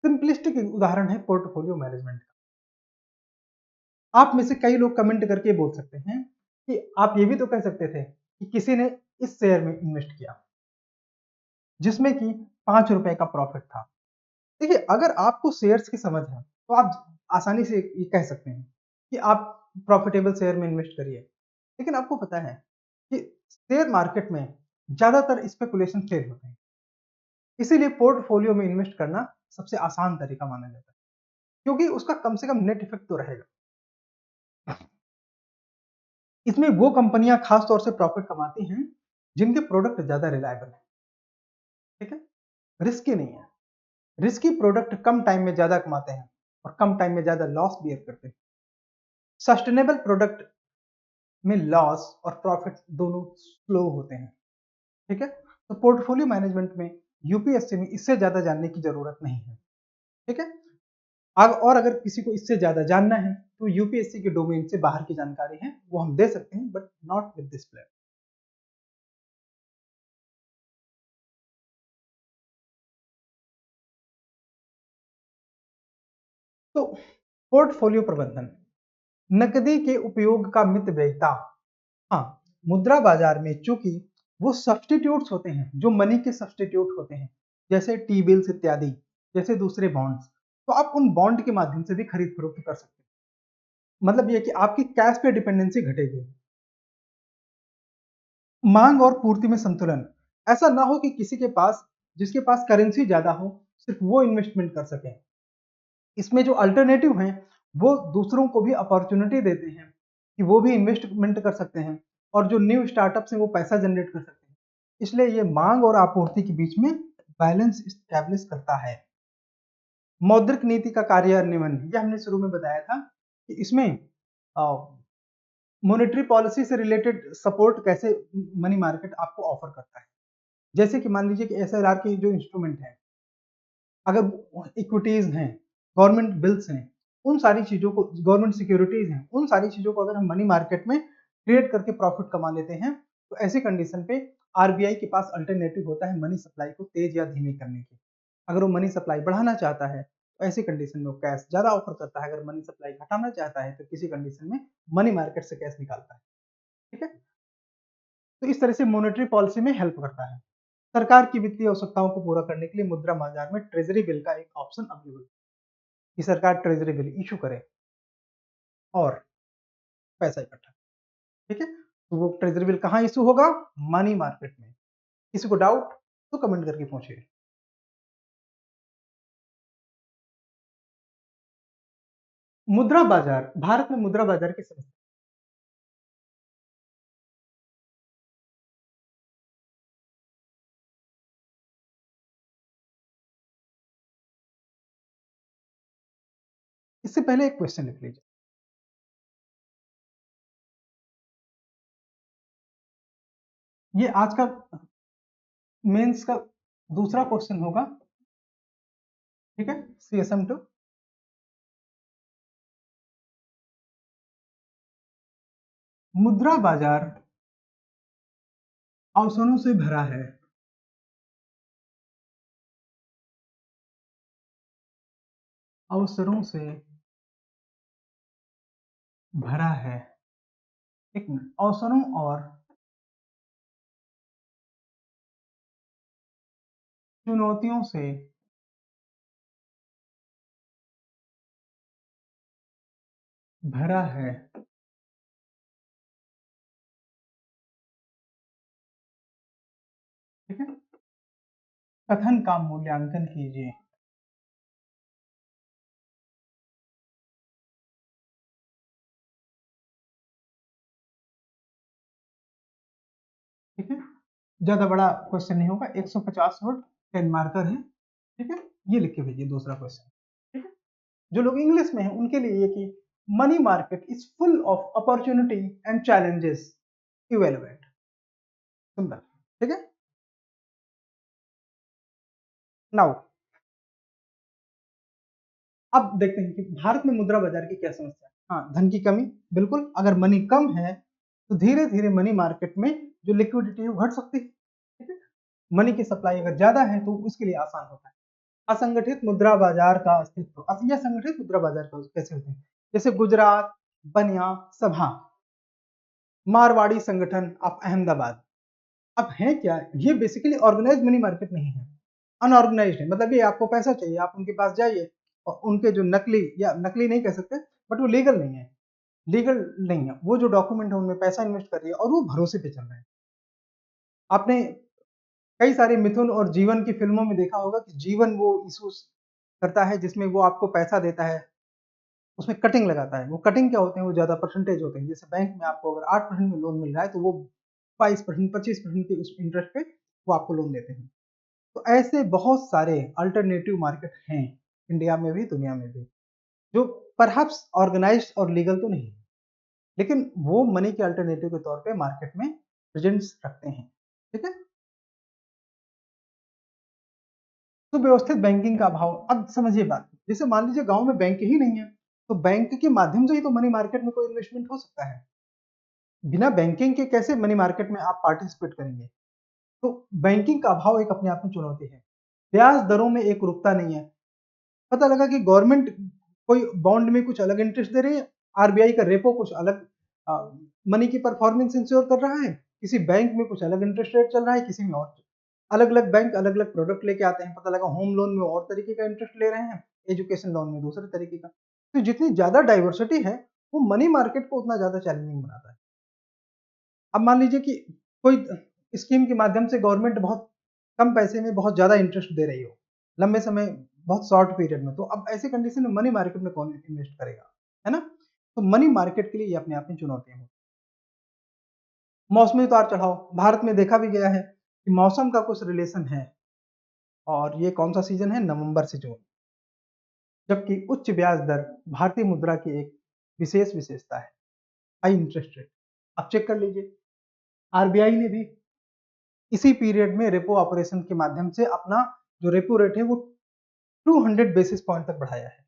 सिंपलिस्टिक उदाहरण है पोर्टफोलियो मैनेजमेंट का। आप में से कई लोग कमेंट करके बोल सकते हैं कि आप ये भी तो कह सकते थे कि किसी ने इस शेयर में इन्वेस्ट किया जिसमें कि 5 रुपए का प्रॉफिट था। देखिए, अगर आपको शेयर्स की समझ है तो आप आसानी से ये कह सकते हैं कि आप प्रॉफिटेबल शेयर में इन्वेस्ट करिए। लेकिन आपको पता है कि शेयर मार्केट में ज्यादातर स्पेकुलेशन फेल होते हैं, इसीलिए पोर्टफोलियो में इन्वेस्ट करना सबसे आसान तरीका माना जाता है, क्योंकि उसका कम से कम नेट इफेक्ट तो रहेगा। इसमें वो कंपनियां खास तौर से प्रॉफिट कमाती हैं जिनके प्रोडक्ट ज्यादा रिलायबल है, ठीक है, रिस्की नहीं है। रिस्की प्रोडक्ट कम टाइम में ज्यादा कमाते हैं और कम टाइम में ज्यादा लॉस बियर करते हैं। सस्टेनेबल प्रोडक्ट में लॉस और प्रॉफिट दोनों स्लो होते हैं, ठीक है। तो पोर्टफोलियो मैनेजमेंट में यूपीएससी में इससे ज्यादा जानने की जरूरत नहीं है, ठीक है। और अगर किसी को इससे ज्यादा जानना है तो यूपीएससी के डोमेन से बाहर की जानकारी है वो हम दे सकते हैं, but not with this plan. तो पोर्टफोलियो प्रबंधन, नकदी के उपयोग का मित व्ययिता। हाँ, मुद्रा बाजार में चूंकि वो सब्सटीट्यूट्स होते हैं जो मनी के सब्सटीट्यूट होते हैं, जैसे टी बिल्स इत्यादि, जैसे दूसरे बॉन्ड्स, तो आप उन बॉन्ड के माध्यम से भी खरीद फरोख्त कर सकते हैं। मतलब ये कि आपकी कैश पे डिपेंडेंसी घटेगी। मांग और पूर्ति में संतुलन, ऐसा ना हो कि किसी के पास, जिसके पास करेंसी ज्यादा हो, सिर्फ वो इन्वेस्टमेंट कर सके। इसमें जो अल्टरनेटिव हैं वो दूसरों को भी अपॉर्चुनिटी देते हैं कि वो भी इन्वेस्टमेंट कर सकते हैं, और जो न्यू स्टार्टअप्स हैं वो पैसा जनरेट कर सकते हैं। इसलिए ये मांग और आपूर्ति के बीच में बैलेंस स्टैब्लिश करता है। मौद्रिक नीति का कार्यान्वयन, ये हमने शुरू में बताया था कि इसमें मॉनेटरी पॉलिसी से रिलेटेड सपोर्ट कैसे मनी मार्केट आपको ऑफर करता है। जैसे कि मान लीजिए कि एसएलआर के जो इंस्ट्रूमेंट है, अगर इक्विटीज हैं, गवर्नमेंट बिल्स हैं, उन सारी चीजों को, गवर्नमेंट सिक्योरिटीज हैं, उन सारी चीजों को अगर हम मनी मार्केट में ट्रेड करके प्रॉफिट कमा लेते हैं, तो ऐसी कंडीशन पे आरबीआई के पास अल्टरनेटिव होता है मनी सप्लाई को तेज या धीमी करने की। अगर वो मनी सप्लाई बढ़ाना चाहता है तो ऐसी कंडीशन में वो कैश ज्यादा ऑफर करता है, अगर मनी सप्लाई घटाना चाहता है तो किसी कंडीशन में मनी मार्केट से कैश निकालता है, ठीक है। तो इस तरह से मॉनेटरी पॉलिसी में हेल्प करता है। सरकार की वित्तीय आवश्यकताओं को पूरा करने के लिए मुद्रा बाजार में ट्रेजरी बिल का एक ऑप्शन अवेलेबल है कि सरकार ट्रेजरी बिल इशू करे और पैसा इकट्ठा, ठीक है। तो वो ट्रेजरी बिल कहाँ इशू होगा? मनी मार्केट में। किसी को डाउट तो कमेंट करके पूछिए। मुद्रा बाजार, भारत में मुद्रा बाजार की समस्या। इससे पहले एक क्वेश्चन लिख लीजिए। ये आज का मेंस का दूसरा क्वेश्चन होगा, ठीक है। CSM2 मुद्रा बाजार अवसरों से भरा है। अवसरों से भरा है। एक मिनट, अवसरों और चुनौतियों से भरा है। ठीक है, कथन का मूल्यांकन कीजिए। ठीक है, ज्यादा बड़ा क्वेश्चन नहीं होगा, 150 वर्ड 10 मार्कर है। ठीक है, ये लिख के भेजिए दूसरा क्वेश्चन। ठीक है, जो लोग इंग्लिश में हैं उनके लिए ये कि money market is full of opportunity and challenges, evaluate, simple. ठीक है, नाउ अब देखते हैं कि भारत में मुद्रा बाजार की क्या समस्या है। हाँ, धन की कमी, बिल्कुल। अगर मनी कम है तो धीरे धीरे मनी मार्केट में जो लिक्विडिटी है वो घट सकती है। ठीक है, मनी की सप्लाई अगर ज्यादा है तो उसके लिए आसान होता है। असंगठित मुद्रा बाजार का अस्तित्व। अब यह संगठित मुद्रा बाजार कैसे होते हैं? जैसे गुजरात, बनिया सभा, मारवाड़ी संगठन ऑफ अहमदाबाद। अब है क्या, ये बेसिकली ऑर्गेनाइज मनी मार्केट नहीं है, अनऑर्गेनाइज्ड है। मतलब ये आपको पैसा चाहिए, आप उनके पास जाइए और उनके जो नकली, या नकली नहीं कह सकते, बट वो लीगल नहीं है, लीगल नहीं है, वो जो डॉक्यूमेंट है उनमें पैसा इन्वेस्ट कर रही है और वो भरोसे पे चल रहे हैं। आपने कई सारे मिथुन और जीवन की फिल्मों में देखा होगा कि जीवन वो इशूज करता है जिसमें वो आपको पैसा देता है, उसमें कटिंग लगाता है। वो कटिंग क्या होते हैं, वो ज्यादा परसेंटेज होते हैं। जैसे बैंक में आपको अगर 8% में लोन मिल रहा है तो वो 22%, 25% के उस इंटरेस्ट पे वो आपको लोन देते हैं। तो ऐसे बहुत सारे अल्टरनेटिव मार्केट हैं इंडिया में भी, दुनिया में भी, जो परहैप्स ऑर्गेनाइज्ड और लीगल तो नहीं है, लेकिन वो मनी के अल्टरनेटिव के तौर पे मार्केट में प्रेजेंस रखते हैं। ठीक है, तो व्यवस्थित बैंकिंग का अभाव। अब समझिए बात, जैसे मान लीजिए गांव में बैंक ही नहीं है, तो बैंक के माध्यम से ही तो मनी मार्केट में कोई इन्वेस्टमेंट हो सकता है। बिना बैंकिंग के कैसे मनी मार्केट में आप पार्टिसिपेट करेंगे? तो बैंकिंग का अभाव एक अपने आप में चुनौती है। ब्याज दरों में एक रुकता नहीं है। पता लगा कि गवर्नमेंट कोई बॉन्ड में कुछ अलग इंटरेस्ट दे रही है, आरबीआई का रेपो कुछ अलग मनी की परफॉर्मेंस इंश्योर कर रहा है, किसी बैंक में कुछ अलग इंटरेस्ट रेट चल रहा है, किसी में और। अलग अलग बैंक अलग अलग प्रोडक्ट लेके आते हैं। पता लगा होम लोन में और तरीके का इंटरेस्ट ले रहे हैं, एजुकेशन लोन में दूसरे तरीके का। तो जितनी ज्यादा डाइवर्सिटी है वो मनी मार्केट को उतना ज्यादा चैलेंजिंग बनाता है। अब मान लीजिए कि कोई स्कीम के माध्यम से गवर्नमेंट बहुत कम पैसे में बहुत ज्यादा इंटरेस्ट दे रही हो, लंबे समय, बहुत शॉर्ट पीरियड में, तो अब ऐसे कंडीशन में मनी मार्केट में कौन इन्वेस्ट करेगा, है ना? तो मनी मार्केट के लिए ये अपने आप में चुनौतियां हैं। मौसमी उतार चढ़ाव, भारत में देखा भी गया है कि मौसम का कुछ रिलेशन है। और ये कौन सा सीजन है? नवंबर से जून। जबकि उच्च ब्याज दर भारतीय मुद्रा की एक विशेष विशेषता है, हाई इंटरेस्ट रेट। आप चेक कर लीजिए, आरबीआई ने भी इसी पीरियड में रेपो ऑपरेशन के माध्यम से अपना जो रेपो रेट है वो 200 बेसिस पॉइंट तक बढ़ाया है।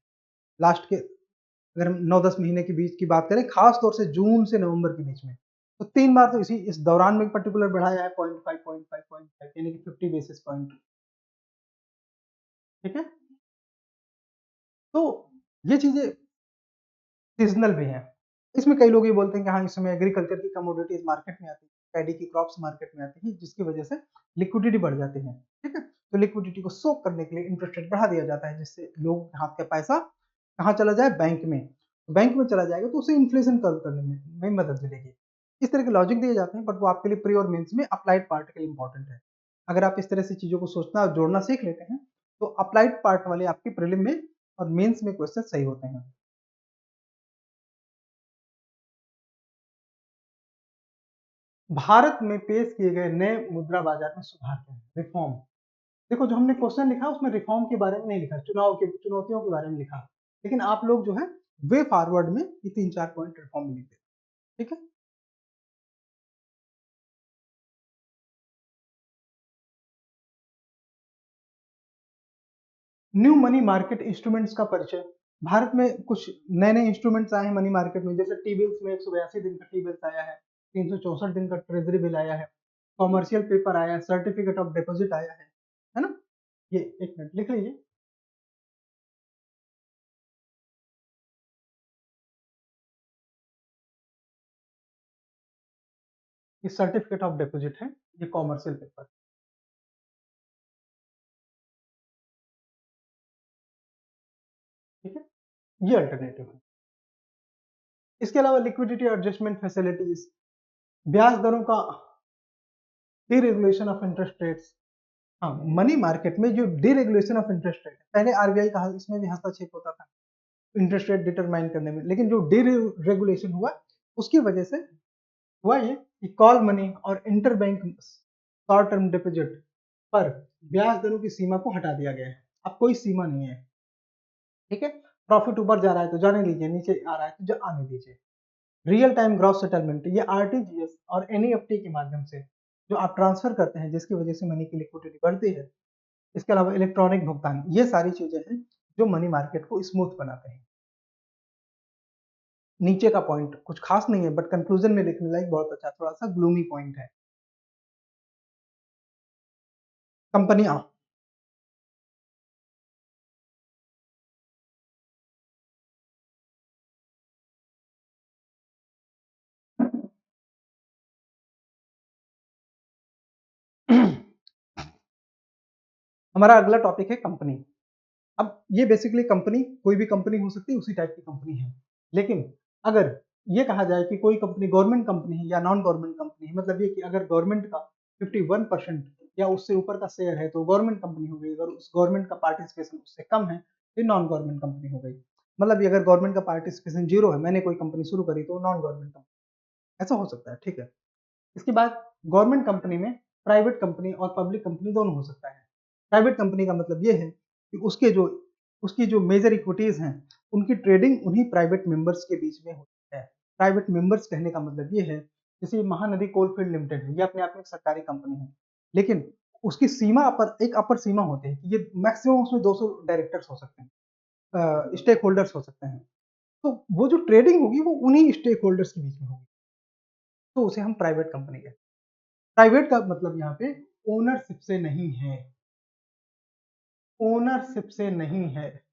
लास्ट के, अगर हम 9-10 महीने के बीच की बात करें, खास तौर से जून से नवंबर के बीच में, तो 3 बार तो इस दौरान में पर्टिकुलर बढ़ाया है, 0.5, 0.5, 0.5, यानी कि 50 बेसिस पॉइंट। ठीक है, तो ये चीजें सीजनल भी है। इसमें कई लोग ये बोलते हैं कि हाँ, इस समय एग्रीकल्चर की कमोडिटीज मार्केट में आती है, पैडी की क्रॉप्स मार्केट में आती है, जिसकी वजह से लिक्विडिटी बढ़ जाती है। ठीक है, तो लिक्विडिटी को सोक करने के लिए इंटरेस्ट रेट बढ़ा दिया जाता है, जिससे लोगों के हाथ का पैसा कहाँ चला जाए? बैंक में। बैंक में चला जाएगा तो उसे इन्फ्लेशन कम करने में मदद मिलेगी। इस तरह के लॉजिक दिए जाते हैं, बट वो आपके लिए प्री और मेंस में अप्लाइड पार्ट के लिए इंपॉर्टेंट है। अगर आप इस तरह से चीजों को सोचना और जोड़ना सीख लेते हैं तो अप्लाइड पार्ट वाले आपके प्रीलिम में और मेंस में क्वेश्चन सही होते हैं। भारत में पेश किए गए नए मुद्रा बाजार में सुधार क्या है? रिफॉर्म। देखो, जो हमने क्वेश्चन लिखा उसमें रिफॉर्म के बारे में नहीं लिखा, चुनाव के चुनौतियों के बारे में लिखा, लेकिन आप लोग जो है वे फॉरवर्ड में ये 3-4 पॉइंट रिफॉर्म लिख देते। ठीक है, न्यू मनी मार्केट इंस्ट्रूमेंट्स का परिचय। भारत में कुछ नए नए इंस्ट्रूमेंट्स आए हैं मनी मार्केट में, जैसे टी बिल्स में 182 दिन का टी बिल्स आया है, 364 दिन का ट्रेजरी बिल आया है, कॉमर्शियल पेपर आया है, सर्टिफिकेट ऑफ डिपॉजिट आया है ना। ये एक मिनट लिख लीजिए। ये सर्टिफिकेट ऑफ डिपॉजिट है, ये कॉमर्शियल पेपर, ठीक है, ये अल्टरनेटिव है। इसके अलावा लिक्विडिटी एडजस्टमेंट फैसिलिटीज, ब्याज दरों का डीरेगुलेशन ऑफ इंटरेस्ट रेट्स। हाँ, मनी मार्केट में जो डीरेगुलेशन ऑफ इंटरेस्ट रेट, पहले आरबीआई का इसमें भी हस्तक्षेप होता था इंटरेस्ट रेट डिटरमाइन करने में, लेकिन जो डीरेगुलेशन हुआ उसकी वजह से हुआ ये कि कॉल मनी और इंटरबैंक शॉर्ट टर्म डिपॉजिट पर ब्याज दरों की सीमा को हटा दिया गया है। अब कोई सीमा नहीं है, ठीक है। प्रॉफिट ऊपर जा रहा है तो जाने दीजिए, नीचे आ रहा है तो आने दीजिए। रियल टाइम ग्रॉस सेटलमेंट, ये आरटीजीएस और एनईएफटी के माध्यम से जो आप ट्रांसफर करते हैं, जिसकी वजह से मनी की लिक्विडिटी बढ़ती है। इसके अलावा इलेक्ट्रॉनिक भुगतान, ये सारी चीजें हैं जो मनी मार्केट को स्मूथ बनाते हैं। नीचे का पॉइंट कुछ खास नहीं है, बट कंक्लूजन में लिखने लायक बहुत अच्छा, थोड़ा सा ग्लूमी पॉइंट है। कंपनियां, हमारा अगला टॉपिक है कंपनी। अब ये बेसिकली कंपनी कोई भी कंपनी हो सकती है, उसी टाइप की कंपनी है। लेकिन अगर ये कहा जाए कि कोई कंपनी गवर्नमेंट कंपनी है या नॉन गवर्नमेंट कंपनी है, मतलब ये कि अगर गवर्नमेंट का 51% या उससे ऊपर का शेयर है तो गवर्नमेंट कंपनी हो गई, अगर उस गवर्नमेंट का पार्टिसिपेशन उससे कम है तो नॉन गवर्नमेंट कंपनी हो गई। मतलब ये अगर गवर्नमेंट का पार्टिसिपेशन जीरो है, मैंने कोई कंपनी शुरू करी तो नॉन गवर्नमेंट कंपनी, ऐसा हो सकता है, ठीक है। इसके बाद गवर्नमेंट कंपनी में प्राइवेट कंपनी और पब्लिक कंपनी दोनों हो सकता है। प्राइवेट कंपनी का मतलब ये है कि उसकी जो मेजर इक्विटीज हैं, उनकी ट्रेडिंग उन्हीं प्राइवेट मेंबर्स के बीच में होती है। प्राइवेट मेंबर्स कहने का मतलब ये है, जैसे महानदी कोलफील्ड लिमिटेड है, ये अपने आप में एक सरकारी कंपनी है, लेकिन उसकी सीमा पर एक अपर सीमा होती है कि ये मैक्सिमम उसमें 200 डायरेक्टर्स हो सकते हैं, स्टेक होल्डर्स हो सकते हैं। तो वो जो ट्रेडिंग होगी वो उन्हीं स्टेक होल्डर्स के बीच में होगी, तो उसे हम प्राइवेट कंपनी कहते हैं। प्राइवेट का मतलब यहाँ पे ओनरशिप से नहीं है, ओनरशिप से नहीं है।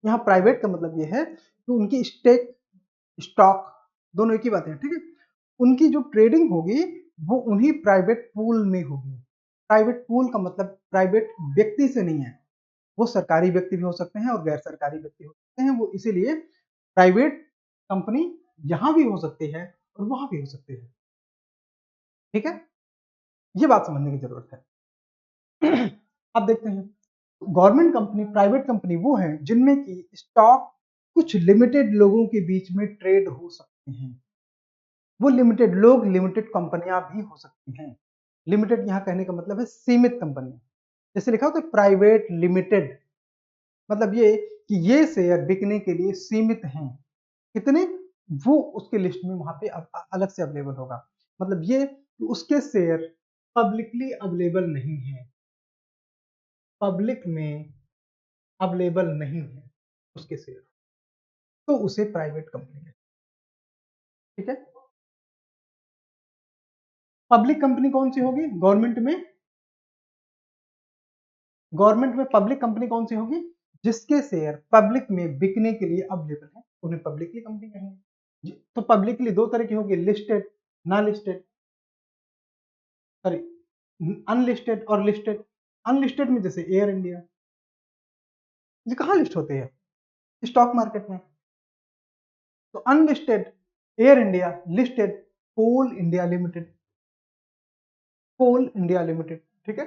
यहाँ प्राइवेट का मतलब ये है कि उनकी स्टेक, स्टॉक दोनों एक ही बात है, ठीक है। उनकी जो ट्रेडिंग होगी वो उन्हीं प्राइवेट पूल में होगी। प्राइवेट पूल का मतलब प्राइवेट व्यक्ति से नहीं है, वो सरकारी व्यक्ति भी हो सकते हैं और गैर सरकारी व्यक्ति हो सकते हैं। वो इसीलिए प्राइवेट कंपनी यहां भी हो सकती है और वहां भी हो सकती है, ठीक है। ये बात समझने की जरूरत है। अब देखते हैं, गवर्नमेंट कंपनी, प्राइवेट कंपनी वो है जिनमें की स्टॉक कुछ लिमिटेड लोगों के बीच में ट्रेड हो सकते हैं। वो लिमिटेड लोग, लिमिटेड कंपनियां भी हो सकती हैं। लिमिटेड यहाँ कहने का मतलब है सीमित कंपनी, जैसे लिखा होता है प्राइवेट लिमिटेड, मतलब ये कि ये शेयर बिकने के लिए सीमित हैं। कितने, वो उसके लिस्ट में वहां पे अलग से अवेलेबल होगा। मतलब ये कि उसके शेयर पब्लिकली अवेलेबल नहीं है, पब्लिक में अवेलेबल नहीं है उसके शेयर, तो उसे प्राइवेट कंपनी है, ठीक है। पब्लिक कंपनी कौन सी होगी, गवर्नमेंट में पब्लिक कंपनी कौन सी होगी, जिसके शेयर पब्लिक में बिकने के लिए अवेलेबल है, उन्हें पब्लिकली कंपनी कहेंगे। तो पब्लिकली दो तरह की होगी, listed, non listed, sorry, unlisted और लिस्टेड। अनलिस्टेड में जैसे एयर इंडिया, ये कहाँ लिस्ट होते हैं, स्टॉक मार्केट में। तो अनलिस्टेड एयर इंडिया, लिस्टेड कोल इंडिया लिमिटेड, कोल इंडिया लिमिटेड, ठीक है।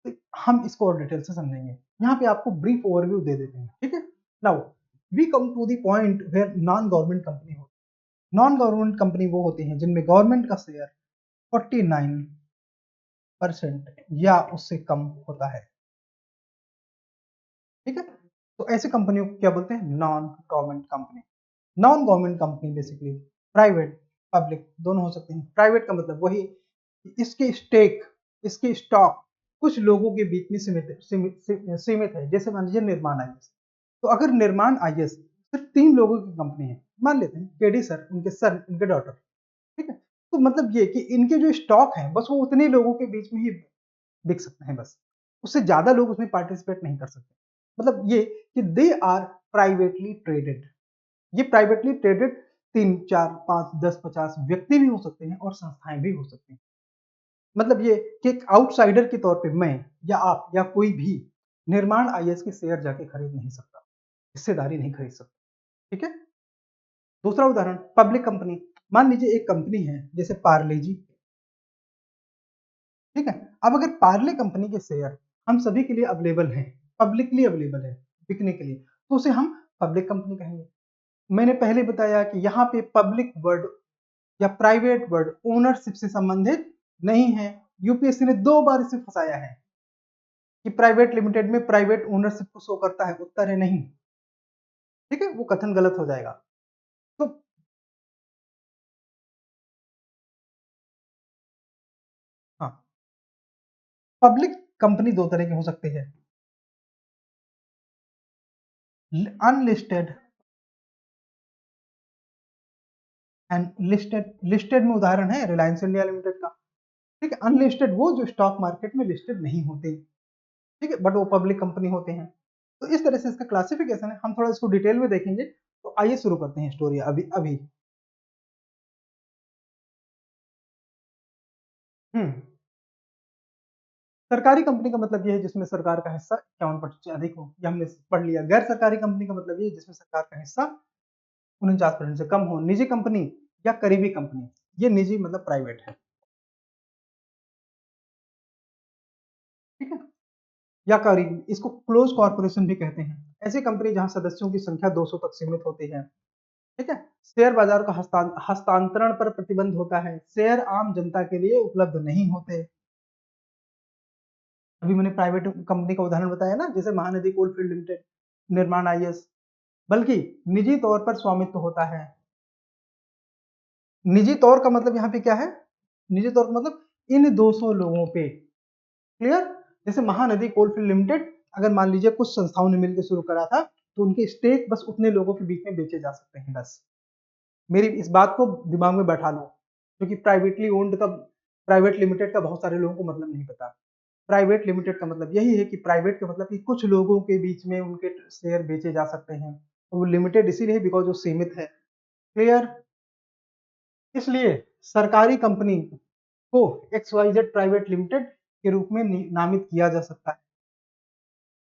तो हम इसको और डिटेल से समझेंगे, यहाँ पे आपको ब्रीफ ओवरव्यू दे देते हैं, ठीक है। Now we come to the point where non government company होती है। नॉन गवर्नमेंट कंपनी वो होती है जिनमें गवर्नमेंट का शेयर 49% या उससे कम होता है, ठीक है। तो ऐसे कंपनियों को क्या बोलते हैं, non government company. Non government company basically private public दोनों हो सकते हैं। प्राइवेट का मतलब वही, इसके स्टेक, इसके स्टॉक कुछ लोगों के बीच में सीमित है। जैसे मान लीजिए निर्माण आईएएस, तो अगर निर्माण आईएएस सिर्फ 3 लोगों की कंपनी है, मान लेते हैं केडी सर, उनके सन, उनके डॉटर, ठीक है, तो मतलब ये कि इनके जो स्टॉक है बस वो उतने लोगों के बीच में ही बिक सकते हैं बस, उससे ज्यादा लोग उसमें पार्टिसिपेट नहीं कर सकते। मतलब ये कि दे आर प्राइवेटली ट्रेडेड, ये प्राइवेटली ट्रेडेड 3, 4, 5, 10, 50 व्यक्ति भी हो सकते हैं और संस्थाएं भी हो सकती हैं। मतलब ये कि एक आउटसाइडर के तौर पे मैं या आप या कोई भी निर्माण आईएएस के शेयर जाके खरीद नहीं सकता, हिस्सेदारी नहीं खरीद सकता, ठीक है। दूसरा उदाहरण पब्लिक कंपनी, मान लीजिए एक कंपनी है जैसे पार्ले जी, ठीक है। अब अगर पार्ले कंपनी के शेयर हम सभी के लिए अवेलेबल हैं, पब्लिकली अवेलेबल है बिकने के लिए, तो उसे हम पब्लिक कंपनी कहेंगे। मैंने पहले बताया कि यहाँ पे पब्लिक वर्ड या प्राइवेट वर्ड ओनरशिप से संबंधित नहीं है। यूपीएससी ने 2 बार इसे फंसाया है कि प्राइवेट लिमिटेड में प्राइवेट ओनरशिप को शो करता है, उत्तर है नहीं, ठीक है, वो कथन गलत हो जाएगा। तो हाँ, पब्लिक कंपनी 2 तरह की हो सकती है, अनलिस्टेड एंड लिस्टेड। लिस्टेड में उदाहरण है रिलायंस इंडिया लिमिटेड का, ठीक है। अनलिस्टेड वो जो स्टॉक मार्केट में लिस्टेड नहीं होते, ठीक है, बट वो पब्लिक कंपनी होते हैं। तो इस तरह से इसका क्लासिफिकेशन है, हम थोड़ा इसको डिटेल में देखेंगे। तो आइए शुरू करते हैं स्टोरी अभी अभी। हम्म सरकारी कंपनी का मतलब ये है जिसमें सरकार का हिस्सा 51% से अधिक हो, ये हमने पढ़ लिया। गैर सरकारी कंपनी का मतलब ये है जिसमें सरकार का हिस्सा 49% से कम हो। निजी कंपनी या करीबी कंपनी, ये निजी मतलब प्राइवेट है, ठीक है, या करीबी, इसको क्लोज कॉर्पोरेशन भी कहते हैं। ऐसी कंपनी जहां सदस्यों की संख्या 200 तक सीमित होती है, ठीक है। शेयर बाजार का हस्तांतरण पर प्रतिबंध होता है, शेयर आम जनता के लिए उपलब्ध नहीं होते। अभी मैंने प्राइवेट कंपनी का उदाहरण बताया ना, जैसे महानदी कोलफील्ड लिमिटेड, निर्माण आईएएस, बल्कि निजी तौर पर स्वामित्व होता है। निजी तौर का मतलब यहाँ पे क्या है, निजी तौर का मतलब इन 200 लोगों पे, क्लियर। जैसे महानदी कोलफील्ड लिमिटेड अगर मान लीजिए कुछ संस्थाओं ने मिलकर शुरू करा था, तो उनके स्टेक बस उतने लोगों के बीच में बेचे जा सकते हैं बस। मेरी इस बात को दिमाग में बैठा लो, क्योंकि प्राइवेटली ओन्ड का, प्राइवेट लिमिटेड का बहुत सारे लोगों को मतलब नहीं पता। प्राइवेट लिमिटेड का मतलब यही है कि प्राइवेट का मतलब कि कुछ लोगों के बीच में उनके शेयर बेचे जा सकते हैं। वो लिमिटेड इसीलिए बिकॉज वो सीमित है, क्लियर। इसलिए सरकारी कंपनी को XYZ प्राइवेट लिमिटेड के रूप में नामित किया जा सकता है।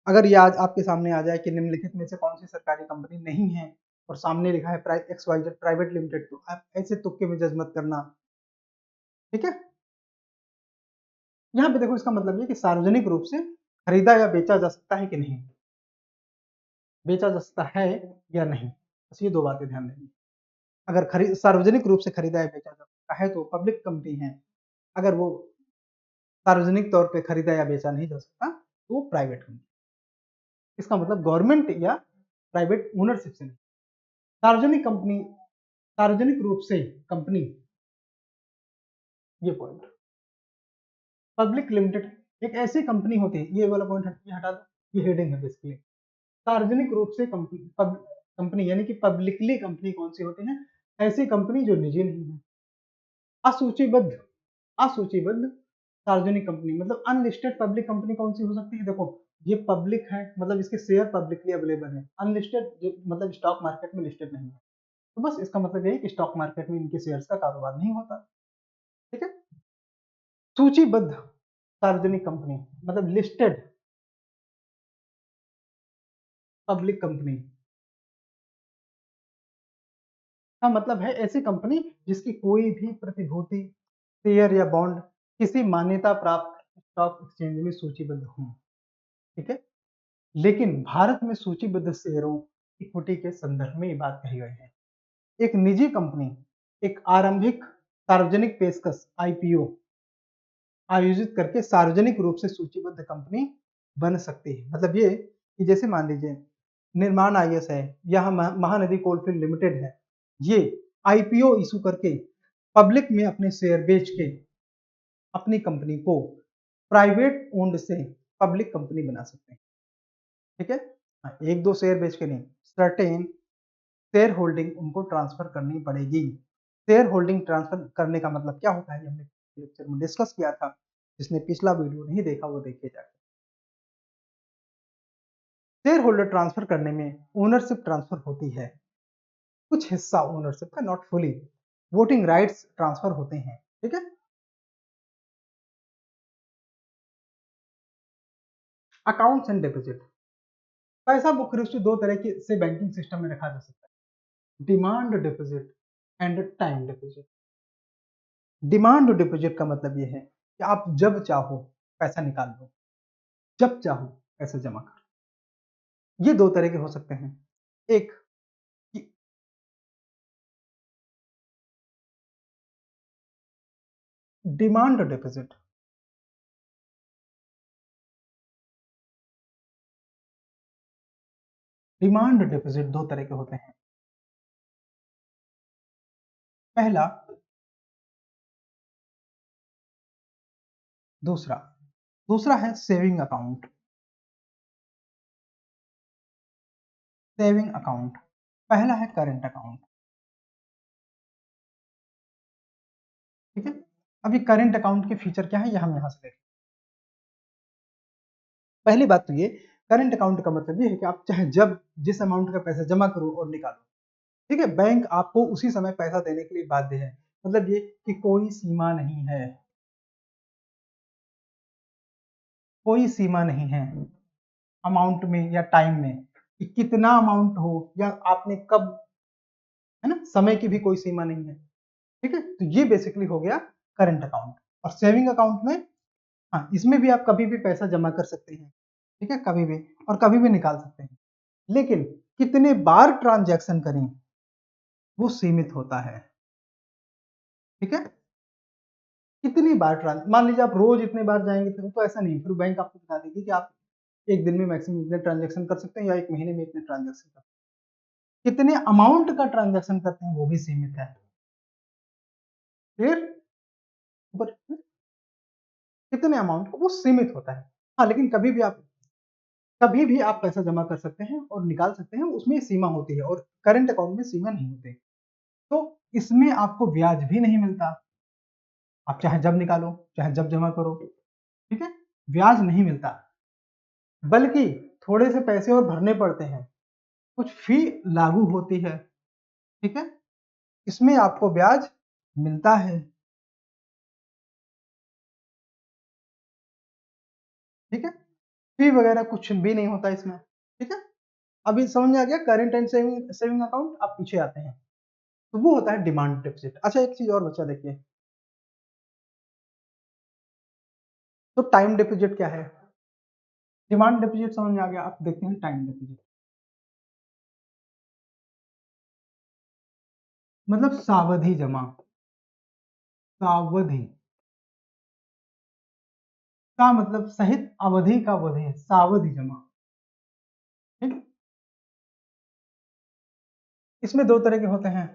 अगर ये आज आपके सामने आ जाए कि निम्नलिखित में से कौन सी सरकारी कंपनी नहीं है और सामने लिखा है XYZ प्राइवेट लिमिटेड, तो आप ऐसे तुक्के में जज मत करना, ठीक है। यहाँ पे देखो, इसका मतलब ये कि सार्वजनिक रूप से खरीदा या बेचा जा सकता है कि नहीं, बेचा जा सकता है या नहीं, बस ये 2 बातें ध्यान देनी। अगर खरीद सार्वजनिक रूप से खरीदा या बेचा जा सकता है तो पब्लिक कंपनी है, अगर वो सार्वजनिक तौर पे खरीदा या बेचा नहीं जा सकता तो वो प्राइवेट कंपनी। इसका मतलब गवर्नमेंट या प्राइवेट ओनरशिप से नहीं। सार्वजनिक कंपनी, सार्वजनिक रूप से कंपनी, ये पॉइंट। पब्लिक लिमिटेड एक ऐसी कंपनी होती है, ये वाला पॉइंट हटा दो, ये हेडिंग है बेसिकली। सार्वजनिक रूप से कंपनी यानी कि पब्लिकली कंपनी कौन सी होती है, ऐसी कंपनी जो निजी नहीं है। असूचीबद्ध, असूचीबद्ध सार्वजनिक कंपनी मतलब अनलिस्टेड पब्लिक कंपनी कौन सी हो सकती है, देखो ये पब्लिक है मतलब इसके शेयर पब्लिकली अवेलेबल है, अनलिस्टेड मतलब स्टॉक मार्केट में लिस्टेड नहीं है। तो बस इसका मतलब ये है कि स्टॉक मार्केट में इनके शेयर्स का कारोबार नहीं होता, ठीक है। सूचीबद्ध सार्वजनिक कंपनी मतलब लिस्टेड पब्लिक कंपनी का मतलब है ऐसी कंपनी जिसकी कोई भी प्रतिभूति, शेयर या बॉन्ड किसी मान्यता प्राप्त स्टॉक एक्सचेंज में सूचीबद्ध हो, ठीक है। लेकिन भारत में सूचीबद्ध शेयरों इक्विटी के संदर्भ में ये बात कही गई है। एक निजी कंपनी एक आरंभिक सार्वजनिक पेशकश आईपीओ आयोजित करके सार्वजनिक रूप से सूचीबद्ध कंपनी बन सकती है। मतलब ये कि जैसे मान लीजिए निर्माण आईएएस है या महानदी कोलफील्ड लिमिटेड है, ये आईपीओ इशू करके पब्लिक में अपने शेयर बेच के अपनी कंपनी को प्राइवेट ओन्ड से पब्लिक कंपनी बना सकते हैं। ठीक है, हाँ, एक दो शेयर बेच के नहीं, सर्टेन शेयर होल्डिंग उनको ट्रांसफर करनी पड़ेगी। शेयर होल्डिंग ट्रांसफर करने का मतलब क्या होता है, ये हमने लेक्चर में डिस्कस किया था। जिसने पिछला वीडियो नहीं देखा वो देखिए जाकर। शेयर होल्डर ट्रांसफर करने में ओनरशिप ट्रांसफर होती है, कुछ हिस्सा ओनरशिप का, not fully. Voting rights transfer होते हैं। ठीक है, अकाउंट्स एंड डिपॉजिट। पैसा मुख्य रूप से दो तरह के से बैंकिंग सिस्टम में रखा जा सकता है, demand deposit and time deposit. Demand deposit का मतलब यह है कि आप जब चाहो पैसा निकाल लो, जब चाहो पैसा जमा करो। ये दो तरह के हो सकते हैं। एक कि डिमांड डिपॉजिट, डिमांड डिपॉजिट दो तरह के होते हैं। पहला, दूसरा दूसरा है सेविंग अकाउंट। सेविंग अकाउंट, पहला है करंट अकाउंट। ठीक है, अभी करंट अकाउंट के फीचर क्या है ये हम यहां से देखें। पहली बात तो ये, करंट अकाउंट का मतलब ये है कि आप चाहे जब जिस अमाउंट का पैसा जमा करो और निकालो। ठीक है, बैंक आपको उसी समय पैसा देने के लिए बाध्य है। मतलब ये कि कोई सीमा नहीं है, कोई सीमा नहीं है अमाउंट में या टाइम में, कि कितना अमाउंट हो या आपने कब, है ना, समय की भी कोई सीमा नहीं है। ठीक है, तो ये बेसिकली हो गया करंट अकाउंट। और सेविंग अकाउंट में, हाँ, इसमें भी आप कभी भी पैसा जमा कर सकते हैं। ठीक है, कभी भी, और कभी भी निकाल सकते हैं, लेकिन कितने बार ट्रांजैक्शन करें वो सीमित होता है। ठीक है, कितनी बार मान लीजिए आप रोज इतने बार जाएंगे तो ऐसा नहीं, फिर बैंक आपको बता देगी कि आप एक दिन में मैक्सिमम इतने ट्रांजैक्शन कर सकते हैं या एक महीने में इतने ट्रांजैक्शन कर सकते हैं। कितने अमाउंट का ट्रांजैक्शन करते हैं वो भी सीमित है। फिर ऊपर कितने अमाउंट वो सीमित होता है। हाँ, लेकिन कभी भी आप पैसा जमा कर सकते हैं और निकाल सकते हैं, उसमें सीमा होती है, और करंट अकाउंट में सीमा नहीं होती। तो इसमें आपको ब्याज भी नहीं मिलता, आप चाहे जब निकालो चाहे जब जमा करो। ठीक है, ब्याज नहीं मिलता, बल्कि थोड़े से पैसे और भरने पड़ते हैं, कुछ फी लागू होती है। ठीक है, इसमें आपको ब्याज मिलता है। ठीक है, फी वगैरह कुछ भी नहीं होता इसमें। ठीक है, अभी समझ में आ गया current and saving saving account. अब पीछे आते हैं, तो वो होता है डिमांड डिपॉजिट। अच्छा, एक चीज और बच्चा देखिए, तो टाइम डिपॉजिट क्या है। डिमांड डिपॉजिट समझ में आ गया, आप देखते हैं टाइम डिपॉजिट मतलब सावधि जमा। सावधि का मतलब सहित अवधि का अवधि है, सावधि जमा। ठीक, इसमें दो तरह के होते हैं,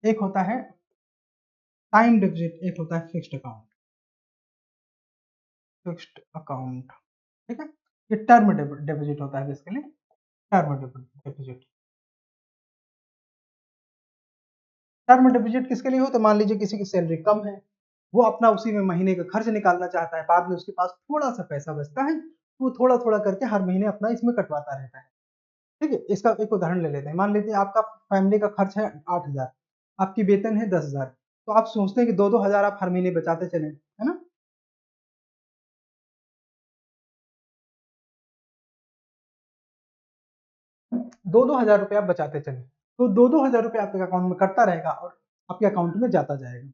एक होता है टाइम डिपॉजिट, एक होता है फिक्स्ड अकाउंट। फिक्स्ड अकाउंट, ठीक है, ये टर्म डिपॉजिट होता है basically. Term deposit, term deposit किसके लिए हो, तो मान लीजिए किसी की सैलरी कम है, वो अपना उसी में महीने का खर्च निकालना चाहता है, बाद में उसके पास थोड़ा सा पैसा बचता है, वो थोड़ा थोड़ा करके हर महीने अपना इसमें कटवाता रहता है। ठीक है, इसका एक उदाहरण ले लेते हैं। मान लीजिए आपका फैमिली का खर्च है 8,000, आपकी वेतन है 10,000, तो आप सोचते हैं कि दो दो हजार आप हर महीने बचाते चले, है ना। दो दो हजार रुपये आप बचाते चले, तो दो दो हजार रुपये आपके अकाउंट में कटता रहेगा और आपके अकाउंट में जाता जाएगा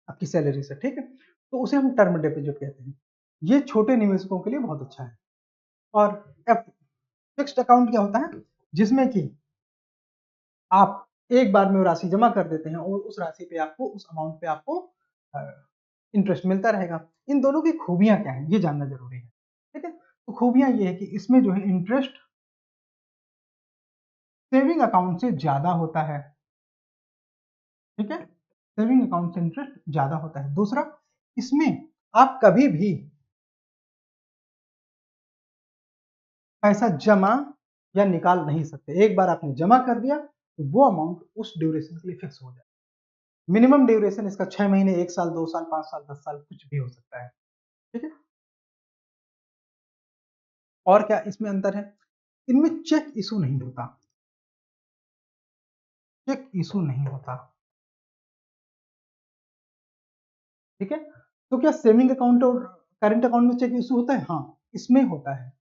आपकी सैलरी से। ठीक है, तो उसे हम टर्म डिपॉजिट कहते हैं। ये छोटे निवेशकों के लिए बहुत अच्छा है। और फिक्स्ड अकाउंट क्या होता है, जिसमें कि आप एक बार में वो राशि जमा कर देते हैं और उस राशि पे आपको, उस अमाउंट पे आपको इंटरेस्ट मिलता रहेगा। इन दोनों की खूबियां क्या है ये जानना जरूरी है। ठीक है, तो खूबियां ये है कि इसमें जो है इंटरेस्ट सेविंग अकाउंट से ज्यादा होता है। ठीक है, सेविंग अकाउंट से इंटरेस्ट ज्यादा होता है। दूसरा, इसमें आप कभी भी पैसा जमा या निकाल नहीं सकते। एक बार आपने जमा कर दिया तो वो अमाउंट उस ड्यूरेशन के लिए फिक्स हो जाए। मिनिमम ड्यूरेशन इसका 6 महीने, 1 साल, 2 साल, 5 साल, 10 साल कुछ भी हो सकता है। ठीक है। और क्या इसमें अंतर है? इनमें चेक इशू नहीं होता, चेक इशू नहीं होता। ठीक है। तो क्या सेविंग अकाउंट और करंट अकाउंट में चेक इशू होता है? हाँ, इसमें होता है।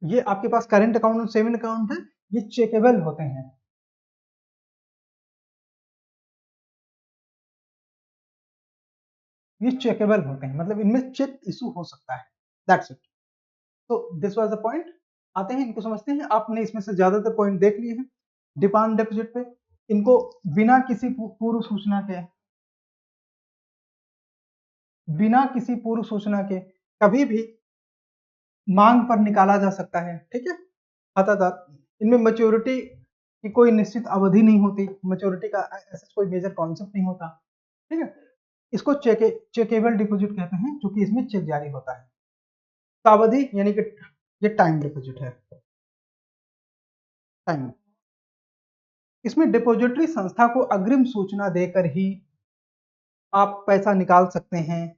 ये आपके पास करंट अकाउंट और सेविंग अकाउंट है, ये चेकेबल होते हैं। ये चेकेबल होते हैं, मतलब इनमें चेक इशू हो सकता है। That's it. तो दिस वाज द पॉइंट। आते हैं इनको समझते हैं। आपने इसमें से ज्यादातर पॉइंट देख लिए हैं डिमांड डिपॉजिट पे। इनको बिना किसी पूर्व सूचना के, बिना किसी पूर्व सूचना के कभी भी मांग पर निकाला जा सकता है। ठीक है। खातादार, इनमें मैच्योरिटी की कोई निश्चित अवधि नहीं होती, मैच्योरिटी का ऐसा कोई मेजर कॉन्सेप्ट नहीं होता। ठीक है। इसको चेकेबल डिपॉजिट कहते हैं, क्योंकि इसमें चेक जारी होता है। सावधि यानी कि ये टाइम डिपॉजिट है, टाइम। इसमें डिपॉजिटरी संस्था को अग्रिम सूचना देकर ही आप पैसा निकाल सकते हैं।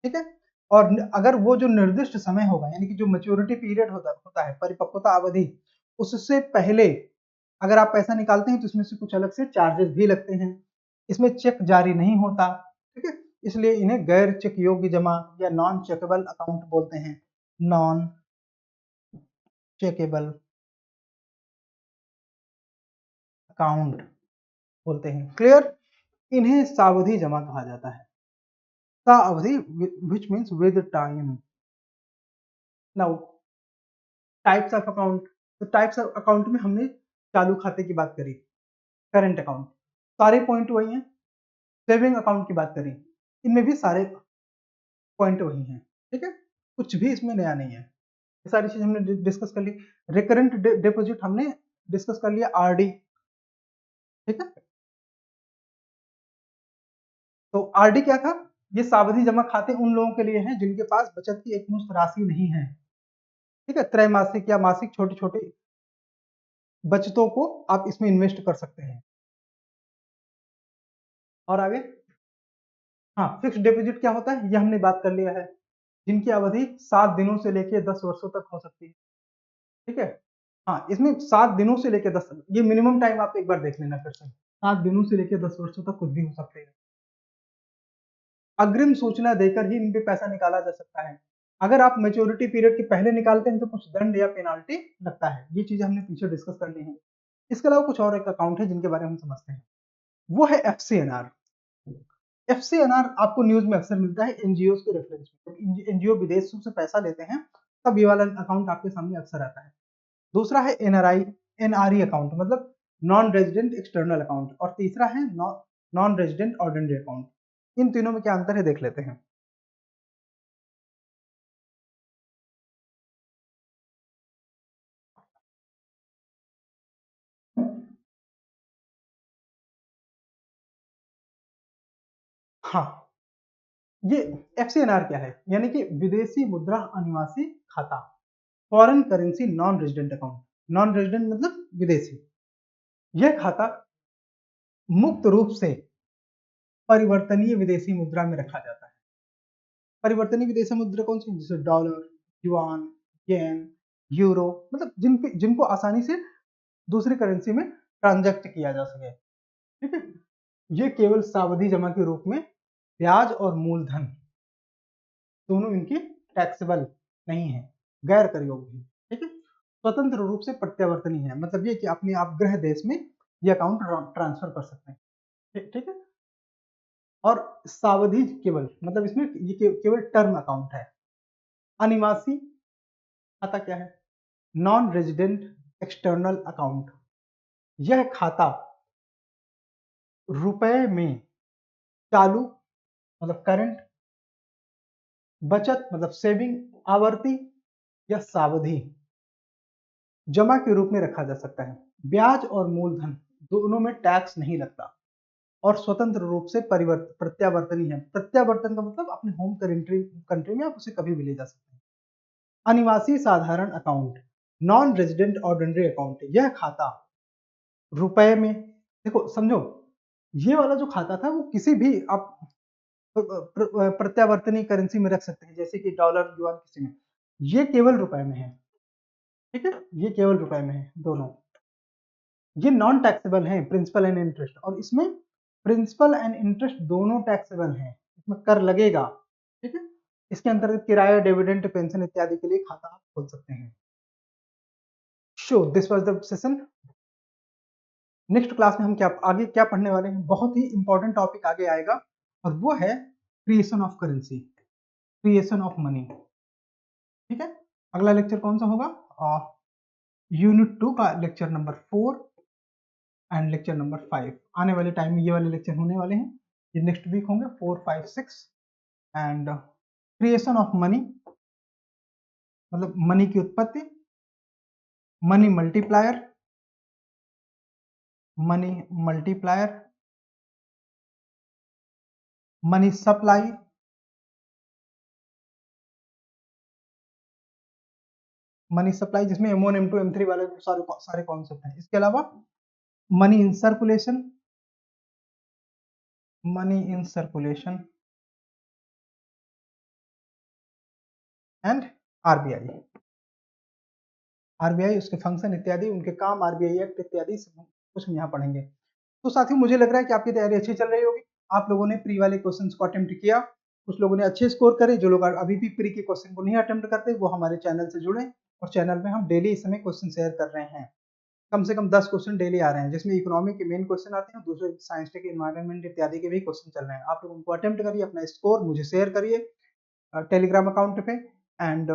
ठीक है। और अगर वो जो निर्दिष्ट समय होगा, यानी कि जो मैच्योरिटी पीरियड होता है, परिपक्वता अवधि, उससे पहले अगर आप पैसा निकालते हैं तो इसमें से कुछ अलग से चार्जेस भी लगते हैं। इसमें चेक जारी नहीं होता। ठीक है। इसलिए इन्हें गैर चेक योग्य जमा या नॉन चेकेबल अकाउंट बोलते हैं। नॉन चेकेबल अकाउंट बोलते हैं। क्लियर? इन्हें सावधि जमा कहा जाता है। सावधि which means with time. Now types of account. तो टाइप्स ऑफ अकाउंट में हमने चालू खाते की बात करी, करंट अकाउंट, सारे पॉइंट वही हैं। सेविंग अकाउंट की बात करी, इनमें भी सारे पॉइंट वही हैं। ठीक है। कुछ भी इसमें नया नहीं है। ये सारी चीज हमने डिस्कस कर ली। रिकरेंट डिपॉजिट हमने डिस्कस कर लिया, आरडी। ठीक है। तो आरडी क्या था? ये सावधि जमा खाते उन लोगों के लिए हैं जिनके पास बचत की एकमुश्त राशि नहीं है। ठीक है। त्रैमासिक या मासिक छोटे छोटे बचतों को आप इसमें इन्वेस्ट कर सकते हैं। और आगे, हाँ, फिक्स्ड डिपॉजिट क्या होता है, ये हमने बात कर लिया है। जिनकी अवधि 7 दिनों से लेकर 10 वर्षों तक हो सकती है। ठीक है। हाँ, इसमें 7 दिनों से लेकर 10, ये मिनिमम टाइम आप एक बार देख लेना फिर से। 7 दिनों से लेकर 10 वर्षों तक कुछ भी हो सकते हैं। अग्रिम सूचना देकर ही इन पे पैसा निकाला जा सकता है। अगर आप मैच्योरिटी पीरियड के पहले निकालते हैं तो कुछ दंड या पेनाल्टी लगता है। ये चीजें हमने पीछे डिस्कस कर ली है। इसके अलावा कुछ और एक अकाउंट है जिनके बारे में हम समझते हैं। वो है एफसीएनआर। एफसीएनआर आपको न्यूज में अक्सर मिलता है एनजीओ के रेफरेंस में। एनजीओ विदेशों से पैसा लेते हैं तब ये वाला अकाउंट आपके सामने अक्सर आता है। दूसरा है एनआरई अकाउंट, मतलब नॉन रेजिडेंट एक्सटर्नल अकाउंट। और तीसरा है नॉन रेजिडेंट ऑर्डिनरी अकाउंट। इन तीनों में क्या अंतर है देख लेते हैं। हाँ, ये एफसीएनआर क्या है, यानी कि विदेशी मुद्रा अनिवासी खाता, foreign currency non resident account. Non resident मतलब विदेशी। यह खाता मुक्त रूप से परिवर्तनीय विदेशी मुद्रा में रखा जाता है। परिवर्तनीय विदेशी मुद्रा कौन सी? जैसे डॉलर, युआन, येन, यूरो, मतलब जिनको आसानी से दूसरी करेंसी में ट्रांजैक्ट किया जा सके। ठीक है। ये केवल सावधि जमा के रूप में ब्याज और मूलधन दोनों इनकी टैक्सेबल नहीं है, गैर कर योग्य है। ठीक है। स्वतंत्र रूप से प्रत्यावर्तनीय है, मतलब ये कि अपने आप गृह देश में ये अकाउंट ट्रांसफर कर सकते हैं। ठीक है। और सावधि केवल, मतलब इसमें ये केवल टर्म अकाउंट है। अनिवासी खाता क्या है? Non resident external account. यह खाता रुपए में चालू मतलब करंट, बचत मतलब सेविंग, आवर्ती या सावधि जमा के रूप में रखा जा सकता है। ब्याज और मूलधन दोनों में टैक्स नहीं लगता और स्वतंत्र रूप से प्रत्यावर्तनीय है। प्रत्यावर्तन का मतलब अपने होम कंट्री में आप उसे कभी भी ले जा सकते हैं। अनिवासी साधारण account, non resident ordinary account, यह खाता रुपए में, देखो समझो, ये वाला जो खाता था वो किसी भी आप प्रत्यावर्तनीय करेंसी में रख सकते हैं, जैसे कि डॉलर, युआन, किसी में। ये केवल रुपए में है, ठीक है, ये केवल रुपए में है दोनों। ये नॉन टैक्सेबल है, प्रिंसिपल एंड इंटरेस्ट, और इसमें प्रिंसिपल एंड इंटरेस्ट दोनों टैक्सेबल हैं, इसमें कर लगेगा, ठीक है। इसके अंतर्गत किराया, डिविडेंड, पेंशन इत्यादि के लिए खाता आप खोल सकते हैं। So this was the session. Next class में हम क्या आगे क्या पढ़ने वाले हैं, बहुत ही इंपॉर्टेंट टॉपिक आगे आएगा, और वो है creation of currency, creation of money, ठीक है। अगला लेक्चर कौन सा होगा? यूनिट 2 का lecture number 4 and lecture number 5 आने वाले टाइम में ये वाले लेक्चर होने वाले हैं, ये नेक्स्ट वीक होंगे 4, 5, 6। एंड क्रिएशन ऑफ मनी मतलब मनी की उत्पत्ति, money multiplier, money multiplier, money supply, money supply जिसमें M1, M2, M3 वाले सारे कॉन्सेप्ट हैं। इसके अलावा money in circulation, money in circulation and RBI, RBI उसके फंक्शन इत्यादि, उनके काम, आरबीआई एक्ट इत्यादि कुछ हम यहाँ पढ़ेंगे। तो साथियों मुझे लग रहा है कि आपकी तैयारी अच्छी चल रही होगी। आप लोगों ने प्री वाले क्वेश्चंस को अटेम्प्ट किया, कुछ लोगों ने अच्छे स्कोर करे। जो लोग अभी भी प्री के क्वेश्चन को नहीं अटेम्प्ट करते वो हमारे चैनल से जुड़े, और चैनल में हम डेली इस समय क्वेश्चन शेयर कर रहे हैं। कम से कम 10 क्वेश्चन डेली आ रहे हैं, जिसमें इकोनॉमी के मेन क्वेश्चन आते हैं, दूसरे साइंस टेक, एनवायरनमेंट इत्यादि के भी क्वेश्चन चल रहे हैं। आप लोग उनको अटेम्प्ट करिए, अपना स्कोर मुझे शेयर करिए टेलीग्राम अकाउंट पे। एंड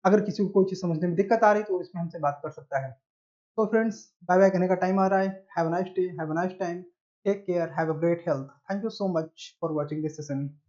अगर किसी को कोई चीज समझने में दिक्कत आ रही है तो इसमें हमसे बात कर सकता है। तो फ्रेंड्स, बाय बाय कहने का टाइम आ रहा है। Have a nice day, have a nice time, take care, have a great health. Thank you so much for watching this session.